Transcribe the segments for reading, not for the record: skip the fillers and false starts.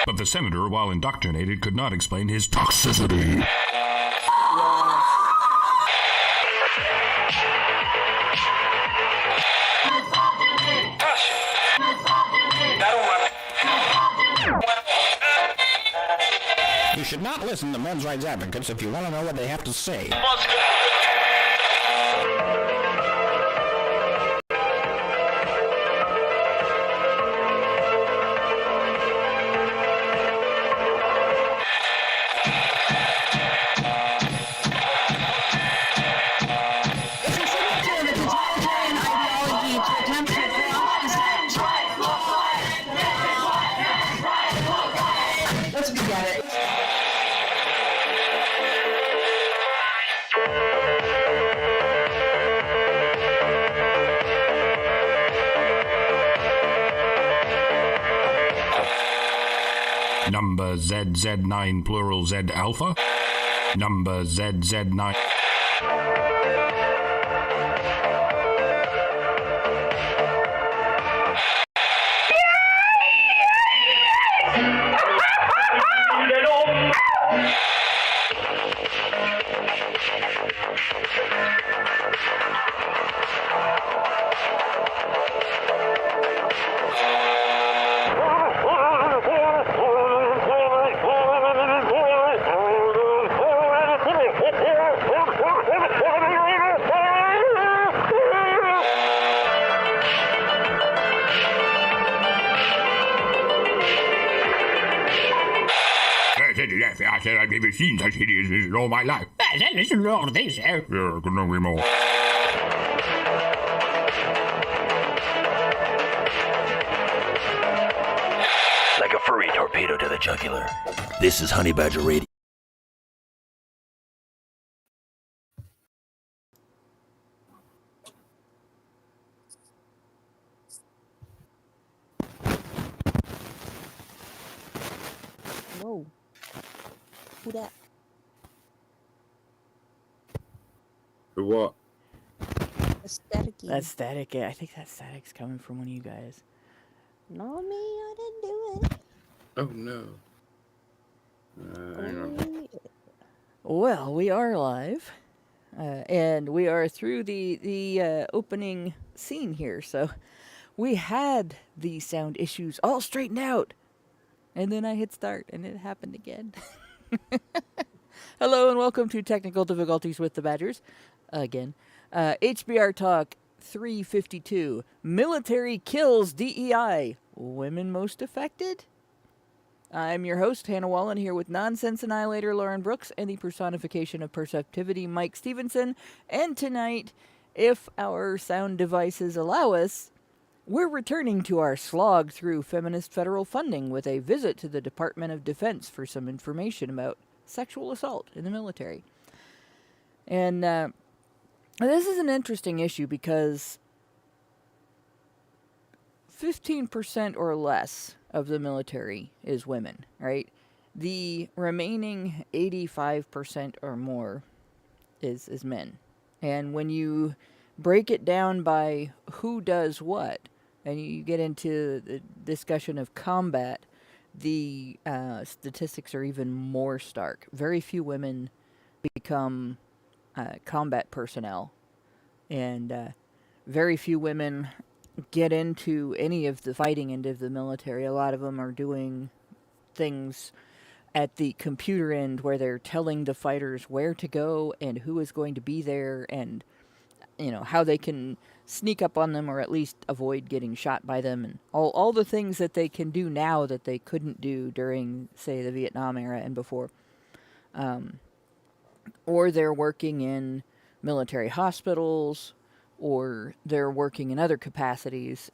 But the senator, while indoctrinated, could not explain his toxicity. You should not listen to men's rights advocates if you want to know what they have to say. Let's forget it. Number ZZ9 plural Z alpha. Number ZZ9. I said I've never seen such idiots in all my life. Listen to all this, Yeah, couldn't agree more. Like a furry torpedo to the jugular. This is Honey Badger Radio. Whoa. Who that? For what? Static. That's static. I think that static's coming from one of you guys. No, me, I didn't do it. Oh no. Hang on. Well, we are live, and we are through the opening scene here. So we had the sound issues all straightened out, and then I hit start, and it happened again. Hello and welcome to Technical Difficulties with the Badgers. Again. HBR Talk 352. Military kills DEI. Women most affected? I'm your host, Hannah Wallen, here with Nonsense Annihilator Lauren Brooks and the personification of perceptivity, Mike Stevenson. And tonight, if our sound devices allow us, we're returning to our slog through feminist federal funding with a visit to the Department of Defense for some information about sexual assault in the military. And this is an interesting issue because 15% or less of the military is women, right? The remaining 85% or more is men. And when you break it down by who does what, and you get into the discussion of combat, the statistics are even more stark. Very few women become combat personnel, and very few women get into any of the fighting end of the military. A lot of them are doing things at the computer end where they're telling the fighters where to go and who is going to be there and, you know, how they can sneak up on them or at least avoid getting shot by them, and all the things that they can do now that they couldn't do during, say, the Vietnam era and before. Or they're working in military hospitals, or they're working in other capacities,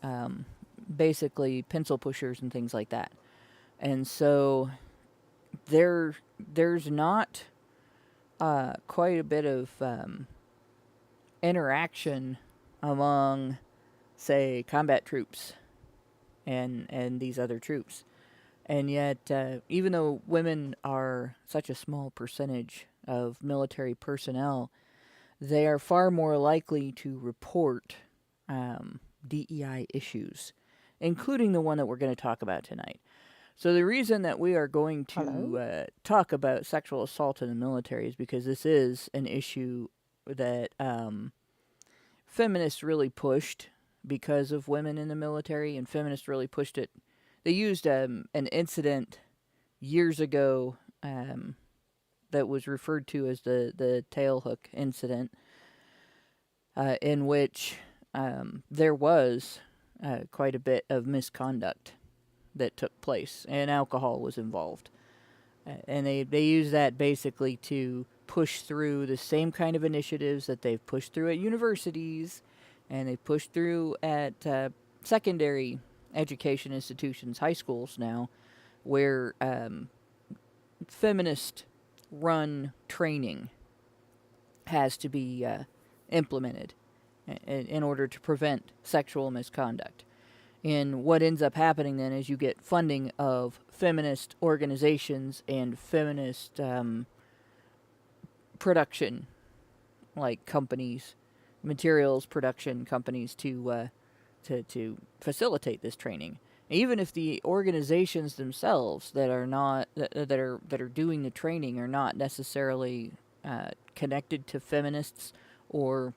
basically pencil pushers and things like that. And so there's not quite a bit of interaction among, say, combat troops and these other troops. And yet, even though women are such a small percentage of military personnel, they are far more likely to report DEI issues, including the one that we're going to talk about tonight. So the reason that we are going Hello? to talk about sexual assault in the military is because this is an issue that feminists really pushed because of women in the military, and feminists really pushed it. They used an incident years ago that was referred to as the tailhook incident, in which there was quite a bit of misconduct that took place, and alcohol was involved. And they use that basically to push through the same kind of initiatives that they've pushed through at universities and they've pushed through at secondary education institutions, high schools now, where feminist run training has to be implemented in order to prevent sexual misconduct. And what ends up happening then is you get funding of feminist organizations and feminist production, like companies, materials production companies to facilitate this training. Even if the organizations themselves that are not that are doing the training are not necessarily connected to feminists or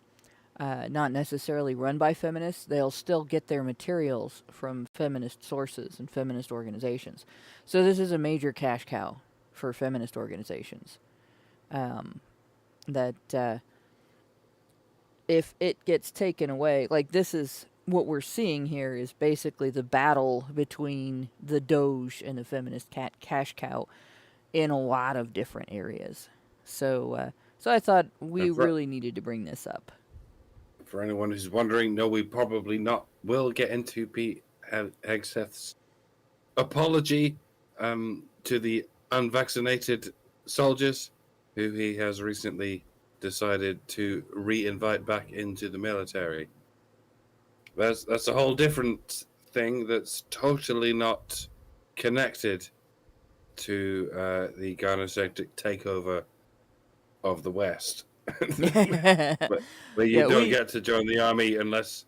not necessarily run by feminists, they'll still get their materials from feminist sources and feminist organizations. So this is a major cash cow for feminist organizations. That if it gets taken away, like this is what we're seeing here is basically the battle between the Doge and the feminist cash cow in a lot of different areas. So I thought we really needed to bring this up. For anyone who's wondering, no, we probably not will get into Pete Hegseth's apology to the unvaccinated soldiers who he has recently decided to re-invite back into the military. That's a whole different thing that's totally not connected to the gynocentric takeover of the West. but you don't get to join the army unless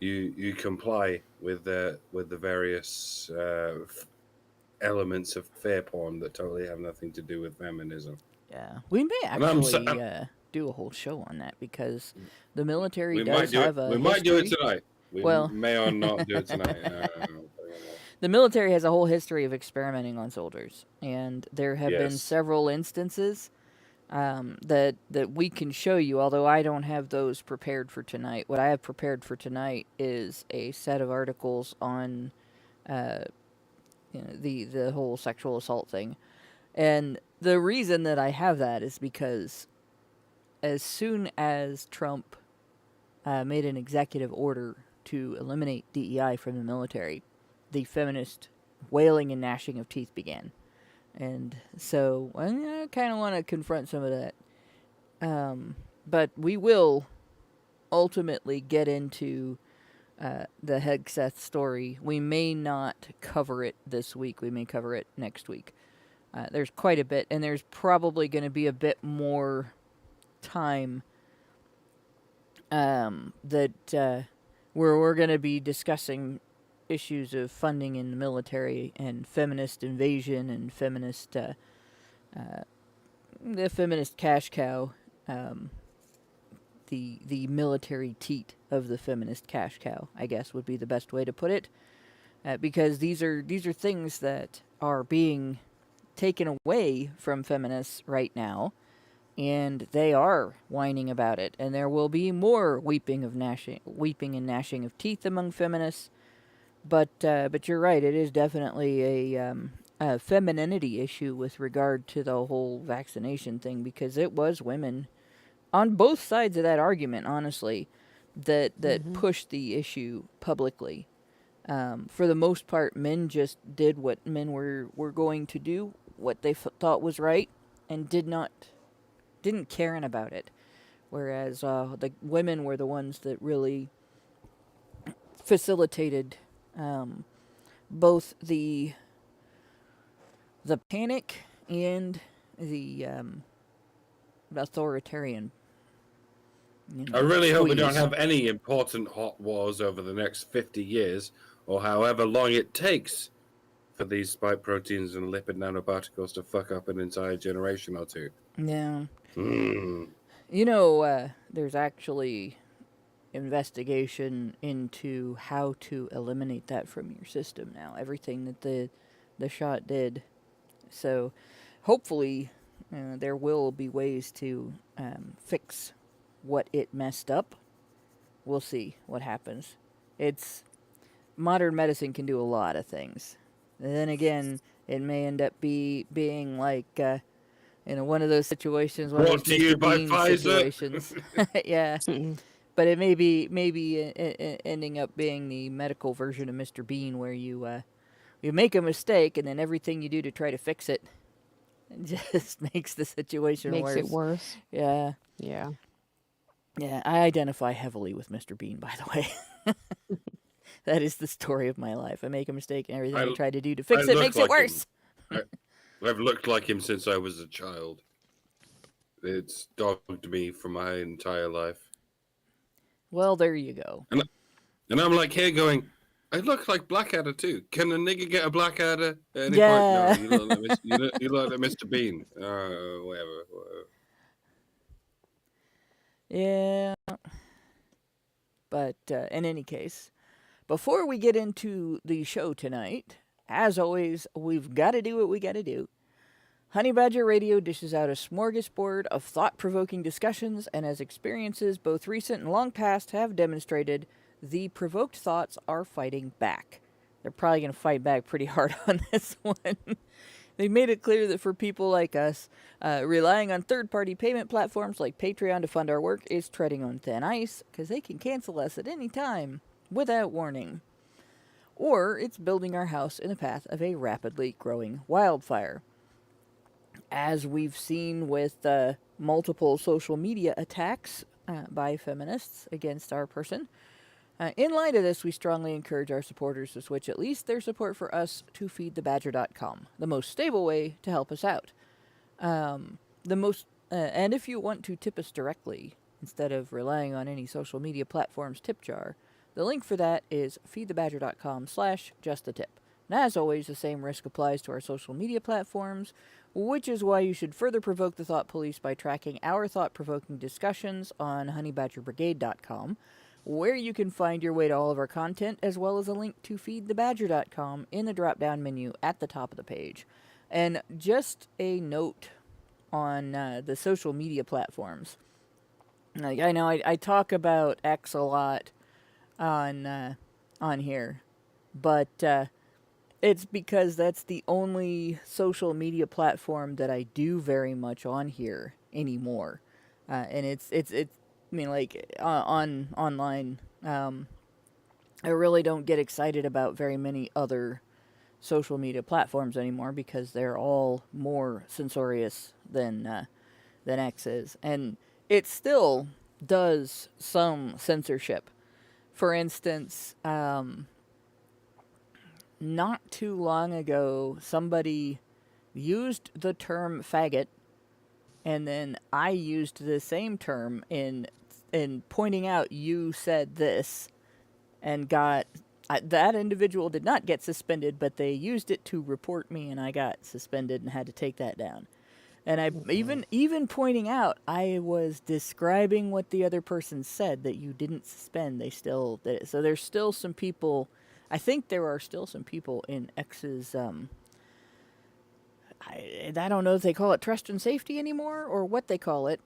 you comply with the various elements of fair porn that totally have nothing to do with feminism. Yeah, we may actually do a whole show on that because the military does have a history. We might do it tonight. We may or not do it tonight. The military has a whole history of experimenting on soldiers, and there have been several instances that we can show you, although I don't have those prepared for tonight. What I have prepared for tonight is a set of articles on the whole sexual assault thing. And the reason that I have that is because as soon as Trump made an executive order to eliminate DEI from the military, the feminist wailing and gnashing of teeth began. And so I kind of want to confront some of that. But we will ultimately get into the Hegseth story. We may not cover it this week. We may cover it next week. There's quite a bit, and there's probably going to be a bit more time that where we're going to be discussing issues of funding in the military and feminist invasion and feminist the feminist cash cow, the military teat of the feminist cash cow, I guess would be the best way to put it, because these are things that are being taken away from feminists right now, and they are whining about it, and there will be more weeping and gnashing of teeth among feminists. But you're right. It is definitely a femininity issue with regard to the whole vaccination thing, because it was women on both sides of that argument, honestly, that pushed the issue publicly. For the most part, men just did what men were going to do, what they thought was right, and didn't care about it. Whereas the women were the ones that really facilitated both the panic and the authoritarian. I really hope we don't have any important hot wars over the next 50 years, or however long it takes for these spike proteins and lipid nanoparticles to fuck up an entire generation or two. Yeah. Mm. You know, there's actually investigation into how to eliminate that from your system now. Everything that the shot did. So, hopefully, there will be ways to fix what it messed up. We'll see what happens. It's modern medicine can do a lot of things. And then again, it may end up being like one of those situations, one of Brought those to you Mr. by Bean Pfizer. situations. Yeah. But it may be ending up being the medical version of Mr. Bean, where you make a mistake and then everything you do to try to fix it just makes the situation Makes worse. it worse. Yeah. Yeah. Yeah, I identify heavily with Mr. Bean, by the way. That is the story of my life. I make a mistake and everything I try to do to fix it look makes like it worse. I've looked like him since I was a child. It's dogged me for my entire life. Well, there you go. And I'm like here going, I look like Blackadder too. Can a nigga get a Blackadder at any Yeah. point? No, you look like Mr. Bean. Whatever. Yeah. But in any case, before we get into the show tonight, as always, we've got to do what we got to do. Honey Badger Radio dishes out a smorgasbord of thought-provoking discussions, and as experiences both recent and long past have demonstrated, the provoked thoughts are fighting back. They're probably going to fight back pretty hard on this one. They've made it clear that for people like us, relying on third-party payment platforms like Patreon to fund our work is treading on thin ice, because they can cancel us at any time without warning. Or it's building our house in the path of a rapidly growing wildfire. As we've seen with multiple social media attacks by feminists against our person, in light of this, we strongly encourage our supporters to switch at least their support for us to feedthebadger.com, the most stable way to help us out. And if you want to tip us directly, instead of relying on any social media platform's tip jar, the link for that is feedthebadger.com/justtip. And as always, the same risk applies to our social media platforms, which is why you should further provoke the thought police by tracking our thought-provoking discussions on honeybadgerbrigade.com, where you can find your way to all of our content, as well as a link to feedthebadger.com in the drop-down menu at the top of the page. And just a note on the social media platforms. Like, I know I talk about X a lot on here, but it's because that's the only social media platform that I do very much on here anymore, and it's I mean, like, online, I really don't get excited about very many other social media platforms anymore because they're all more censorious than X is. And it still does some censorship. For instance, not too long ago, somebody used the term faggot, and then I used the same term in pointing out you said this, and that individual did not get suspended, but they used it to report me, and I got suspended and had to take that down. And I even pointing out I was describing what the other person said that you didn't suspend, they still did it. So there's still some people, I think there are still some people in X's, I don't know if they call it trust and safety anymore or what they call it.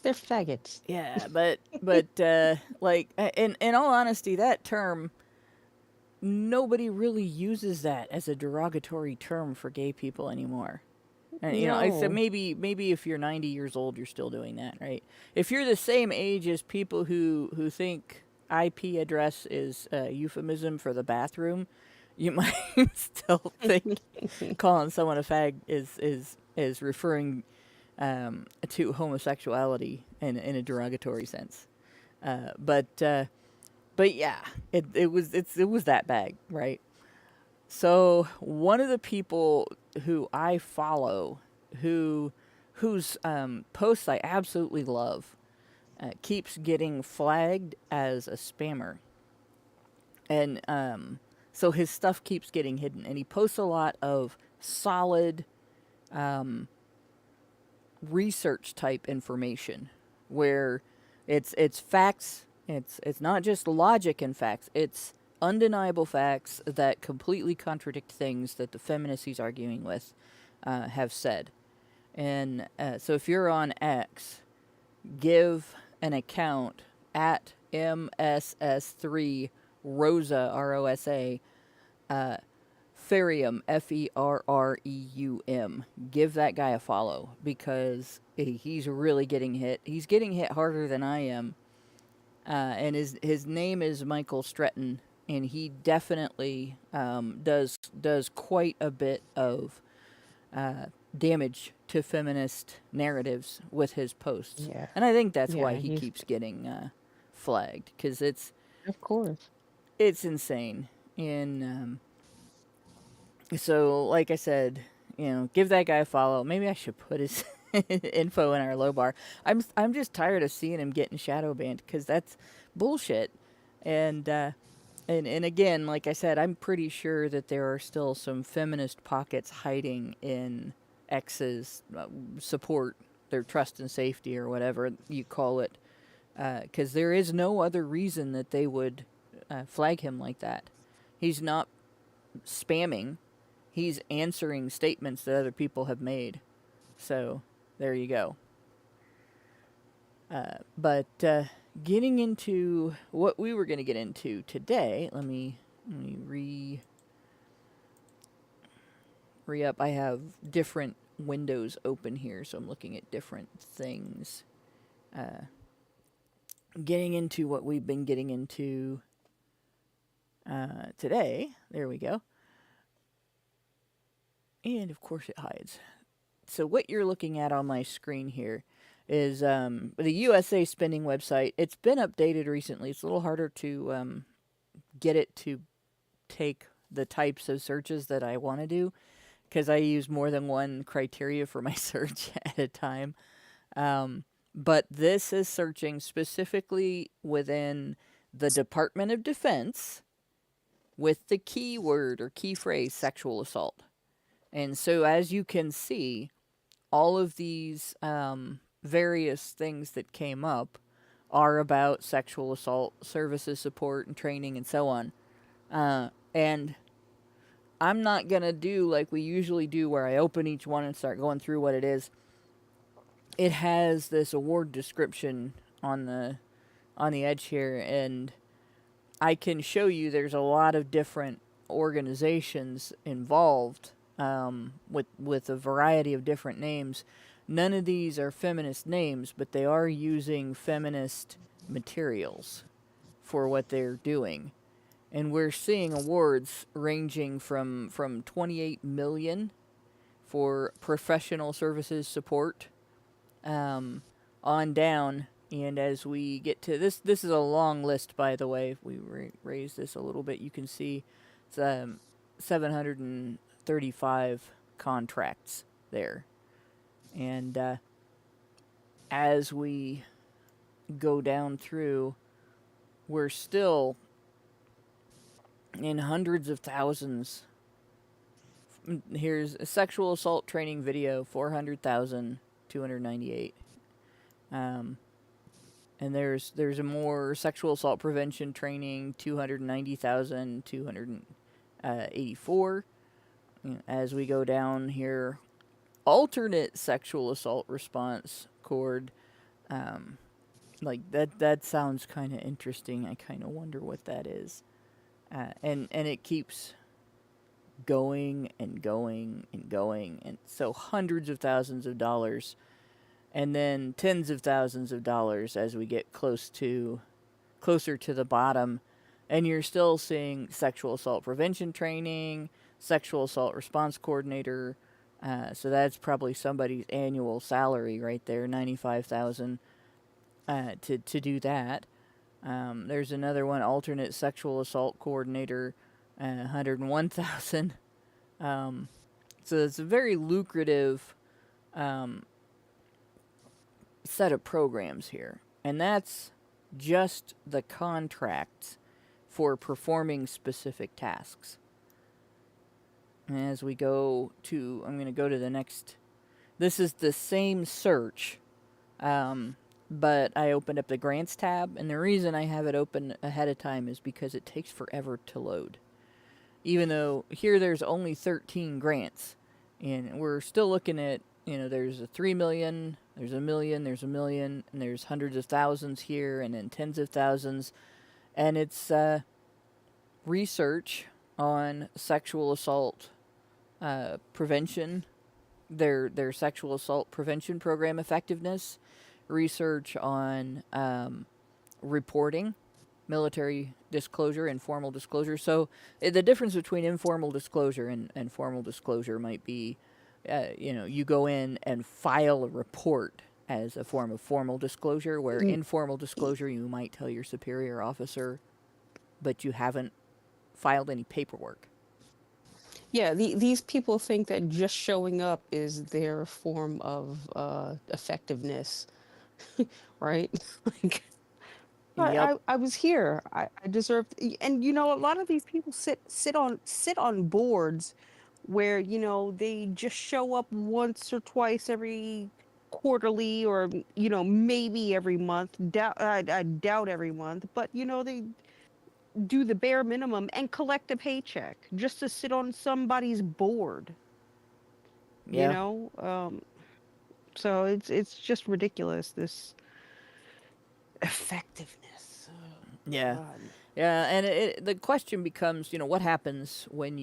They're faggots. Yeah, but like, in all honesty, that term, nobody really uses that as a derogatory term for gay people anymore. And, you know, I said maybe if you're 90 years old, you're still doing that, right? If you're the same age as people who think IP address is a euphemism for the bathroom, you might still think calling someone a fag is referring to homosexuality in a derogatory sense. But yeah, it was that bad, right? So one of the people who I follow, whose posts I absolutely love, keeps getting flagged as a spammer And so his stuff keeps getting hidden, and he posts a lot of solid research type information where it's facts. It's not just logic and facts. It's undeniable facts that completely contradict things that the feminists he's arguing with have said. And so if you're on X, give an account at MSS3 Rosa, ROSA, Ferreum, Ferreum. Give that guy a follow because he's really getting hit. He's getting hit harder than I am. And his name is Michael Stretton, and he definitely does quite a bit of damage to feminist narratives with his posts. Yeah. And I think that's Yeah, why he he's- keeps getting flagged, because it's Of course. insane. And so, like I said, give that guy a follow. Maybe I should put his info in our low bar. I'm just tired of seeing him getting shadow banned because that's bullshit. And again, like I said, I'm pretty sure that there are still some feminist pockets hiding in X's support, their trust and safety, or whatever you call it, because there is no other reason that they would flag him like that. He's not spamming. He's answering statements that other people have made. So, there you go. But getting into what we were going to get into today, let me re-up. I have different windows open here, so I'm looking at different things. Getting into what we've been getting into today. There we go. And of course it hides. So what you're looking at on my screen here is the USA Spending website. It's been updated recently. It's a little harder to get it to take the types of searches that I want to do because I use more than one criteria for my search at a time. But this is searching specifically within the Department of Defense with the keyword or key phrase sexual assault. And so as you can see, all of these various things that came up are about sexual assault services, support, and training, and so on. And I'm not going to do like we usually do where I open each one and start going through what it is. It has this award description on the edge here, and I can show you there's a lot of different organizations involved with a variety of different names. None of these are feminist names, but they are using feminist materials for what they're doing. And we're seeing awards ranging from 28 million for professional services support on down. And as we get to this is a long list, by the way. If we raise this a little bit, you can see it's 735 contracts there. And as we go down through, we're still in hundreds of thousands. Here's a sexual assault training video, 400,298. And there's a more sexual assault prevention training, 290,284. As we go down here, alternate sexual assault response cord, like that sounds kind of interesting. I kind of wonder what that is. And it keeps going and going and going, and so hundreds of thousands of dollars, and then tens of thousands of dollars as we get closer to the bottom, and you're still seeing sexual assault prevention training, sexual assault response coordinator. So that's probably somebody's annual salary right there, $95,000 to do that. There's another one, alternate sexual assault coordinator, $101,000. So it's a very lucrative set of programs here, and that's just the contracts for performing specific tasks. As we go to, I'm going to go to the next. This is the same search, but I opened up the grants tab, and the reason I have it open ahead of time is because it takes forever to load. Even though here there's only 13 grants, and we're still looking at, there's a 3 million, there's a million, there's a million, and there's hundreds of thousands here, and then tens of thousands, and it's research on sexual assault prevention, their sexual assault prevention program effectiveness, research on reporting, military disclosure, and formal disclosure. So the difference between informal disclosure and formal disclosure might be, you go in and file a report as a form of formal disclosure, where informal disclosure you might tell your superior officer, but you haven't filed any paperwork. Yeah, these people think that just showing up is their form of effectiveness, right? Like, Yep. I was here. I deserved, and a lot of these people sit on boards where they just show up once or twice every quarterly, or maybe every month. I doubt every month, but they do the bare minimum and collect a paycheck just to sit on somebody's board. Yeah. So it's just ridiculous, this effectiveness. Yeah. God. Yeah, and the question becomes, what happens when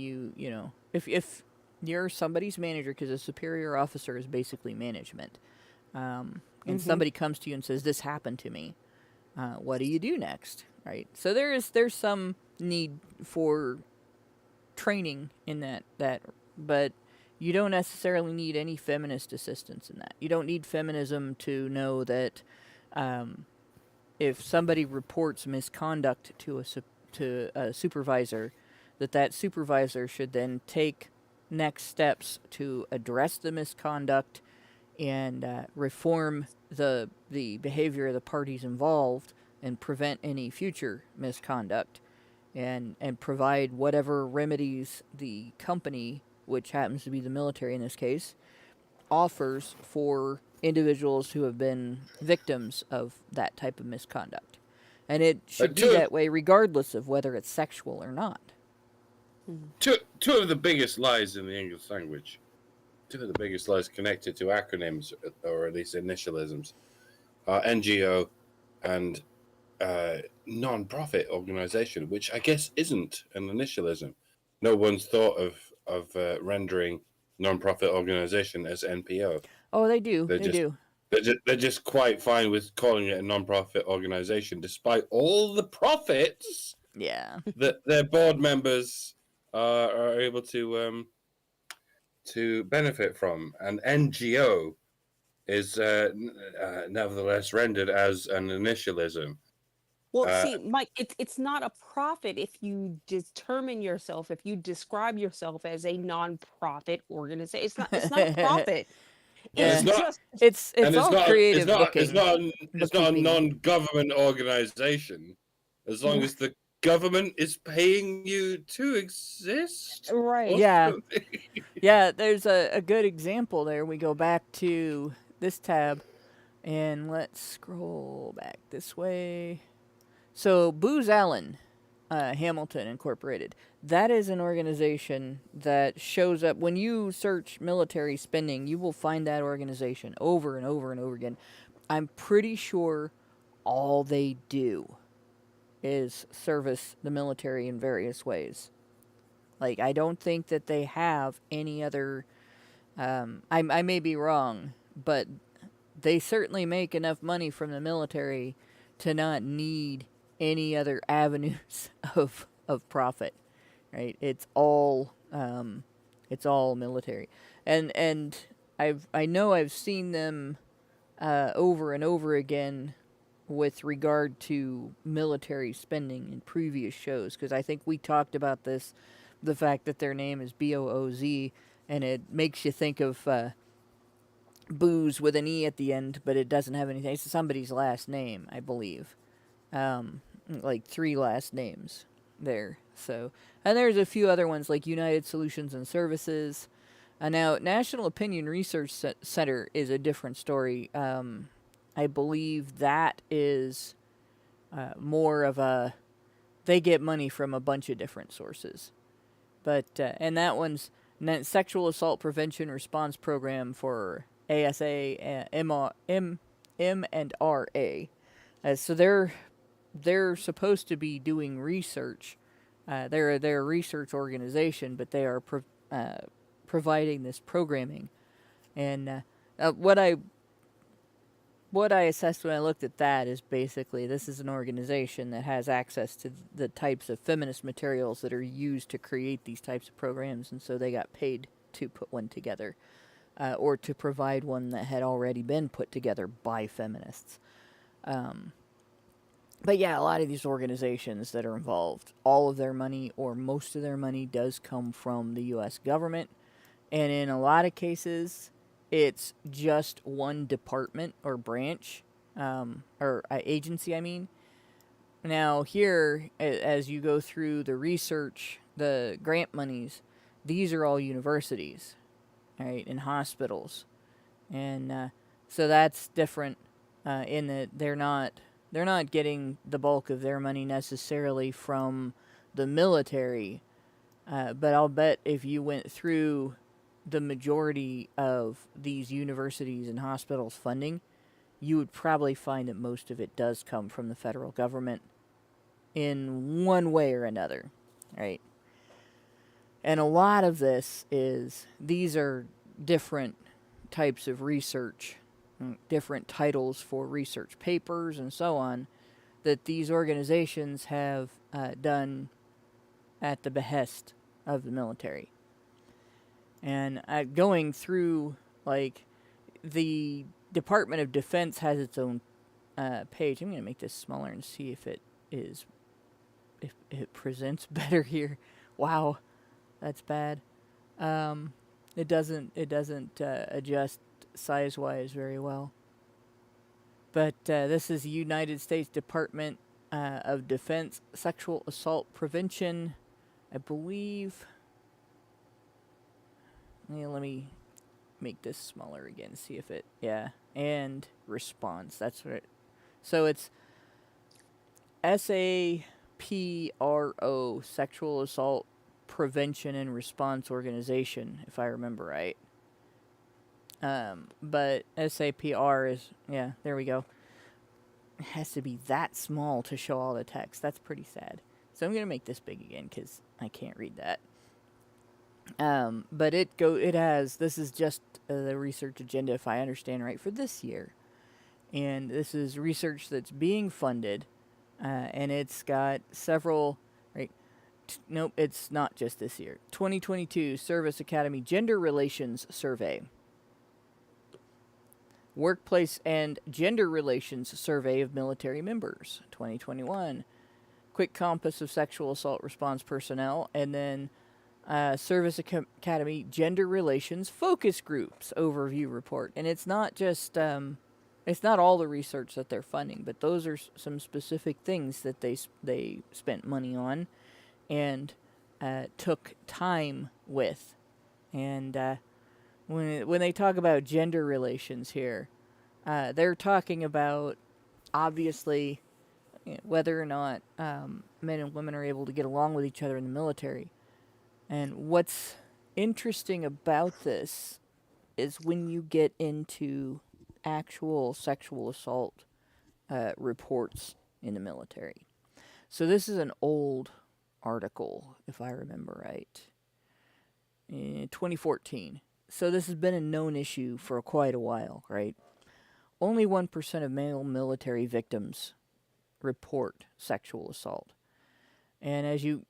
if you're somebody's manager, because a superior officer is basically management, and somebody comes to you and says, this happened to me, what do you do next, right? So there's some need for training in that, but you don't necessarily need any feminist assistance in that. You don't need feminism to know that if somebody reports misconduct to a supervisor, that supervisor should then take next steps to address the misconduct and reform the behavior of the parties involved and prevent any future misconduct, and provide whatever remedies the company, which happens to be the military in this case, offers for individuals who have been victims of that type of misconduct. And it should be that way regardless of whether it's sexual or not. Two of the biggest lies in the English language, two of the biggest lies connected to acronyms, or at least initialisms, are NGO and non-profit organization, which I guess isn't an initialism. No one's thought of rendering non-profit organization as NPO. Oh, they do. They do. They're just quite fine with calling it a non-profit organization, despite all the profits. Yeah. That their board members are able to benefit from. And NGO is nevertheless rendered as an initialism. Well, see, Mike, it's not a profit if you determine yourself, if you describe yourself as a non-profit organization. It's not a profit. It's all creative looking. It's not a non-government organization, as long as the government is paying you to exist. Right. Yeah. Yeah, there's a good example there. We go back to this tab, and let's scroll back this way. So Booz Allen, Hamilton Incorporated, that is an organization that shows up. When you search military spending, you will find that organization over and over and over again. I'm pretty sure all they do is service the military in various ways. Like, I don't think that they have any other... I may be wrong, but they certainly make enough money from the military to not need any other avenues of profit, right? It's all military, and I know I've seen them over and over again with regard to military spending in previous shows, because I think we talked about this, the fact that their name is BOOZ, and it makes you think of booze with an E at the end, but it doesn't have anything. It's somebody's last name, I believe. Like 3 last names. there. So, and there's a few other ones like United Solutions and Services. Now, National Opinion Research Center is a different story. I believe that is more of a, they get money from a bunch of different sources. But, and that one's Sexual Assault Prevention Response Program for ASA, M and RA. So they're supposed to be doing research. They're a research organization, but they are providing this programming. And what I assessed when I looked at that is basically this is an organization that has access to the types of feminist materials that are used to create these types of programs, and so they got paid to put one together, or to provide one that had already been put together by feminists. But yeah, a lot of these organizations that are involved, all of their money or most of their money does come from the U.S. government. And in a lot of cases, it's just one department or branch, or agency, I mean. Now here, as you go through the research, the grant monies, these are all universities, right, and hospitals. And so that's different in that they're not getting the bulk of their money necessarily from the military. But I'll bet if you went through the majority of these universities and hospitals' funding, you would probably find that most of it does come from the federal government in one way or another, right? And a lot of this is, these are different types of research, different titles for research papers and so on, that these organizations have done at the behest of the military. And going through, like, the Department of Defense has its own page. I'm going to make this smaller and see if it presents better here. Wow, that's bad. It doesn't adjust size-wise very well. But this is the United States Department of Defense Sexual Assault Prevention, I believe. Yeah, let me make this smaller again, see if it, yeah, and response, that's right. So it's SAPRO, Sexual Assault Prevention and Response Organization, if I remember right. But SAPR is, yeah, there we go. It has to be that small to show all the text. That's pretty sad. So I'm going to make this big again because I can't read that. But it has, this is just the research agenda, if I understand right, for this year. And this is research that's being funded, and it's got several, right, nope, it's not just this year. 2022 Service Academy Gender Relations Survey. Workplace and Gender Relations Survey of Military Members, 2021. Quick Compass of Sexual Assault Response Personnel, and then Service Academy Gender Relations Focus Groups Overview Report. And it's not just, it's not all the research that they're funding, but those are some specific things that they spent money on and took time with. And when they talk about gender relations here, they're talking about, obviously, whether or not men and women are able to get along with each other in the military. And what's interesting about this is when you get into actual sexual assault reports in the military. So this is an old article, if I remember right, in 2014. So this has been a known issue for quite a while, right? Only 1% of male military victims report sexual assault. And as you,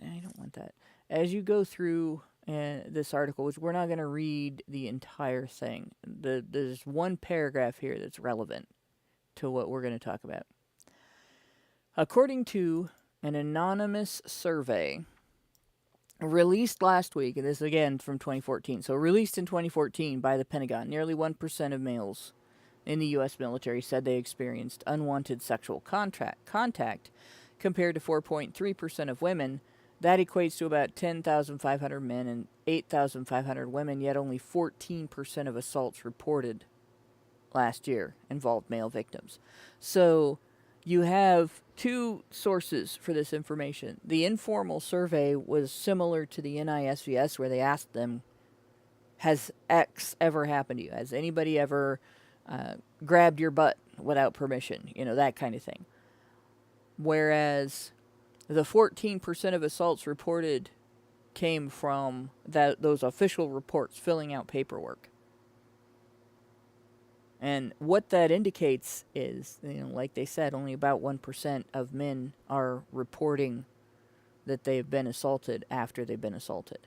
I don't want that. As you go through this article, which we're not going to read the entire thing, there's one paragraph here that's relevant to what we're going to talk about. According to an anonymous survey released last week, and this again from 2014, so released in 2014 by the Pentagon, nearly 1% of males in the U.S. military said they experienced unwanted sexual contact compared to 4.3% of women. That equates to about 10,500 men and 8,500 women, yet only 14% of assaults reported last year involved male victims. So you have two sources for this information. The informal survey was similar to the NISVS, where they asked them, has X ever happened to you? Has anybody ever grabbed your butt without permission? You know, that kind of thing. Whereas the 14% of assaults reported came from those official reports filling out paperwork. And what that indicates is, you know, like they said, only about 1% of men are reporting that they've been assaulted after they've been assaulted.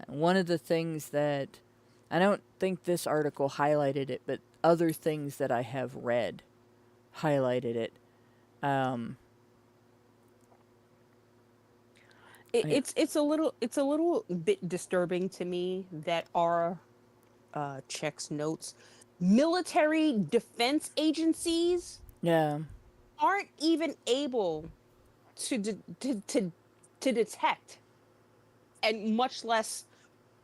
One of the things that, I don't think this article highlighted it, but other things that I have read highlighted it. It's a little bit disturbing to me that our checks notes military defense agencies aren't even able to detect, and much less,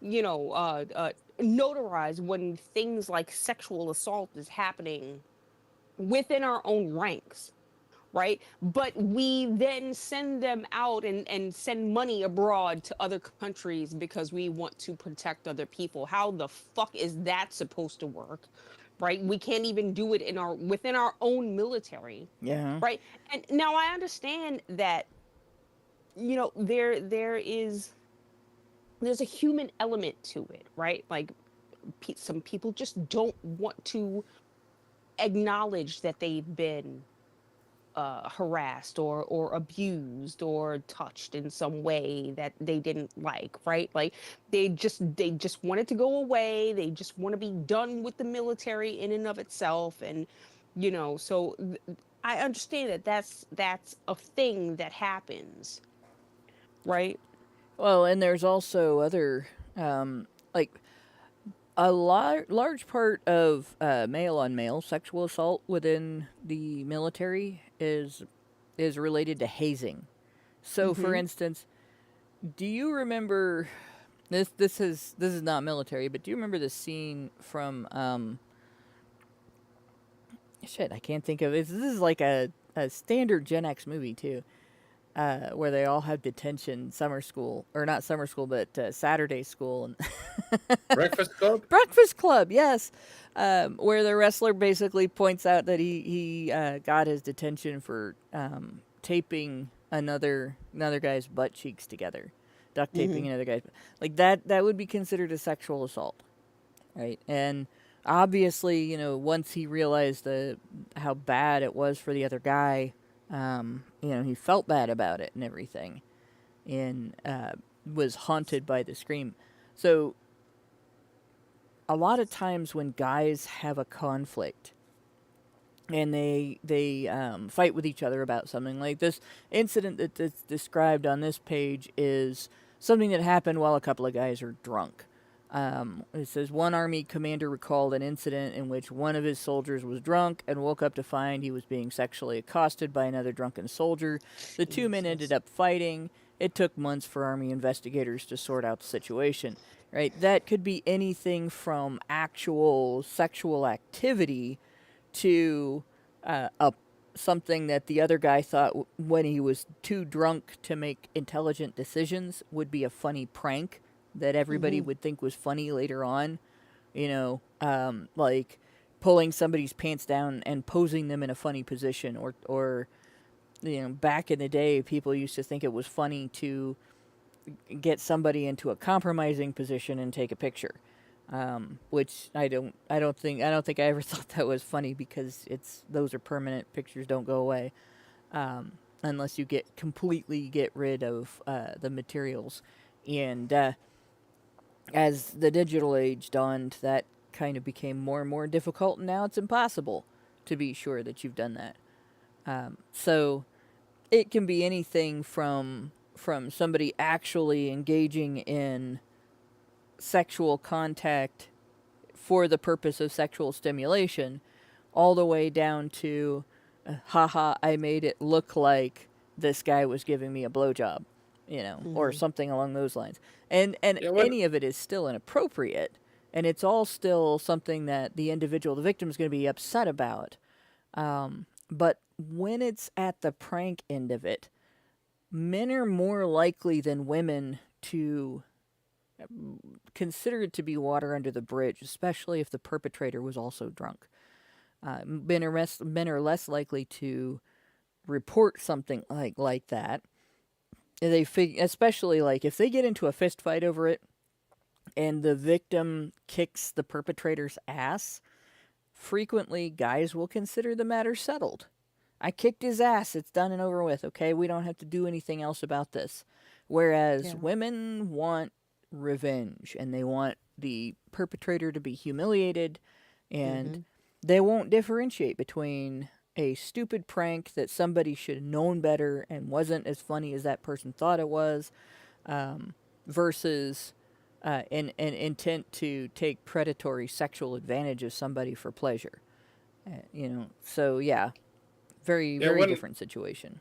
you know, notarize when things like sexual assault is happening within our own ranks, right? But we then send them out and send money abroad to other countries because we want to protect other people. How the fuck is that supposed to work? Right? We can't even do it within our own military. Yeah. Right? And now I understand that, you know, there's a human element to it, right? Like some people just don't want to acknowledge that they've been harassed or abused or touched in some way that they didn't like, right? Like they just want it to go away. They just want to be done with the military in and of itself. And, you know, so I understand that that's a thing that happens, right? Well, and there's also other, like, a large part of male-on-male sexual assault within the military is related to hazing. So, for instance, do you remember this is not military, but do you remember the scene from I can't think of it. This is like a standard Gen X movie too. Where they all have detention, summer school, or not summer school, but Saturday school. And Breakfast Club? Breakfast Club, yes. Where the wrestler basically points out that he got his detention for taping another guy's butt cheeks together. Duct taping another guy's... Like, that would be considered a sexual assault, right? And obviously, you know, once he realized how bad it was for the other guy... you know, he felt bad about it and everything, and was haunted by the scream. So, a lot of times when guys have a conflict, and they fight with each other about something, like this incident that's described on this page is something that happened while a couple of guys are drunk. It says, one Army commander recalled an incident in which one of his soldiers was drunk and woke up to find he was being sexually accosted by another drunken soldier. The two men ended up fighting. It took months for Army investigators to sort out the situation. Right? That could be anything from actual sexual activity to something that the other guy thought when he was too drunk to make intelligent decisions would be a funny prank that everybody would think was funny later on, you know, like pulling somebody's pants down and posing them in a funny position, or, you know, back in the day, people used to think it was funny to get somebody into a compromising position and take a picture, which I don't think I ever thought that was funny, because those are permanent. Pictures don't go away, unless you completely get rid of the materials. And as the digital age dawned, that kind of became more and more difficult, and now it's impossible to be sure that you've done that. So it can be anything from somebody actually engaging in sexual contact for the purpose of sexual stimulation, all the way down to, haha, I made it look like this guy was giving me a blowjob, or something along those lines. And Yeah, when- any of it is still inappropriate, and it's all still something that the victim is going to be upset about. But when it's at the prank end of it, men are more likely than women to consider it to be water under the bridge, especially if the perpetrator was also drunk. Men are less likely to report something like that. Especially like if they get into a fist fight over it, and the victim kicks the perpetrator's ass. Frequently, guys will consider the matter settled. I kicked his ass. It's done and over with. Okay, we don't have to do anything else about this. Whereas women want revenge, and they want the perpetrator to be humiliated, and they won't differentiate between a stupid prank that somebody should have known better and wasn't as funny as that person thought it was, versus an intent to take predatory sexual advantage of somebody for pleasure. So yeah, very different situation.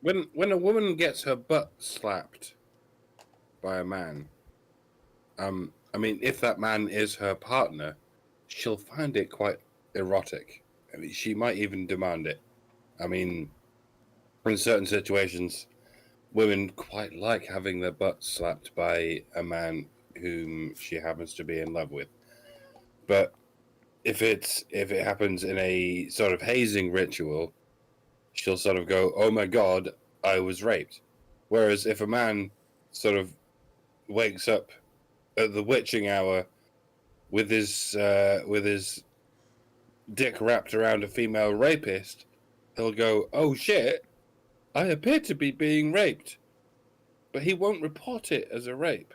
When a woman gets her butt slapped by a man, I mean, if that man is her partner, she'll find it quite erotic. I mean, she might even demand it. I mean, in certain situations, women quite like having their butt slapped by a man whom she happens to be in love with. But if it happens in a sort of hazing ritual, she'll sort of go, "Oh my God, I was raped." Whereas if a man sort of wakes up at the witching hour with his dick wrapped around a female rapist, he'll go, "Oh shit, I appear to be being raped." But he won't report it as a rape.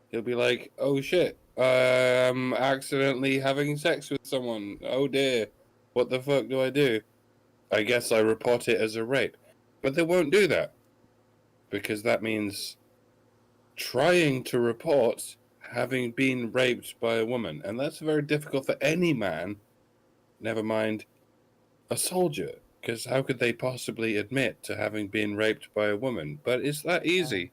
He'll be like, "Oh shit, I'm accidentally having sex with someone. Oh dear, what the fuck do I do? I guess I report it as a rape." But they won't do that, because that means trying to report having been raped by a woman. And that's very difficult for any man, never mind a soldier, because how could they possibly admit to having been raped by a woman? But it's that easy,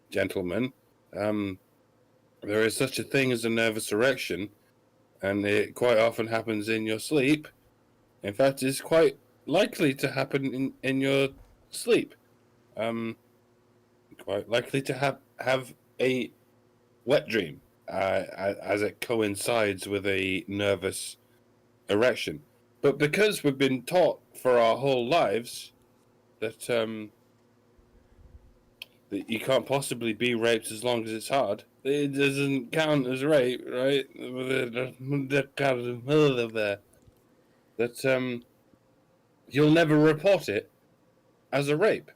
gentlemen. There is such a thing as a nervous erection, and it quite often happens in your sleep. In fact, it's quite likely to happen in your sleep. Quite likely to have a wet dream as it coincides with a nervous erection. But because we've been taught for our whole lives that that you can't possibly be raped as long as it's hard, it doesn't count as rape, right? That you'll never report it as a rape,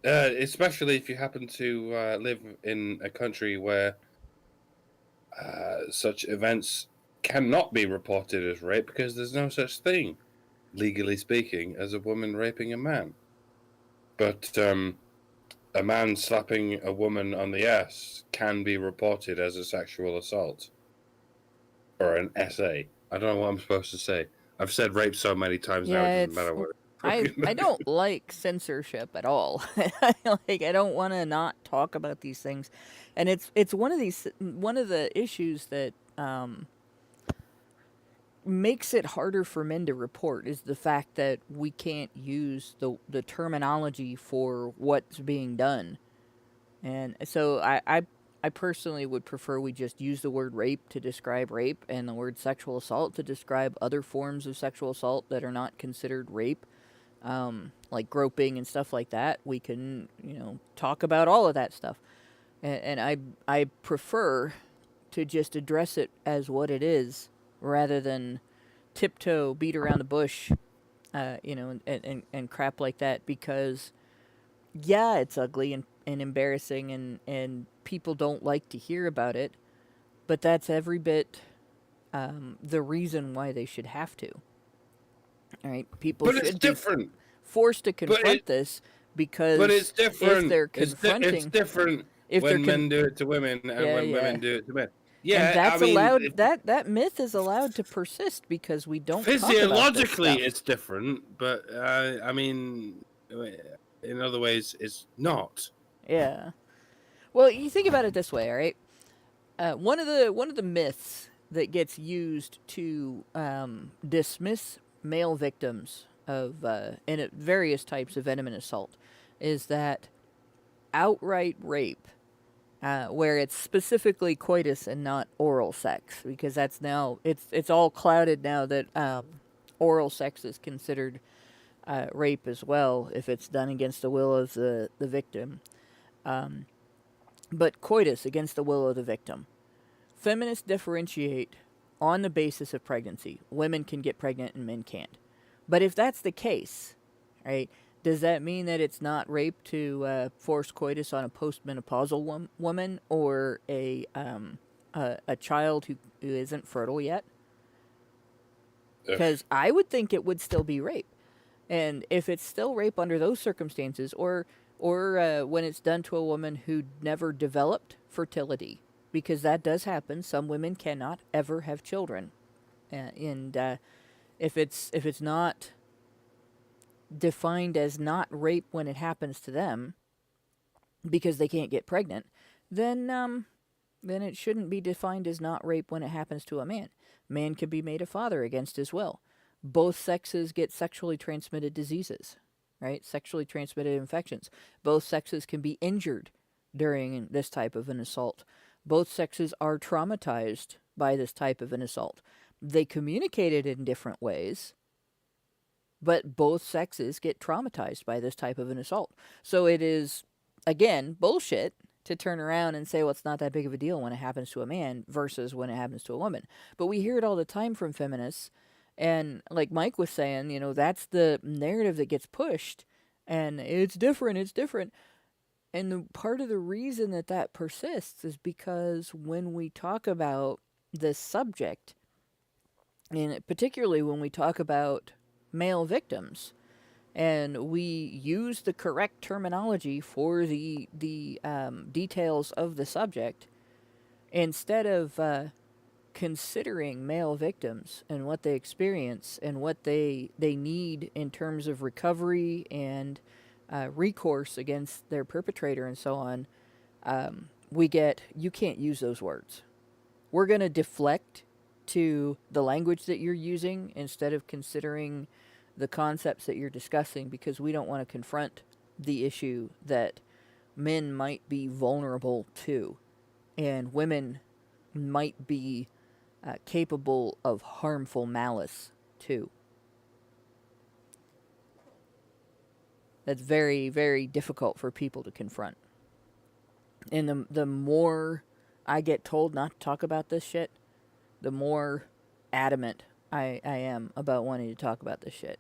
especially if you happen to live in a country where such events cannot be reported as rape, because there's no such thing, legally speaking, as a woman raping a man. But a man slapping a woman on the ass can be reported as a sexual assault. Or an SA. I don't know what I'm supposed to say. I've said rape so many times now, it doesn't matter what. I don't like censorship at all. I don't want to not talk about these things, and it's one of the issues that makes it harder for men to report is the fact that we can't use the terminology for what's being done, and so I personally would prefer we just use the word rape to describe rape and the word sexual assault to describe other forms of sexual assault that are not considered rape. Like groping and stuff like that. We can, talk about all of that stuff. And I prefer to just address it as what it is, rather than tiptoe, beat around the bush, and crap like that. Because, yeah, it's ugly and embarrassing, and people don't like to hear about it. But that's every bit the reason why they should have to. All right, people should be forced to confront this, because it's different. If they're confronting, it's different when men do it to women and when women do it to men. Yeah, and that's allowed. That myth is allowed to persist because we don't. Physiologically, it's different, but I mean, in other ways is not. Yeah. Well, you think about it this way, all right? One of the myths that gets used to dismiss male victims of various types of venomous assault is that outright rape, where it's specifically coitus and not oral sex, because that's now it's all clouded now that oral sex is considered rape as well if it's done against the will of the victim. But coitus against the will of the victim. Feminists differentiate on the basis of pregnancy. Women can get pregnant and men can't. But if that's the case, right, does that mean that it's not rape to force coitus on a postmenopausal woman or a child who isn't fertile yet? Because I would think it would still be rape. And if it's still rape under those circumstances, or when it's done to a woman who never developed fertility, because that does happen. Some women cannot ever have children, and if it's not defined as not rape when it happens to them, because they can't get pregnant, then it shouldn't be defined as not rape when it happens to a man. Man can be made a father against his will. Both sexes get sexually transmitted diseases, right? Sexually transmitted infections. Both sexes can be injured during this type of an assault. Both sexes are traumatized by this type of an assault. They communicate it in different ways, but both sexes get traumatized by this type of an assault. So it is, again, bullshit to turn around and say, well, it's not that big of a deal when it happens to a man versus when it happens to a woman. But we hear it all the time from feminists, and like Mike was saying, you know, that's the narrative that gets pushed, and it's different. And part of the reason that persists is because when we talk about this subject, and particularly when we talk about male victims, and we use the correct terminology for the details of the subject, instead of considering male victims and what they experience and what they need in terms of recovery and recourse against their perpetrator and so on, we get, you can't use those words. We're going to deflect to the language that you're using instead of considering the concepts that you're discussing, because we don't want to confront the issue that men might be vulnerable to and women might be capable of harmful malice too. That's very, very difficult for people to confront. And the more I get told not to talk about this shit, the more adamant I am about wanting to talk about this shit.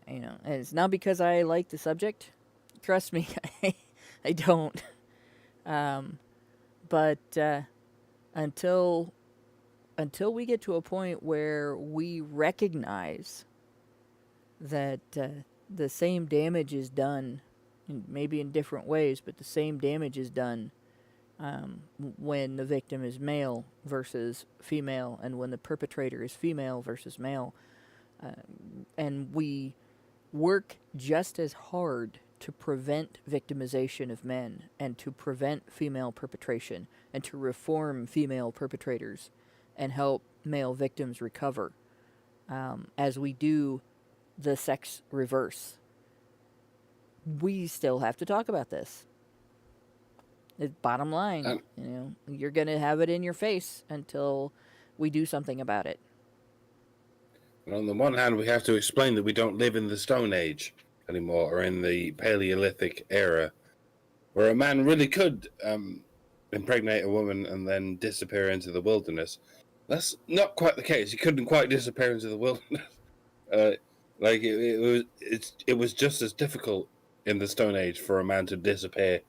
You know, and it's not because I like the subject. Trust me, I don't. But until we get to a point where we recognize that the same damage is done, maybe in different ways, but the same damage is done when the victim is male versus female, and when the perpetrator is female versus male, and we work just as hard to prevent victimization of men and to prevent female perpetration and to reform female perpetrators and help male victims recover, as we do the sex reverse. We still have to talk about this. It's bottom line. You know, you're going to have it in your face until we do something about it. And on the one hand, we have to explain that we don't live in the Stone Age anymore, or in the Paleolithic era, where a man really could impregnate a woman and then disappear into the wilderness. That's not quite the case. He couldn't quite disappear into the wilderness. It was just as difficult in the Stone Age for a man to disappear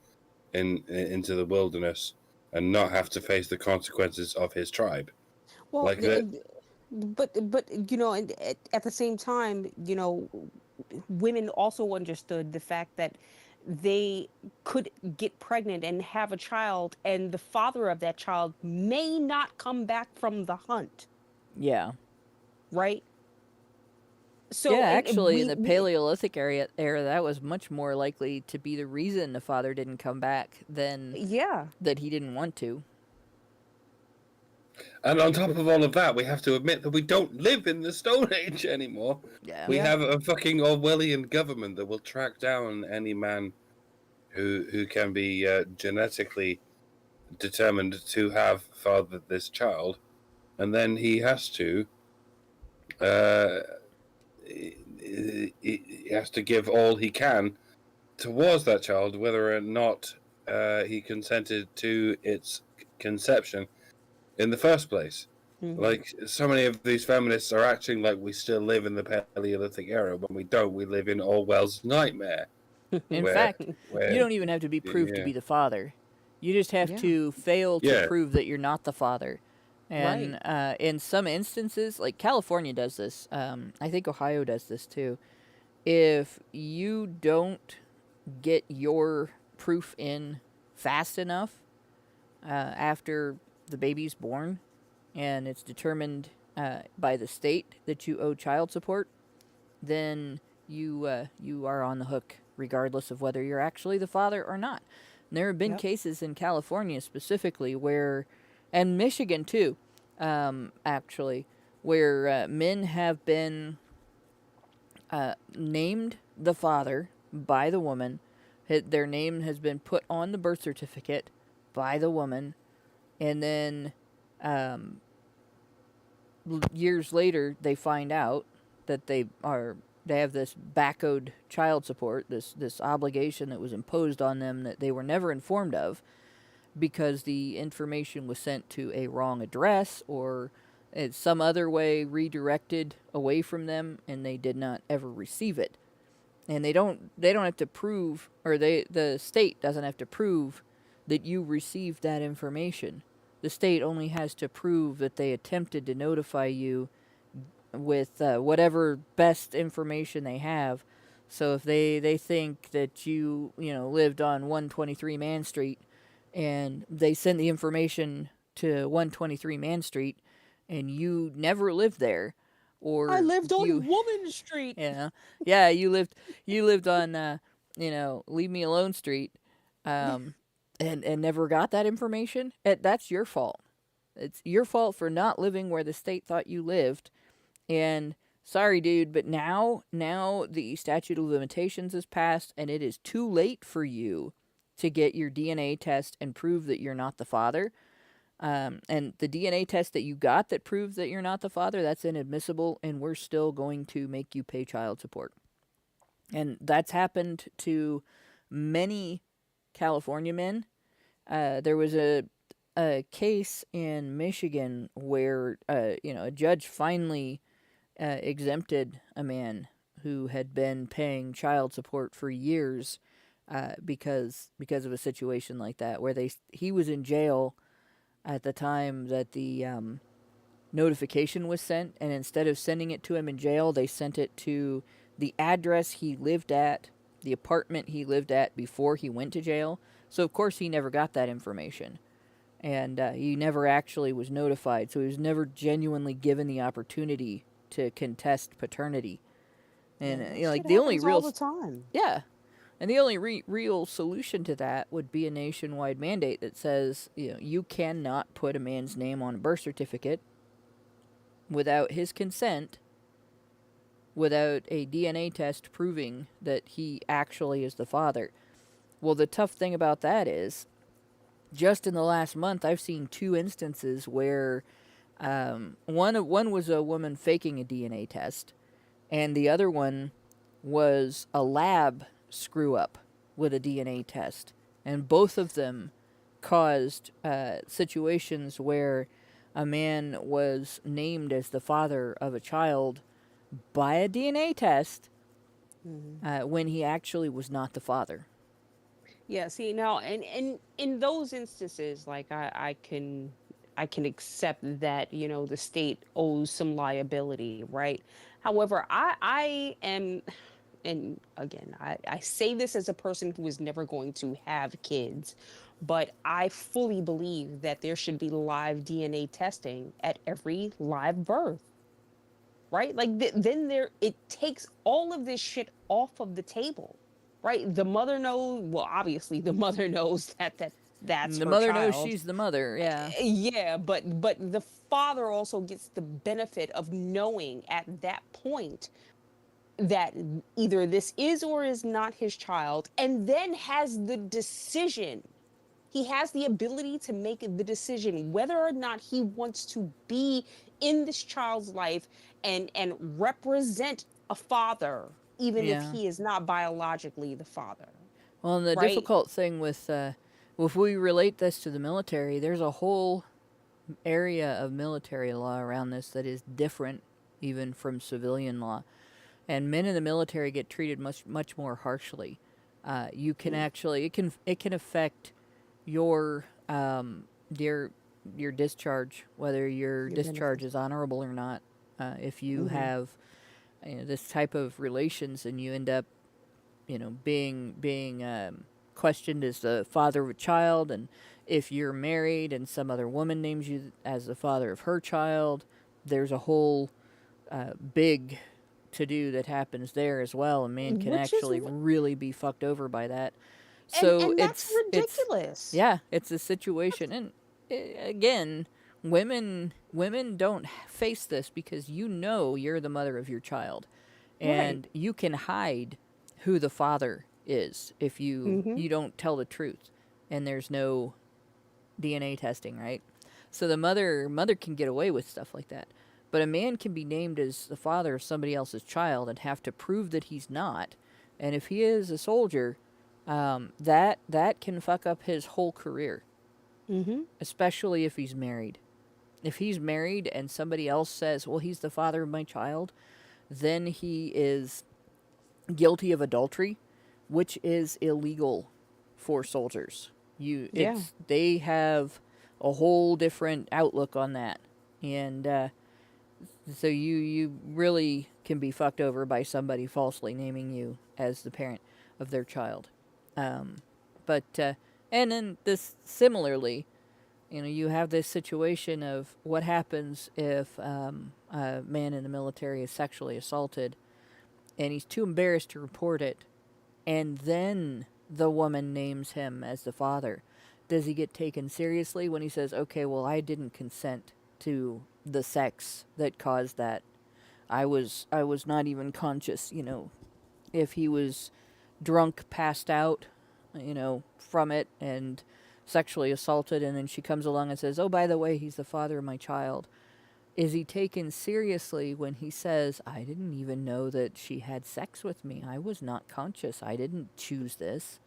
into the wilderness and not have to face the consequences of his tribe. Well, Like that. but you know, and at the same time, you know, women also understood the fact that they could get pregnant and have a child, and the father of that child may not come back from the hunt. Yeah. Right? So yeah, and actually, in we, the Paleolithic era, that was much more likely to be the reason the father didn't come back than yeah. that he didn't want to. And on top of all of that, we have to admit that we don't live in the Stone Age anymore. Yeah. We Yeah. have a fucking Orwellian government that will track down any man who can be genetically determined to have fathered this child, and then he has to he has to give all he can towards that child, whether or not he consented to its conception in the first place. Like, so many of these feminists are acting like we still live in the Paleolithic era when we don't. We live in Orwell's nightmare. In where, fact, where, you don't even have to be proved to yeah. be the father. You just have Yeah. to fail to Yeah. prove that you're not the father. And in some instances, like California does this, I think Ohio does this too. If you don't get your proof in fast enough after the baby's born, and it's determined by the state that you owe child support, then you are on the hook, regardless of whether you're actually the father or not. And there have been Yep. cases in California specifically where, and Michigan too, actually, where men have been named the father by the woman. Their name has been put on the birth certificate by the woman, and then years later they find out that they have this back-owed child support, this obligation that was imposed on them that they were never informed of, because the information was sent to a wrong address or it's some other way redirected away from them, and they did not ever receive it. And they don't have to prove, or the state doesn't have to prove that you received that information. The state only has to prove that they attempted to notify you with whatever best information they have. So if they think that you lived on 123 Man Street, and they send the information to 123 Man Street, and you never lived there, or I lived on you, Woman Street. yeah, you lived on Leave Me Alone Street, and never got that information. That's your fault. It's your fault for not living where the state thought you lived. And sorry, dude, but now the statute of limitations is passed, and it is too late for you to get your DNA test and prove that you're not the father. And the DNA test that you got that proves that you're not the father, that's inadmissible, and we're still going to make you pay child support. And that's happened to many California men. There was a case in Michigan where a judge finally exempted a man who had been paying child support for years because of a situation like that, where he was in jail at the time that the notification was sent, and instead of sending it to him in jail, they sent it to the address he lived at, the apartment he lived at before he went to jail. So of course he never got that information, and he never actually was notified, so he was never genuinely given the opportunity to contest paternity. And like the only real all the time. yeah. And the only real solution to that would be a nationwide mandate that says, you cannot put a man's name on a birth certificate without his consent, without a DNA test proving that he actually is the father. Well, the tough thing about that is, just in the last month, I've seen 2 instances where one was a woman faking a DNA test, and the other one was a lab screw up with a DNA test. And both of them caused situations where a man was named as the father of a child by a DNA test when he actually was not the father. Yeah, see now, and in those instances, like I can accept that the state owes some liability, right? However, I am, and again, I say this as a person who is never going to have kids, but I fully believe that there should be live DNA testing at every live birth. right? Like then it takes all of this shit off of the table, right? The mother knows. Well, obviously, the mother knows that's The her mother knows child. she's the mother, yeah. Yeah, but the father also gets the benefit of knowing at that point that either this is or is not his child, and then has the decision. He has the ability to make the decision whether or not he wants to be in this child's life and represent a father, even if Yeah. he is not biologically the father. Well, and the Right? difficult thing with, if we relate this to the military, there's a whole area of military law around this that is different even from civilian law. And men in the military get treated much more harshly. You can actually it can affect your your discharge, whether your discharge benefits. is honorable or not. If you have this type of relations and you end up being questioned as the father of a child, and if you're married and some other woman names you as the father of her child, there's a whole big to do that happens there as well. A man can Which is actually really be fucked over by that. and So and that's it's ridiculous. yeah, it's a situation, and again, women don't face this because you're the mother of your child, and you can hide who the father is if you don't tell the truth, and there's no DNA testing, right? So the mother can get away with stuff like that. But a man can be named as the father of somebody else's child and have to prove that he's not. And if he is a soldier, that can fuck up his whole career. Especially if he's married. If he's married and somebody else says, well, he's the father of my child, then he is guilty of adultery, which is illegal for soldiers. They have a whole different outlook on that. And so you really can be fucked over by somebody falsely naming you as the parent of their child. And then this similarly, you have this situation of what happens if a man in the military is sexually assaulted and he's too embarrassed to report it, and then the woman names him as the father. Does he get taken seriously when he says, okay, well, I didn't consent to the sex that caused that? I was not even conscious, if he was drunk, passed out, from it and sexually assaulted, and then she comes along and says, oh, by the way, he's the father of my child. Is he taken seriously when he says, I didn't even know that she had sex with me. I was not conscious. I didn't choose this.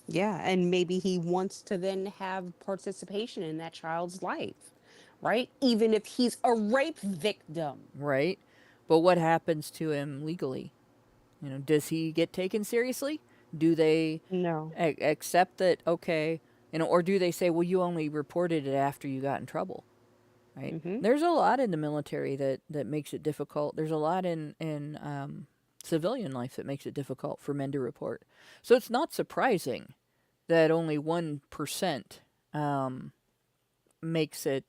Yeah, and maybe he wants to then have participation in that child's life, right? Even if he's a rape victim. Right. But what happens to him legally? Does he get taken seriously? Do they accept that, okay, or do they say, well, you only reported it after you got in trouble? Right. There's a lot in the military that makes it difficult. There's a lot in civilian life that makes it difficult for men to report. So it's not surprising that only 1% makes it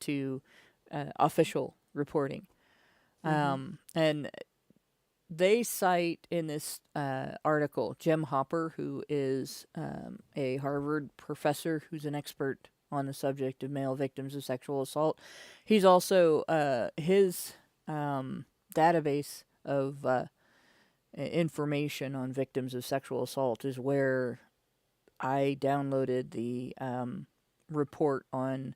to official reporting. And they cite in this article Jem Hopper, who is a Harvard professor who's an expert on the subject of male victims of sexual assault. He's also, his database of information on victims of sexual assault is where I downloaded the report on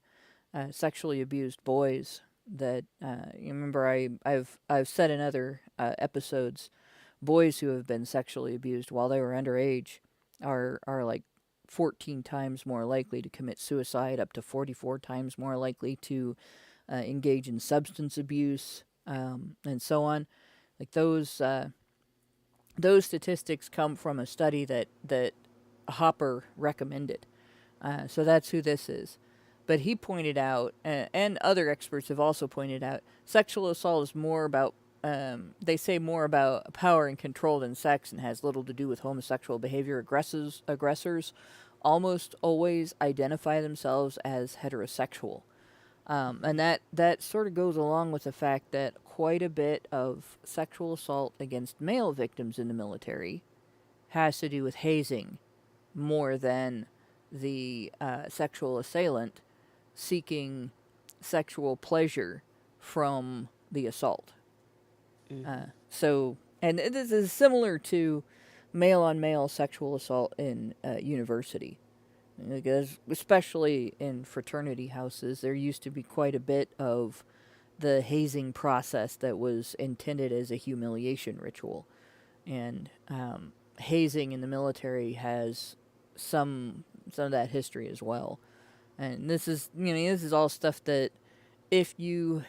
sexually abused boys that, you remember I've said in other episodes, boys who have been sexually abused while they were underage are like 14 times more likely to commit suicide, up to 44 times more likely to engage in substance abuse, and so on. Like those statistics come from a study that Hopper recommended. So that's who this is. But he pointed out, and other experts have also pointed out, sexual assault is more about, they say more about power and control than sex, and has little to do with homosexual behavior. Aggressors almost always identify themselves as heterosexual. And that sort of goes along with the fact that quite a bit of sexual assault against male victims in the military has to do with hazing more than the sexual assailant seeking sexual pleasure from the assault. And this is similar to male-on-male sexual assault in university. Because especially in fraternity houses, there used to be quite a bit of the hazing process that was intended as a humiliation ritual. And hazing in the military has some of that history as well. And this is, this is all stuff that if you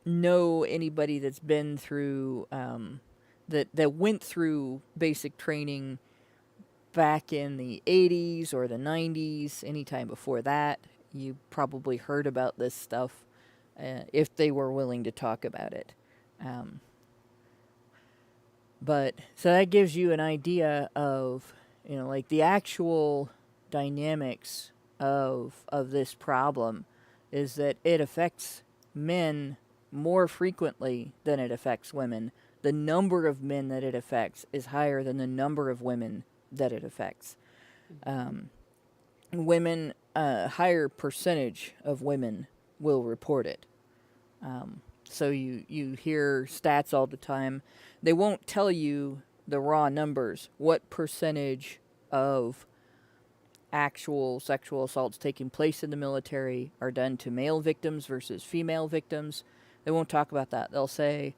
know anybody that's been through, that went through basic training back in the 80s or the 90s, anytime before that, you probably heard about this stuff if they were willing to talk about it. But so that gives you an idea of, like the actual dynamics of this problem is that it affects men more frequently than it affects women. The number of men that it affects is higher than the number of women that it affects. Women, a higher percentage of women will report it. So you hear stats all the time. They won't tell you the raw numbers, what percentage of actual sexual assaults taking place in the military are done to male victims versus female victims. They won't talk about that. They'll say,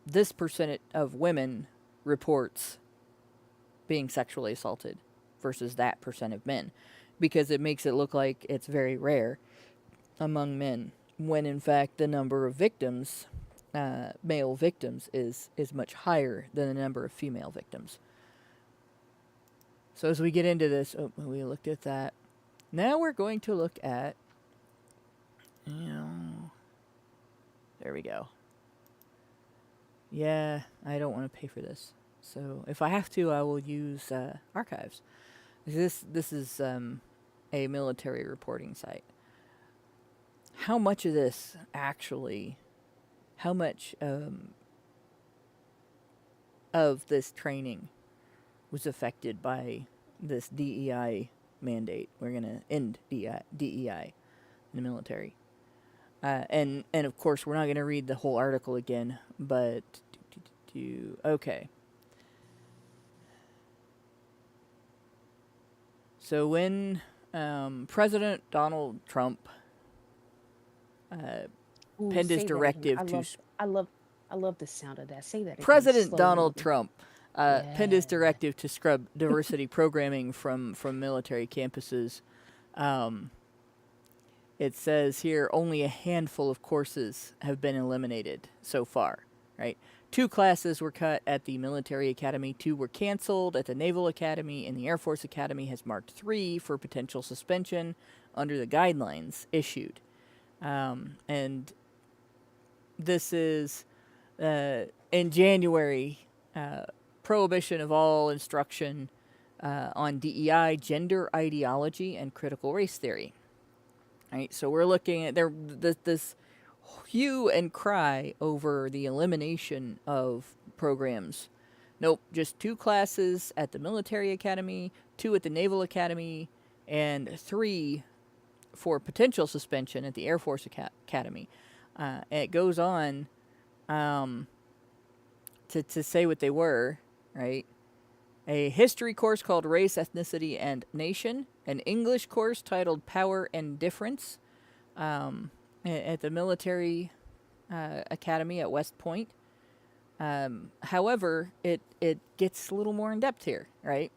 this percentage of women reports being sexually assaulted versus that percent of men, because it makes it look like it's very rare among men, when in fact the number of victims, male victims, is much higher than the number of female victims. So as we get into this, we looked at that. Now we're going to look at, there we go. Yeah, I don't want to pay for this. So if I have to, I will use archives. This is a military reporting site. How much of this actually, how much of this training was affected by this DEI mandate? We're going to end DEI in the military. And of course, we're not going to read the whole article again, but okay. So when President Donald Trump penned his directive to... I love the sound of that. Say that again. President Donald Trump penned his directive to scrub diversity programming from military campuses. It says here only a handful of courses have been eliminated so far, right? 2 classes were cut at the military academy, 2 were canceled at the Naval Academy, and the Air Force Academy has marked 3 for potential suspension under the guidelines issued. And this is, in January, prohibition of all instruction on DEI, gender ideology, and critical race theory. Right, so we're looking at this hue and cry over the elimination of programs. Nope, just 2 classes at the military academy, 2 at the Naval Academy, and 3 for potential suspension at the Air Force Academy. And it goes on to say what they were, right? A history course called Race, Ethnicity, and Nation, an English course titled Power and Difference at the Military Academy at West Point. However, it gets a little more in-depth here, right?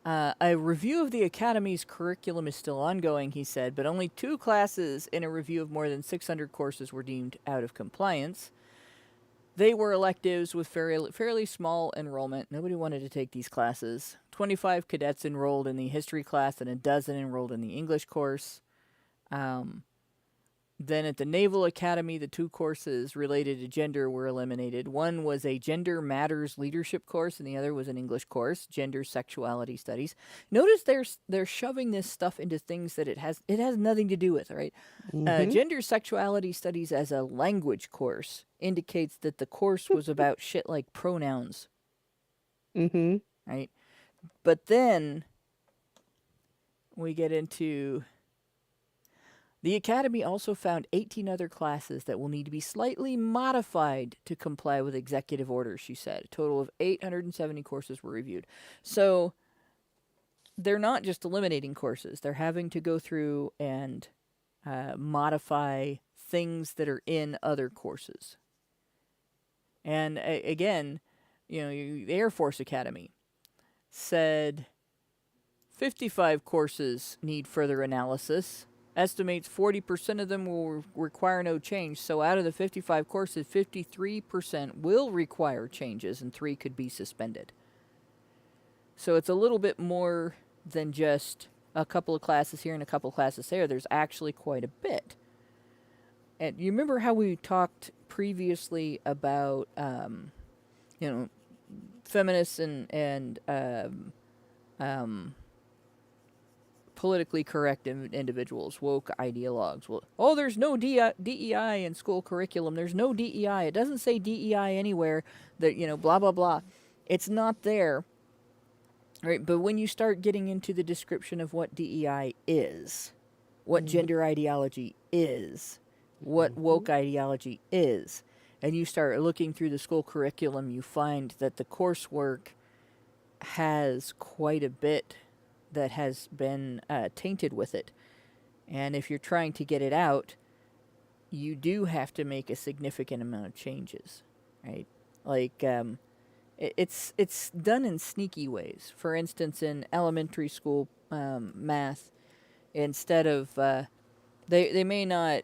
A review of the Academy's curriculum is still ongoing, he said, but only 2 classes in a review of more than 600 courses were deemed out of compliance. They were electives with fairly small enrollment. Nobody wanted to take these classes. 25 cadets enrolled in the history class and a dozen enrolled in the English course. Then at the Naval Academy, the 2 courses related to gender were eliminated. One was a Gender Matters Leadership course, and the other was an English course, Gender Sexuality Studies. Notice they're shoving this stuff into things that it has nothing to do with, right? Gender Sexuality Studies as a language course indicates that the course was about shit like pronouns, right? But then we get into... The Academy also found 18 other classes that will need to be slightly modified to comply with executive orders, she said. A total of 870 courses were reviewed. So they're not just eliminating courses. They're having to go through and modify things that are in other courses. And again, the Air Force Academy said 55 courses need further analysis. Estimates 40% of them will require no change. So out of the 55 courses, 53% will require changes and 3 could be suspended. So it's a little bit more than just a couple of classes here and a couple of classes there. There's actually quite a bit. And you remember how we talked previously about, feminists and politically correct individuals, woke ideologues. Well, there's no DEI in school curriculum. There's no DEI. It doesn't say DEI anywhere. That blah blah blah. It's not there, right? But when you start getting into the description of what DEI is, what gender ideology is, what woke ideology is, and you start looking through the school curriculum, you find that the coursework has quite a bit that has been tainted with it. And if you're trying to get it out, you do have to make a significant amount of changes, right? Like, it's done in sneaky ways. For instance, in elementary school math, instead of, they may not,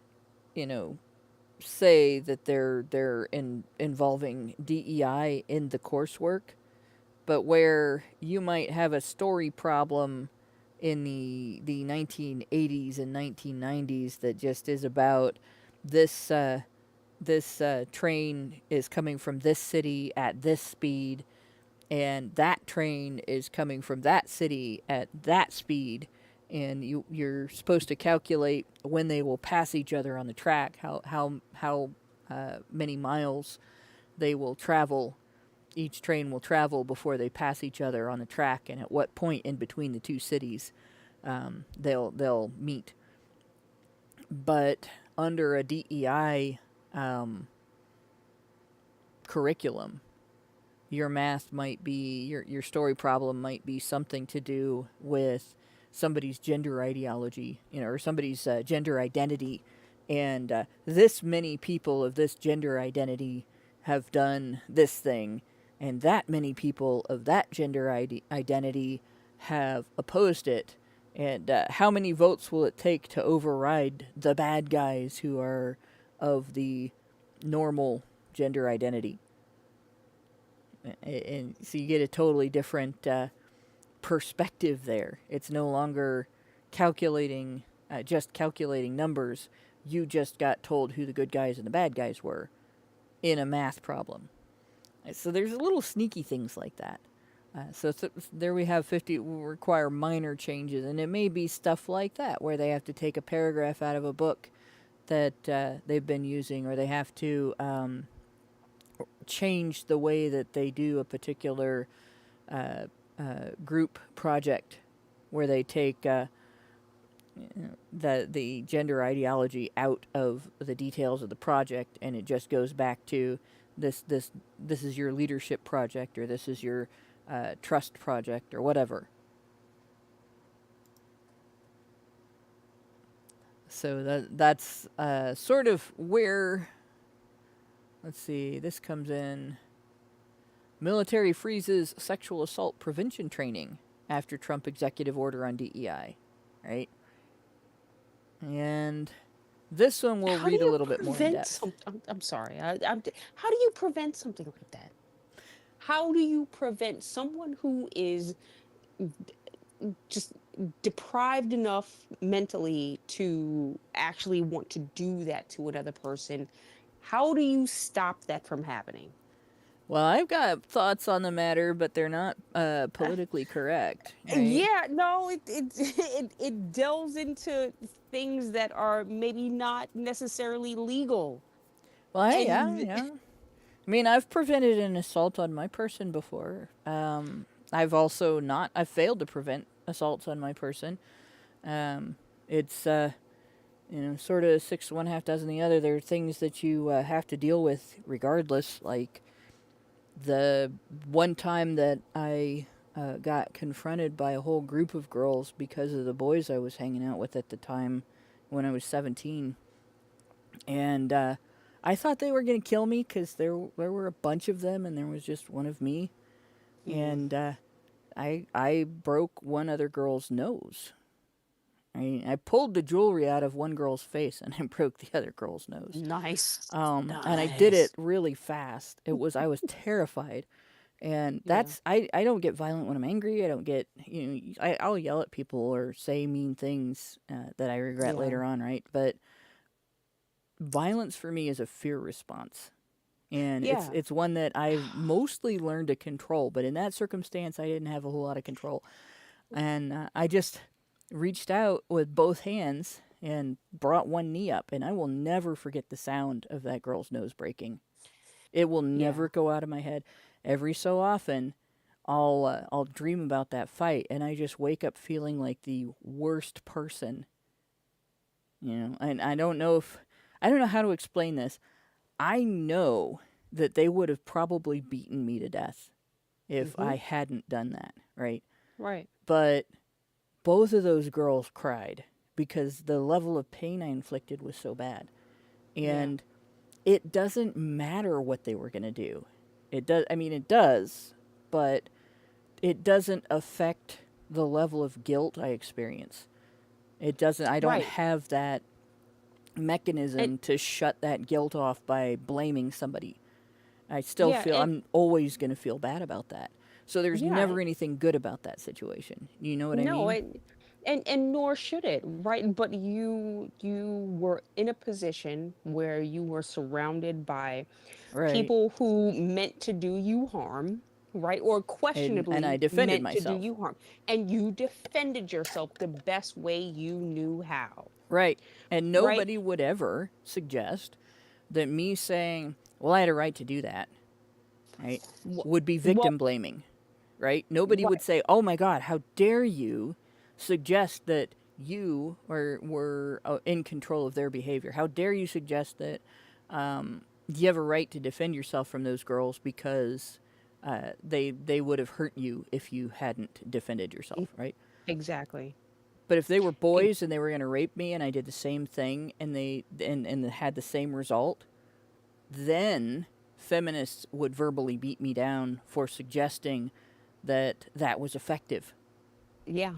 say that they're involving DEI in the coursework, but where you might have a story problem in the 1980s and 1990s that just is about this train is coming from this city at this speed, and that train is coming from that city at that speed, and you're supposed to calculate when they will pass each other on the track, how many miles they will travel. Each train will travel before they pass each other on the track, and at what point in between the two cities they'll meet. But under a DEI curriculum, your math might be, your story problem might be something to do with somebody's gender ideology, or somebody's gender identity, and this many people of this gender identity have done this thing, and that many people of that gender identity have opposed it, and how many votes will it take to override the bad guys who are of the normal gender identity? And so you get a totally different perspective there. It's no longer calculating numbers. You just got told who the good guys and the bad guys were in a math problem. So there's little sneaky things like that. So there we have 50 will require minor changes, and it may be stuff like that where they have to take a paragraph out of a book that they've been using, or they have to change the way that they do a particular group project, where they take the gender ideology out of the details of the project, and it just goes back to this is your leadership project, or this is your trust project, or whatever. So that's sort of where, let's see, this comes in. Military freezes sexual assault prevention training after Trump executive order on DEI, right? And this one we'll read a little bit more in depth. I'm sorry. How do you prevent something like that? How do you prevent someone who is just deprived enough mentally to actually want to do that to another person, how do you stop that from happening? Well, I've got thoughts on the matter, but they're not politically correct, right? Yeah, no, it delves into things that are maybe not necessarily legal. Well, hey, yeah, And yeah. I mean, I've prevented an assault on my person before. I've also not. I've failed to prevent assaults on my person. It's sort of six to one, half dozen the other. There are things that you have to deal with regardless. Like the one time that I got confronted by a whole group of girls because of the boys I was hanging out with at the time when I was 17. And I thought they were going to kill me because there were a bunch of them and there was just one of me. And I broke one other girl's nose. I pulled the jewelry out of one girl's face and I broke the other girl's nose. nice. And I did it really fast. I was terrified. And that's, I don't get violent when I'm angry. I don't get, I'll yell at people or say mean things that I regret later on, right? But violence for me is a fear response. And it's one that I've mostly learned to control. But in that circumstance, I didn't have a whole lot of control. And I just reached out with both hands and brought one knee up. And I will never forget the sound of that girl's nose breaking. It will never go out of my head. Every so often, I'll dream about that fight, and I just wake up feeling like the worst person. And I don't know how to explain this. I know that they would have probably beaten me to death if I hadn't done that, right? Right. But both of those girls cried because the level of pain I inflicted was so bad. And it doesn't matter what they were going to do. It does, but it doesn't affect the level of guilt I experience. It doesn't, I don't have that mechanism to shut that guilt off by blaming somebody. I still feel, I'm always going to feel bad about that. So there's never anything good about that situation. You know what I mean? No, and nor should it, right? But you were in a position where you were surrounded by people who meant to do you harm, right? Or questionably and I defended meant to do myself. you harm. And you defended yourself the best way you knew how. Right. And nobody would ever suggest that me saying, well, I had a right to do that, right, would be victim blaming, right? Nobody would say, oh my God, how dare you suggest that you were in control of their behavior? How dare you suggest that you have a right to defend yourself from those girls because they would have hurt you if you hadn't defended yourself, right? Exactly. But if they were boys and they were going to rape me and I did the same thing and they had the same result, then feminists would verbally beat me down for suggesting that was effective. Yeah.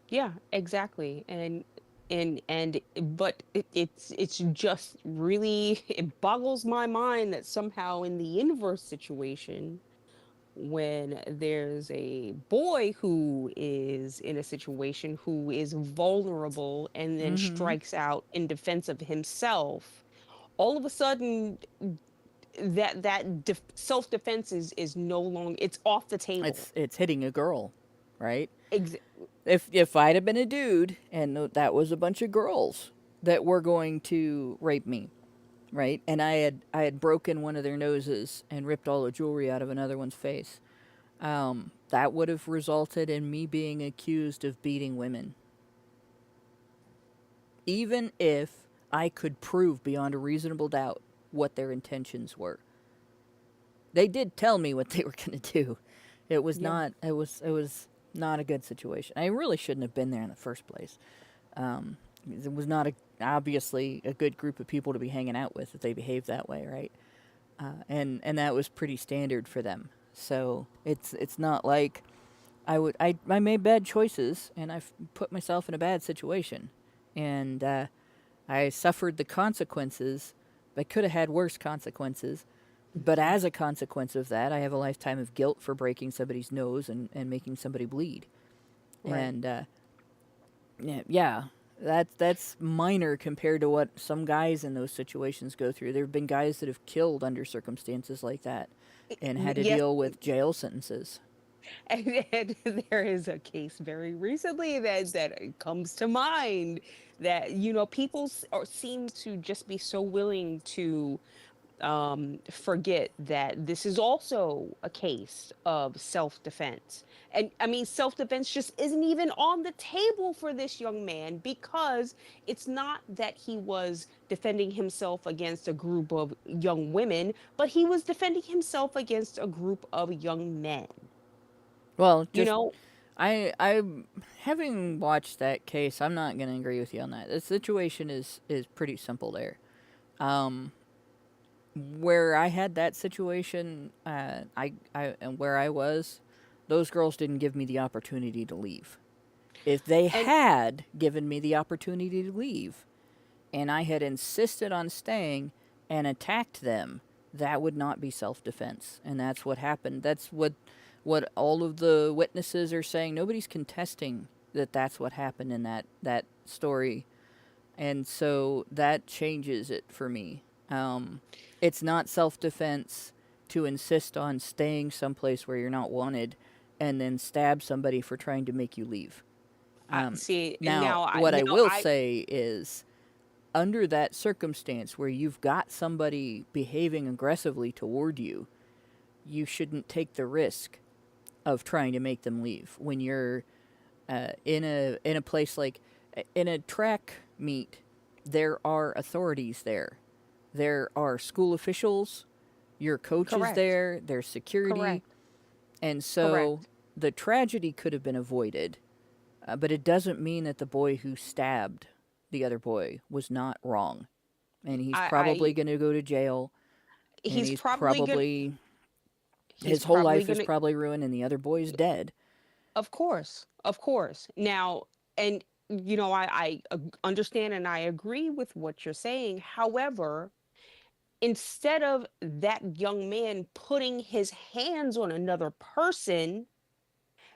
Yeah, exactly. But it's just really, it boggles my mind that somehow in the inverse situation, when there's a boy who is in a situation who is vulnerable and then strikes out in defense of himself, all of a sudden that self-defense is no longer, it's off the table. It's hitting a girl, right? If I'd have been a dude and that was a bunch of girls that were going to rape me, right? And I had broken one of their noses and ripped all the jewelry out of another one's face. That would have resulted in me being accused of beating women. Even if I could prove beyond a reasonable doubt what their intentions were. They did tell me what they were going to do. It was not a good situation. I really shouldn't have been there in the first place. It was not obviously a good group of people to be hanging out with if they behaved that way, right? And that was pretty standard for them. So it's not like I made bad choices and I put myself in a bad situation, and I suffered the consequences. I could have had worse consequences, but as a consequence of that, I have a lifetime of guilt for breaking somebody's nose and making somebody bleed. Right. And yeah, that's minor compared to what some guys in those situations go through. There have been guys that have killed under circumstances like that and had to Yes, deal with jail sentences. and there is a case very recently that comes to mind that people seem to just be so willing to forget that this is also a case of self-defense. And I mean, self-defense just isn't even on the table for this young man, because it's not that he was defending himself against a group of young women, but he was defending himself against a group of young men. Well, You just know, I having watched that case, I'm not going to agree with you on that. The situation is pretty simple there. Where I had that situation, and where I was, those girls didn't give me the opportunity to leave. If they and had given me the opportunity to leave, and I had insisted on staying and attacked them, that would not be self-defense. And that's what happened. That's what all of the witnesses are saying. Nobody's contesting that that's what happened in that story. And so that changes it for me. It's not self-defense to insist on staying someplace where you're not wanted and then stab somebody for trying to make you leave. see Now, what I will say is, under that circumstance where you've got somebody behaving aggressively toward you, you shouldn't take the risk of trying to make them leave. When you're in a place like in a track meet, there are authorities there. There are school officials, your coaches Correct. there's security, Correct. and so the tragedy could have been avoided. But it doesn't mean that the boy who stabbed the other boy was not wrong. And he's probably going to go to jail. And he's he's probably probably he's his whole probably life is gonna probably ruined, and the other boy's dead. Of course, of course. Now, and I understand and I agree with what you're saying. However, instead of that young man putting his hands on another person,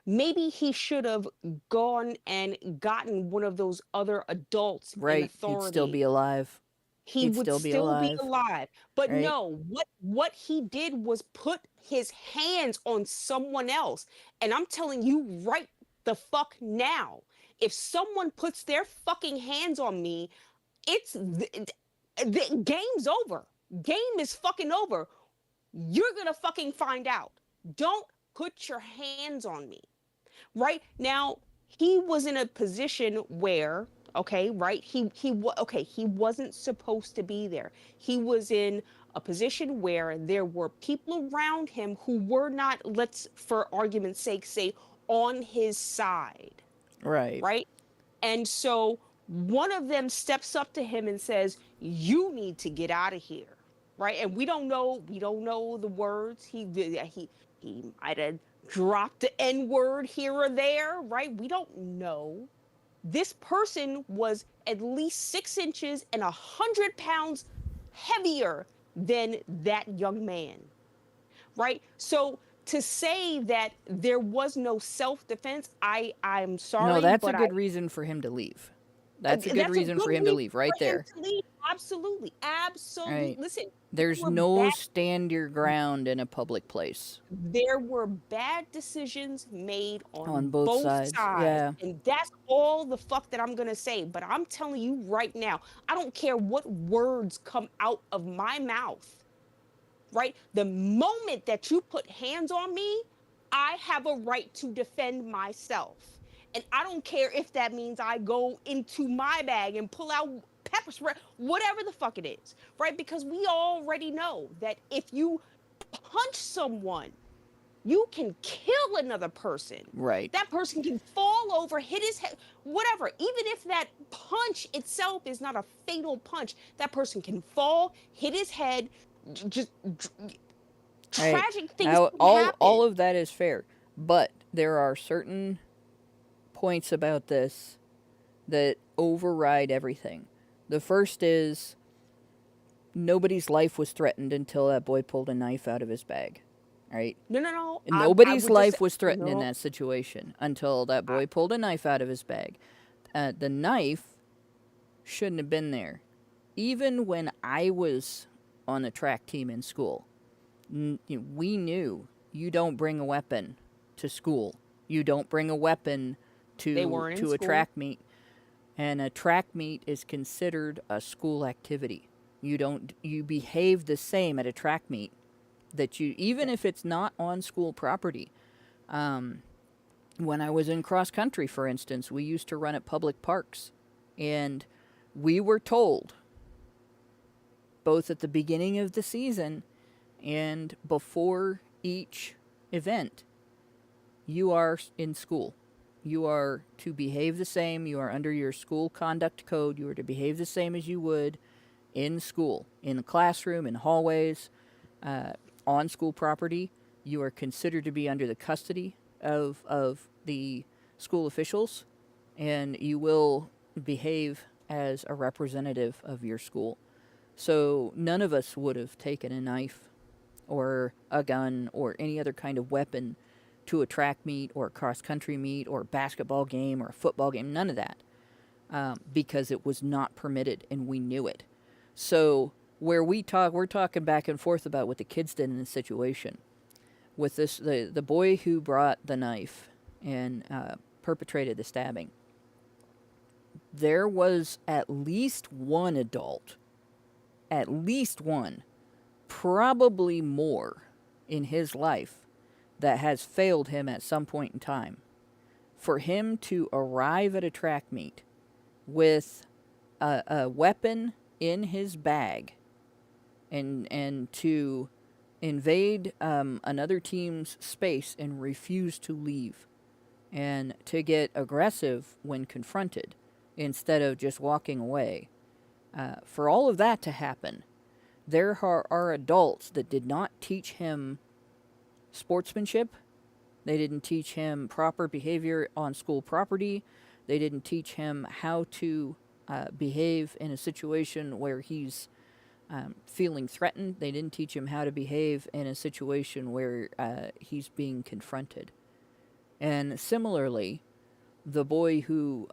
maybe he should have gone and gotten one of those other adults in Right? He'd still authority. be alive. He He'd would still be still be alive, alive. But right? no, what he did was put his hands on someone else. And I'm telling you right the fuck now, if someone puts their fucking hands on me, it's the game's over. Game is fucking over. You're gonna fucking find out. Don't put your hands on me. Right now, he was in a position where, okay, right, he wasn't supposed to be there. He was in a position where there were people around him who were not, let's for argument's sake say, on his side. Right. Right. And so one of them steps up to him and says, you need to get out of here. Right. And we don't know the words. He might have dropped the N-word here or there. Right. We don't know. This person was at least 6 inches and 100 pounds heavier than that young man. Right. So to say that there was no self-defense, I'm sorry. No, that's a but good reason for him to leave. That's a good reason for him to leave right there. Absolutely. Right. Listen, There's no stand your ground in a public place. there were bad decisions made on both sides. Yeah. And that's all the fuck that I'm gonna say. But I'm telling you right now, I don't care what words come out of my mouth. Right? The moment that you put hands on me, I have a right to defend myself. And I don't care if that means I go into my bag and pull out pepper spray, whatever the fuck it is, right? Because we already know that if you punch someone, you can kill another person. Right. That person can fall over, hit his head, whatever. Even if that punch itself is not a fatal punch, that person can fall, hit his head, just tragic things can happen. All of that is fair, but there are certain points about this that override everything. The first is nobody's life was threatened until that boy pulled a knife out of his bag. right? No. Nobody's would life just, was threatened in no. that situation until that boy pulled a knife out of his bag. The knife shouldn't have been there. Even when I was on the track team in school, we knew you don't bring a weapon to school. You don't bring a weapon They weren't in to a school. track meet. And a track meet is considered a school activity. You behave the same at a track meet that you, even if it's not on school property. When I was in cross country, for instance, we used to run at public parks, and we were told, both at the beginning of the season and before each event, you are in school. You are to behave the same. You are under your school conduct code. You are to behave the same as you would in school, in the classroom, in hallways, on school property. You are considered to be under the custody of the school officials, and you will behave as a representative of your school. So none of us would have taken a knife or a gun or any other kind of weapon to a track meet or a cross-country meet or a basketball game or a football game. None of that, because it was not permitted, and we knew it. So where we're talking back and forth about what the kids did in this situation. With this, the boy who brought the knife and perpetrated the stabbing, there was at least one adult, at least one, probably more, in his life that has failed him at some point in time. For him to arrive at a track meet with a weapon in his bag and to invade another team's space and refuse to leave, and to get aggressive when confronted instead of just walking away. For all of that to happen, there are adults that did not teach him sportsmanship. They didn't teach him proper behavior on school property. They didn't teach him how to behave in a situation where he's feeling threatened. They didn't teach him how to behave in a situation where he's being confronted. And similarly, the boy who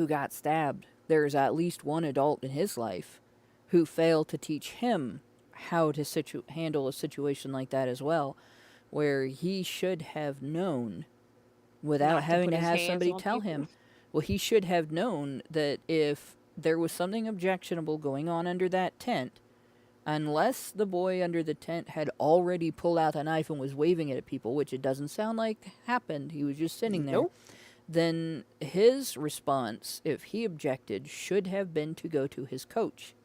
got stabbed, there's at least one adult in his life who failed to teach him how to handle a situation like that as well, where he should have known, without having to have somebody tell him, well, he should have known that if there was something objectionable going on under that tent, unless the boy under the tent had already pulled out a knife and was waving it at people, which it doesn't sound like happened, he was just sitting there, then his response, if he objected, should have been to go to his coach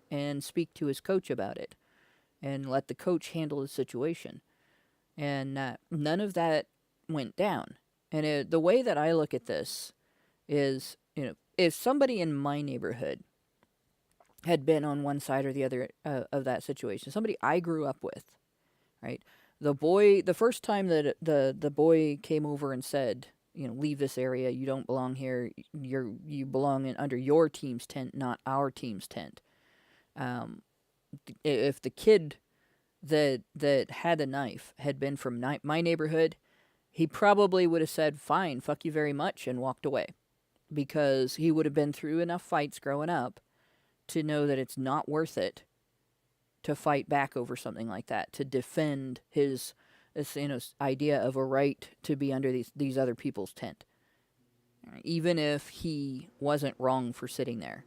and speak to his coach about it and let the coach handle the situation. And none of that went down. And the way that I look at this is, if somebody in my neighborhood had been on one side or the other of that situation, somebody I grew up with, right? The first time that the boy came over and said, leave this area, you don't belong here, you belong under your team's tent, not our team's tent. If the kid that had the knife had been from my neighborhood, he probably would have said, fine, fuck you very much, and walked away. Because he would have been through enough fights growing up to know that it's not worth it to fight back over something like that, to defend his idea of a right to be under these other people's tent. Even if he wasn't wrong for sitting there,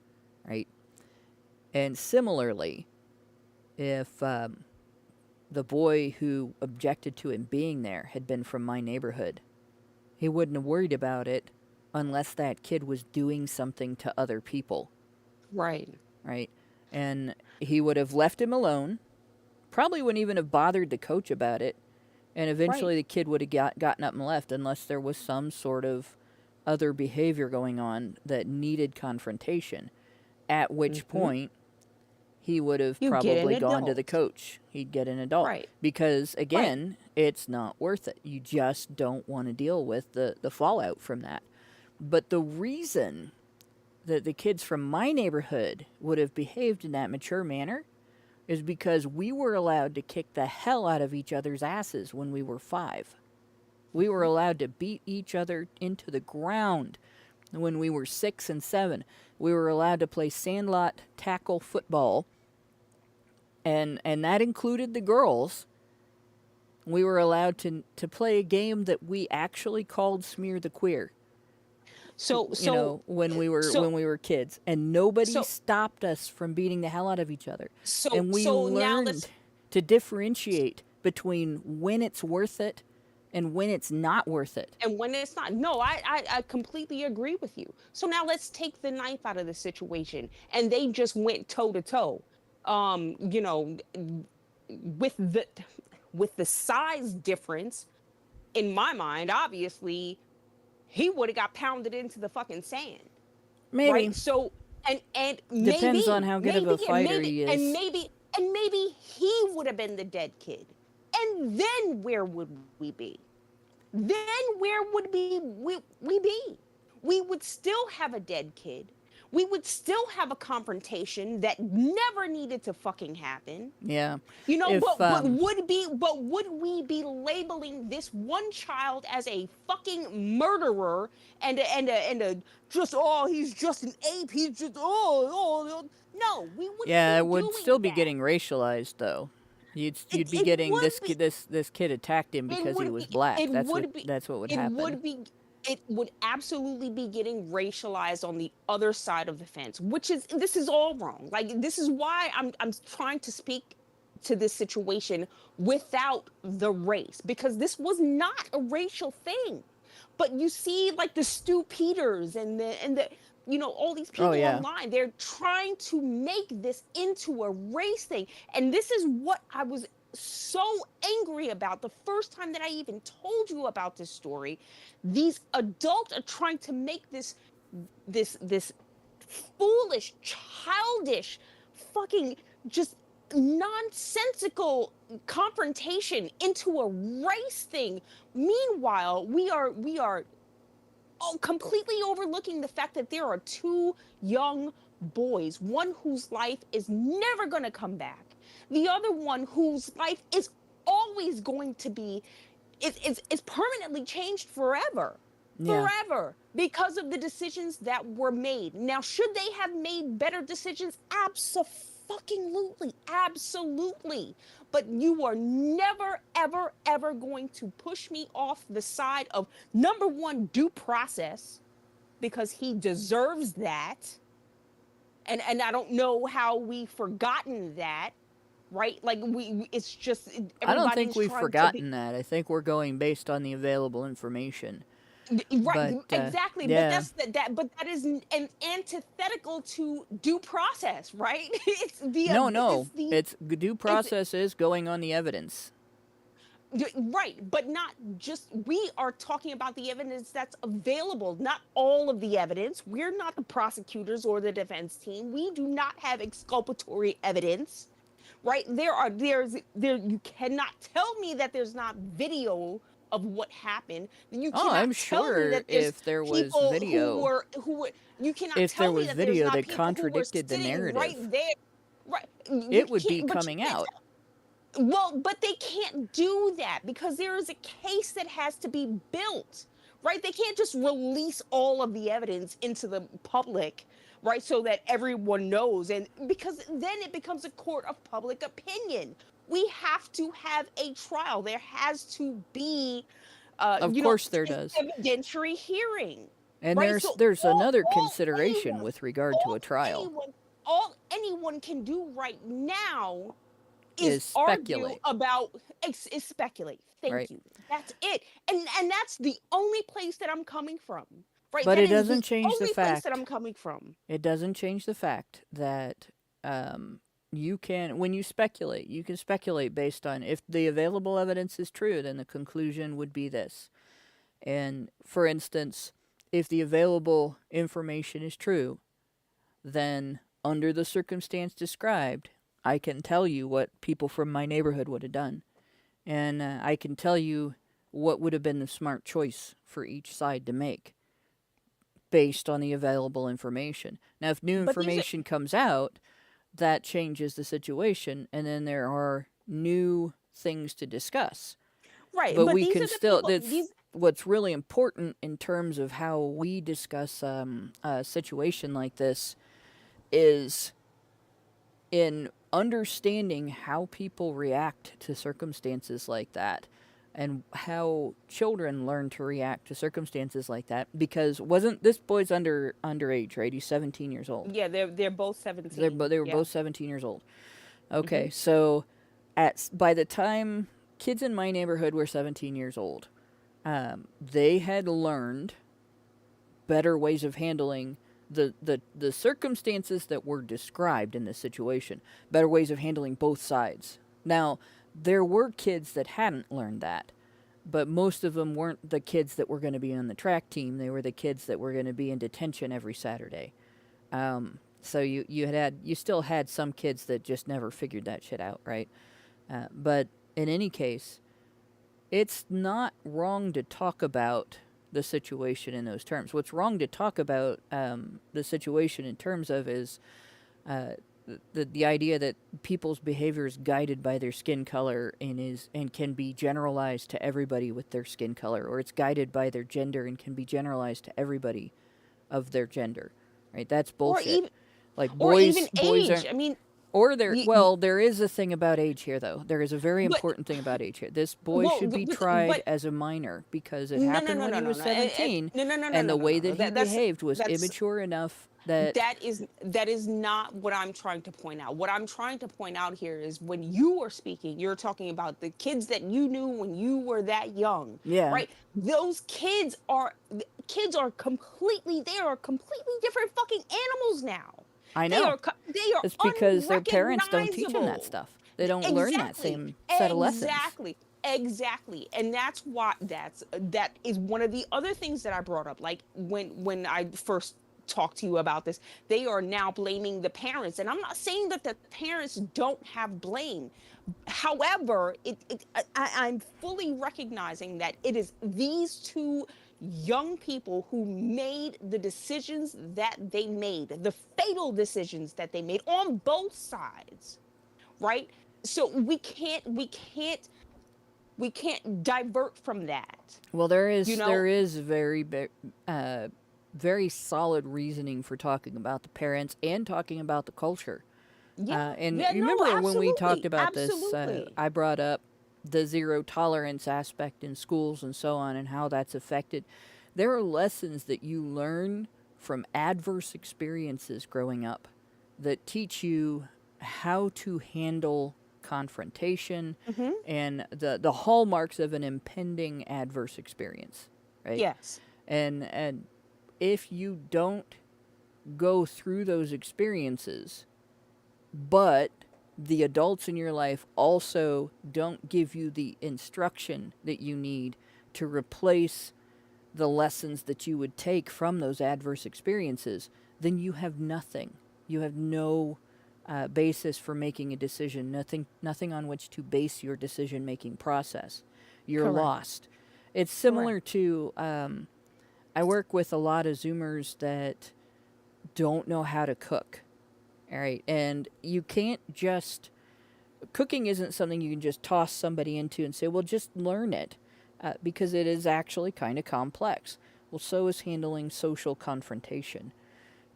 right? And similarly, if the boy who objected to him being there had been from my neighborhood, he wouldn't have worried about it unless that kid was doing something to other people. Right. Right? And he would have left him alone, probably wouldn't even have bothered the coach about it, and eventually the kid would have gotten up and left unless there was some sort of other behavior going on that needed confrontation, at which point he would have probably gone to the coach. He'd get an adult. Right. Because, again, it's not worth it. You just don't want to deal with the fallout from that. But the reason that the kids from my neighborhood would have behaved in that mature manner is because we were allowed to kick the hell out of each other's asses when we were 5. We were allowed to beat each other into the ground when we were 6 and 7. We were allowed to play sandlot tackle football, and that included the girls. We were allowed to play a game that we actually called Smear the Queer. When we were kids, and nobody stopped us from beating the hell out of each other. And we learned to differentiate between when it's worth it and when it's not worth it. And when it's not. No, I completely agree with you. So now let's take the knife out of the situation, and they just went toe to toe. With the size difference, in my mind, obviously, he would have got pounded into the fucking sand. Maybe. Right? So, and depends on how good of a fighter he is. And maybe he would have been the dead kid. And then where would we be? Then where would we be? We would still have a dead kid. We would still have a confrontation that never needed to fucking happen. Yeah. But would we be labeling this one child as a fucking murderer and he's just an ape, he's just no, we wouldn't. Yeah, be it would doing still be that. getting racialized though. You'd be getting this kid attacked him because he was black. That's what would happen. It would absolutely be getting racialized on the other side of the fence, this is all wrong. Like, this is why I'm trying to speak to this situation without the race, because this was not a racial thing. But you see, like, the Stu Peters and the all these people online, they're trying to make this into a race thing. And this is what I was so angry about the first time that I even told you about this story. These adults are trying to make this foolish, childish, fucking just nonsensical confrontation into a race thing. Meanwhile, we are completely overlooking the fact that there are 2 young boys, one whose life is never going to come back, the other one whose life is always going to be is permanently changed forever. Yeah. Forever, because of the decisions that were made. Now, should they have made better decisions? Absolutely. But you are never, ever, ever going to push me off the side of, number one, due process, because he deserves that. And I don't know how we've forgotten that, right? Like, it's just, I don't think we've forgotten that. I think we're going based on the available information. Right, but, exactly. yeah. But that is an antithetical to due process, right? It's due process is going on the evidence. Right, but not just, we are talking about the evidence that's available, not all of the evidence. We're not the prosecutors or the defense team. We do not have exculpatory evidence, right? You cannot tell me that there's not video of what happened. You cannot I'm tell sure me that if there was video, you cannot if tell there me was that video there's not that people who were contradicted the sitting narrative, right there. Right. it would be coming out. Well, but they can't do that because there is a case that has to be built, right? They can't just release all of the evidence into the public, right? So that everyone knows. And because then it becomes a court of public opinion. We have to have a trial. There has to be, of course there does, evidentiary hearing. And right? there's another consideration with regard to a trial. All anyone can do right now is speculate is speculate. Thank right. you. That's it. And that's the only place that I'm coming from. Right. But that it doesn't change the place fact that I'm coming from. It doesn't change the fact that you can, when you speculate, you can speculate based on, if the available evidence is true, then the conclusion would be this. And for instance, if the available information is true, then under the circumstance described, I can tell you what people from my neighborhood would have done. And I can tell you what would have been the smart choice for each side to make based on the available information. Now, if new information comes out, that changes the situation, and then there are new things to discuss. Right, But but we these can are the still, people. that's These what's really important in terms of how we discuss a situation like this is in understanding how people react to circumstances like that and how children learn to react to circumstances like that, because wasn't this boy's underage, right? He's 17 years old. yeah, they're both 17. They were Yeah. both 17 years old. Okay, so by the time kids in my neighborhood were 17 years old, they had learned better ways of handling the circumstances that were described in this situation, better ways of handling both sides. Now, there were kids that hadn't learned that, but most of them weren't the kids that were going to be on the track team. They were the kids that were going to be in detention every Saturday. So you still had some kids that just never figured that shit out, right? But in any case, it's not wrong to talk about the situation in those terms. What's wrong to talk about the situation in terms of is the idea that people's behavior is guided by their skin color and can be generalized to everybody with their skin color, or it's guided by their gender and can be generalized to everybody of their gender. Right? That's bullshit. Or even boys age. aren't. I mean, Or you- there is a thing about age here, though. There is a very But- important thing about age here. This boy well, should be but- tried but- as a minor because it No, no, happened no, when no, he no, was no. 17, No, no, no, no, and no, the no, way no. that he behaved was that's- immature enough that that is not what I'm trying to point out. What I'm trying to point out here is when you are speaking, you're talking about the kids that you knew when you were that young. Yeah. Right? Those kids are completely different fucking animals now. I They know. are they are It's because their parents don't teach them that unrecognizable. stuff. They don't learn that same set of lessons. Exactly. And that's why that is one of the other things that I brought up. Like when I first talked to you about this, they are now blaming the parents. And I'm not saying that the parents don't have blame. However, I'm fully recognizing that it is these two young people who made the decisions that they made, the fatal decisions that they made on both sides, right? So we can't divert from that. Well, there is You know? there is very solid reasoning for talking about the parents and talking about the culture. And you remember when we talked about this, I brought up the zero tolerance aspect in schools and so on and how that's affected. There are lessons that you learn from adverse experiences growing up that teach you how to handle confrontation and the hallmarks of an impending adverse experience, right? Yes. And if you don't go through those experiences, but the adults in your life also don't give you the instruction that you need to replace the lessons that you would take from those adverse experiences, then you have nothing. You have no basis for making a decision, nothing on which to base your decision-making process. You're Correct. lost. It's similar to, I work with a lot of Zoomers that don't know how to cook. All right, and you can't just, cooking isn't something you can just toss somebody into and say, well, just learn it, because it is actually kind of complex. Well, so is handling social confrontation.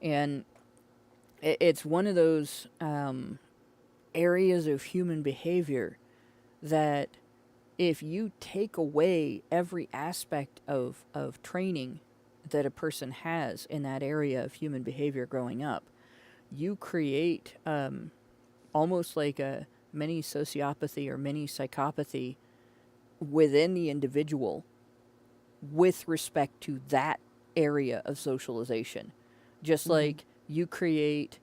And it's one of those areas of human behavior that if you take away every aspect of training that a person has in that area of human behavior growing up, you create almost like a mini sociopathy or mini psychopathy within the individual with respect to that area of socialization. Just like you create,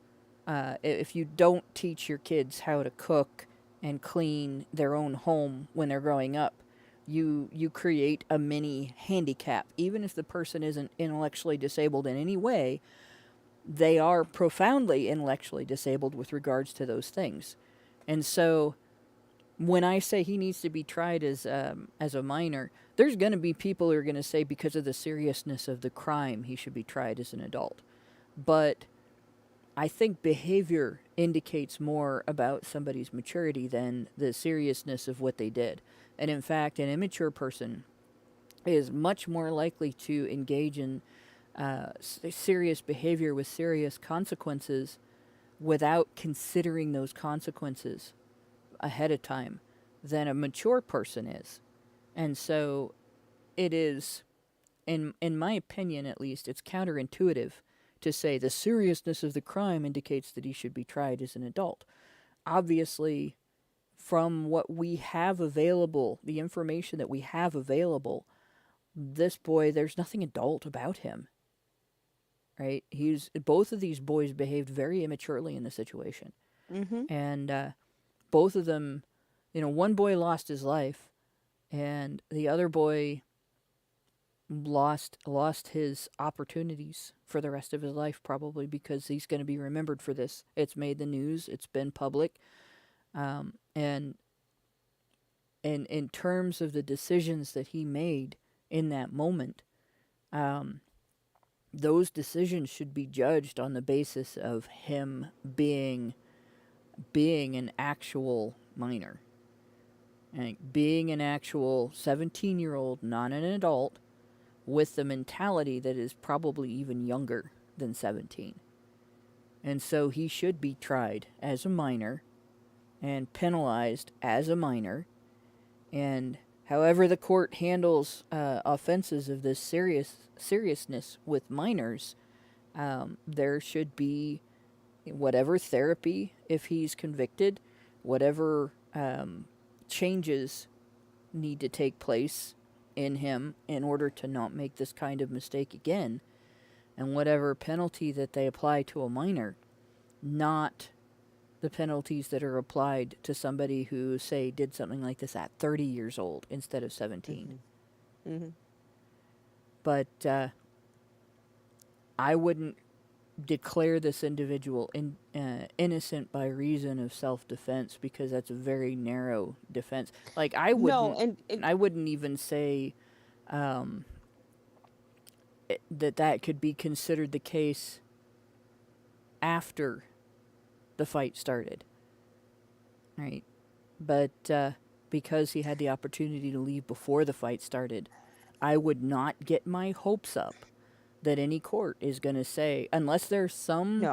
if you don't teach your kids how to cook and clean their own home when they're growing up, you create a mini handicap. Even if the person isn't intellectually disabled in any way, they are profoundly intellectually disabled with regards to those things. And so when I say he needs to be tried as a minor, there's going to be people who are going to say because of the seriousness of the crime, he should be tried as an adult. But I think behavior indicates more about somebody's maturity than the seriousness of what they did. And in fact, an immature person is much more likely to engage in serious behavior with serious consequences without considering those consequences ahead of time than a mature person is. And so it is, in my opinion at least, it's counterintuitive to say the seriousness of the crime indicates that he should be tried as an adult. Obviously, from what we have available, the information that we have available, this boy, there's nothing adult about him. Right? Both of these boys behaved very immaturely in the situation. Mm-hmm. And both of them, one boy lost his life, and the other boy lost his opportunities for the rest of his life, probably because he's going to be remembered for this. It's made the news. It's been public. And in terms of the decisions that he made in that moment, those decisions should be judged on the basis of him being an actual minor. And being an actual 17-year-old, not an adult, with the mentality that is probably even younger than 17. And so he should be tried as a minor and penalized as a minor. And however the court handles offenses of this seriousness with minors, there should be whatever therapy if he's convicted, whatever changes need to take place in him in order to not make this kind of mistake again, and whatever penalty that they apply to a minor, not the penalties that are applied to somebody who, say, did something like this at 30 years old instead of 17. Mm-hmm. Mm-hmm. But I wouldn't declare this individual innocent by reason of self-defense, because that's a very narrow defense. Like, I wouldn't, I wouldn't even say that could be considered the case after the fight started, right? But because he had the opportunity to leave before the fight started, I would not get my hopes up that any court is going to say, unless there's some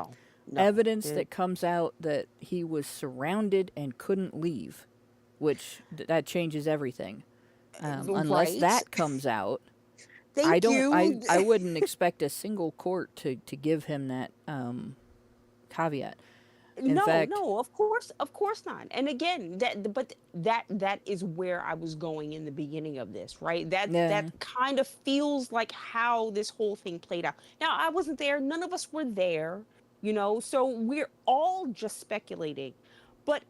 evidence that comes out that he was surrounded and couldn't leave, which that changes everything. Unless that comes out, I wouldn't expect a single court to give him that caveat. In fact, no, of course not. And again, that is where I was going in the beginning of this, right? That kind of feels like how this whole thing played out. Now, I wasn't there. None of us were there, so we're all just speculating. But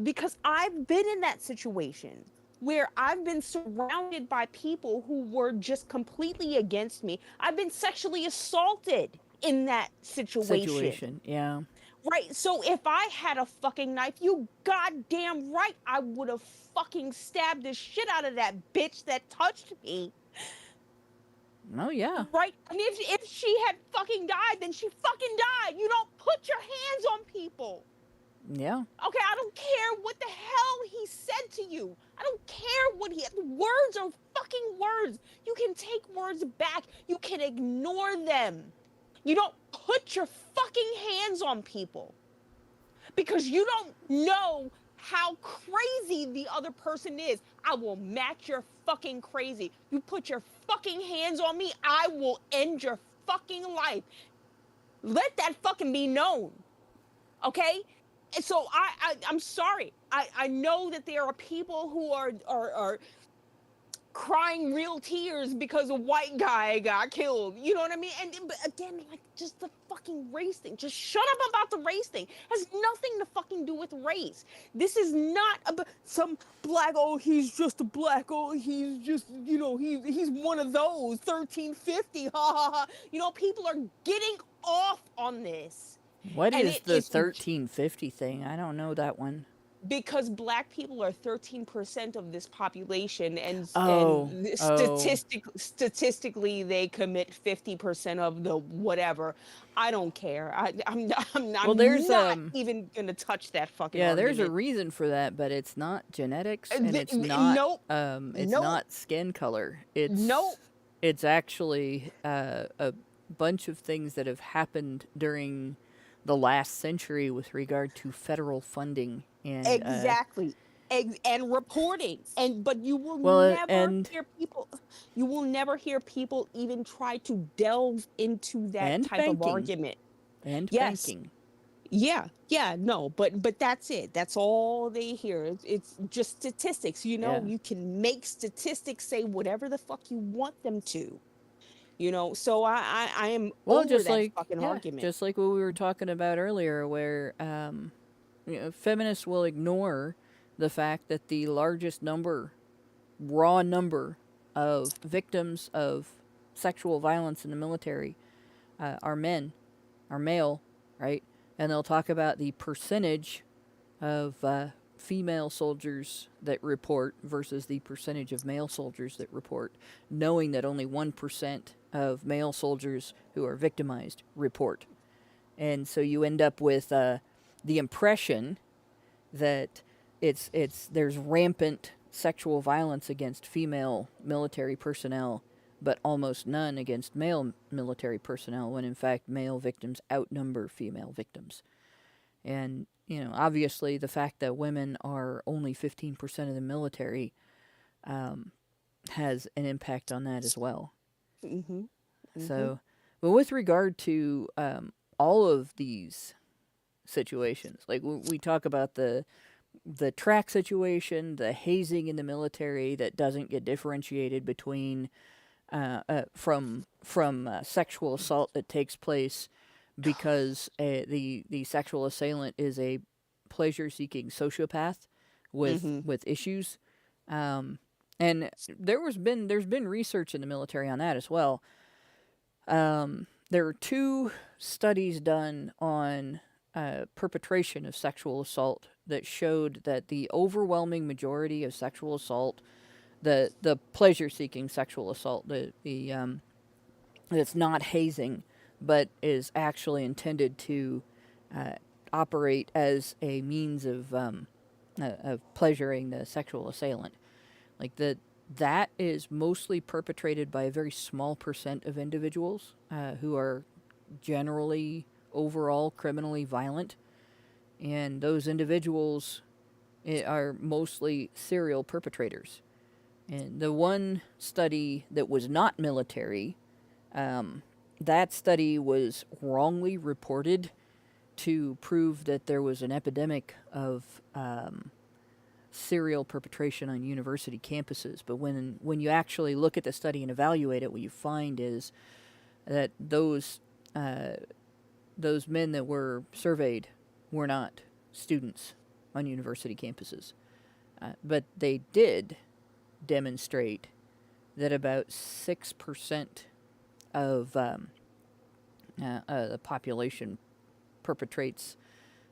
because I've been in that situation where I've been surrounded by people who were just completely against me. I've been sexually assaulted in that situation. Yeah. Right, so if I had a fucking knife, you goddamn right I would have fucking stabbed the shit out of that bitch that touched me. Oh, yeah. Right, and if she had fucking died, then she fucking died. You don't put your hands on people. Yeah. Okay, I don't care what the hell he said to you. I don't care what words are fucking words. You can take words back. You can ignore them. You don't put your fucking hands on people because you don't know how crazy the other person is. I will match your fucking crazy. You put your fucking hands on me, I will end your fucking life. Let that fucking be known. Okay? And so I'm sorry. I know that there are people who are crying real tears because a white guy got killed. You know what I mean? But again, like, just the fucking race thing. Just shut up about the race thing. It has nothing to fucking do with race. This is not about some black, he's just a black, he's just, he's one of those, 1350, ha ha ha. People are getting off on this. What is the 1350 thing? I don't know that one. because black people are 13% of this population, Oh, statistically they commit 50% of the whatever. I don't care. well, I'm not even gonna touch that fucking there's a argument. reason for that, but it's not genetics and Nope. it's Nope. not skin color. Nope. It's actually a bunch of things that have happened during the last century with regard to federal funding and Exactly. And reporting. But you will well, never hear people, you will never hear people even try to delve into that and type of banking argument. and Yes. banking. Yeah, no, but that's it. That's all they hear. It's just statistics. Yeah. You can make statistics say whatever the fuck you want them to. So I am over Just that like fucking argument. just like what we were talking about earlier, where feminists will ignore the fact that the largest raw number of victims of sexual violence in the military are men, are male, right? And they'll talk about the percentage of female soldiers that report versus the percentage of male soldiers that report, knowing that only 1% of male soldiers who are victimized report. And so you end up with the impression that there's rampant sexual violence against female military personnel, but almost none against male military personnel, when in fact male victims outnumber female victims. And, obviously the fact that women are only 15% of the military has an impact on that as well. Mm-hmm. So, but with regard to all of these situations, like we talk about the track situation, the hazing in the military that doesn't get differentiated between from sexual assault that takes place because the sexual assailant is a pleasure-seeking sociopath with issues, and there's been research in the military on that as well. There are 2 studies done on perpetration of sexual assault that showed that the overwhelming majority of sexual assault, the pleasure-seeking sexual assault, that's not hazing, but is actually intended to operate as a means of pleasuring the sexual assailant, like that is mostly perpetrated by a very small percent of individuals who are generally overall criminally violent, and those individuals are mostly serial perpetrators. And the one study that was not military, that study was wrongly reported to prove that there was an epidemic of serial perpetration on university campuses. But when you actually look at the study and evaluate it, what you find is that those men that were surveyed were not students on university campuses. But they did demonstrate that about 6% of the population perpetrates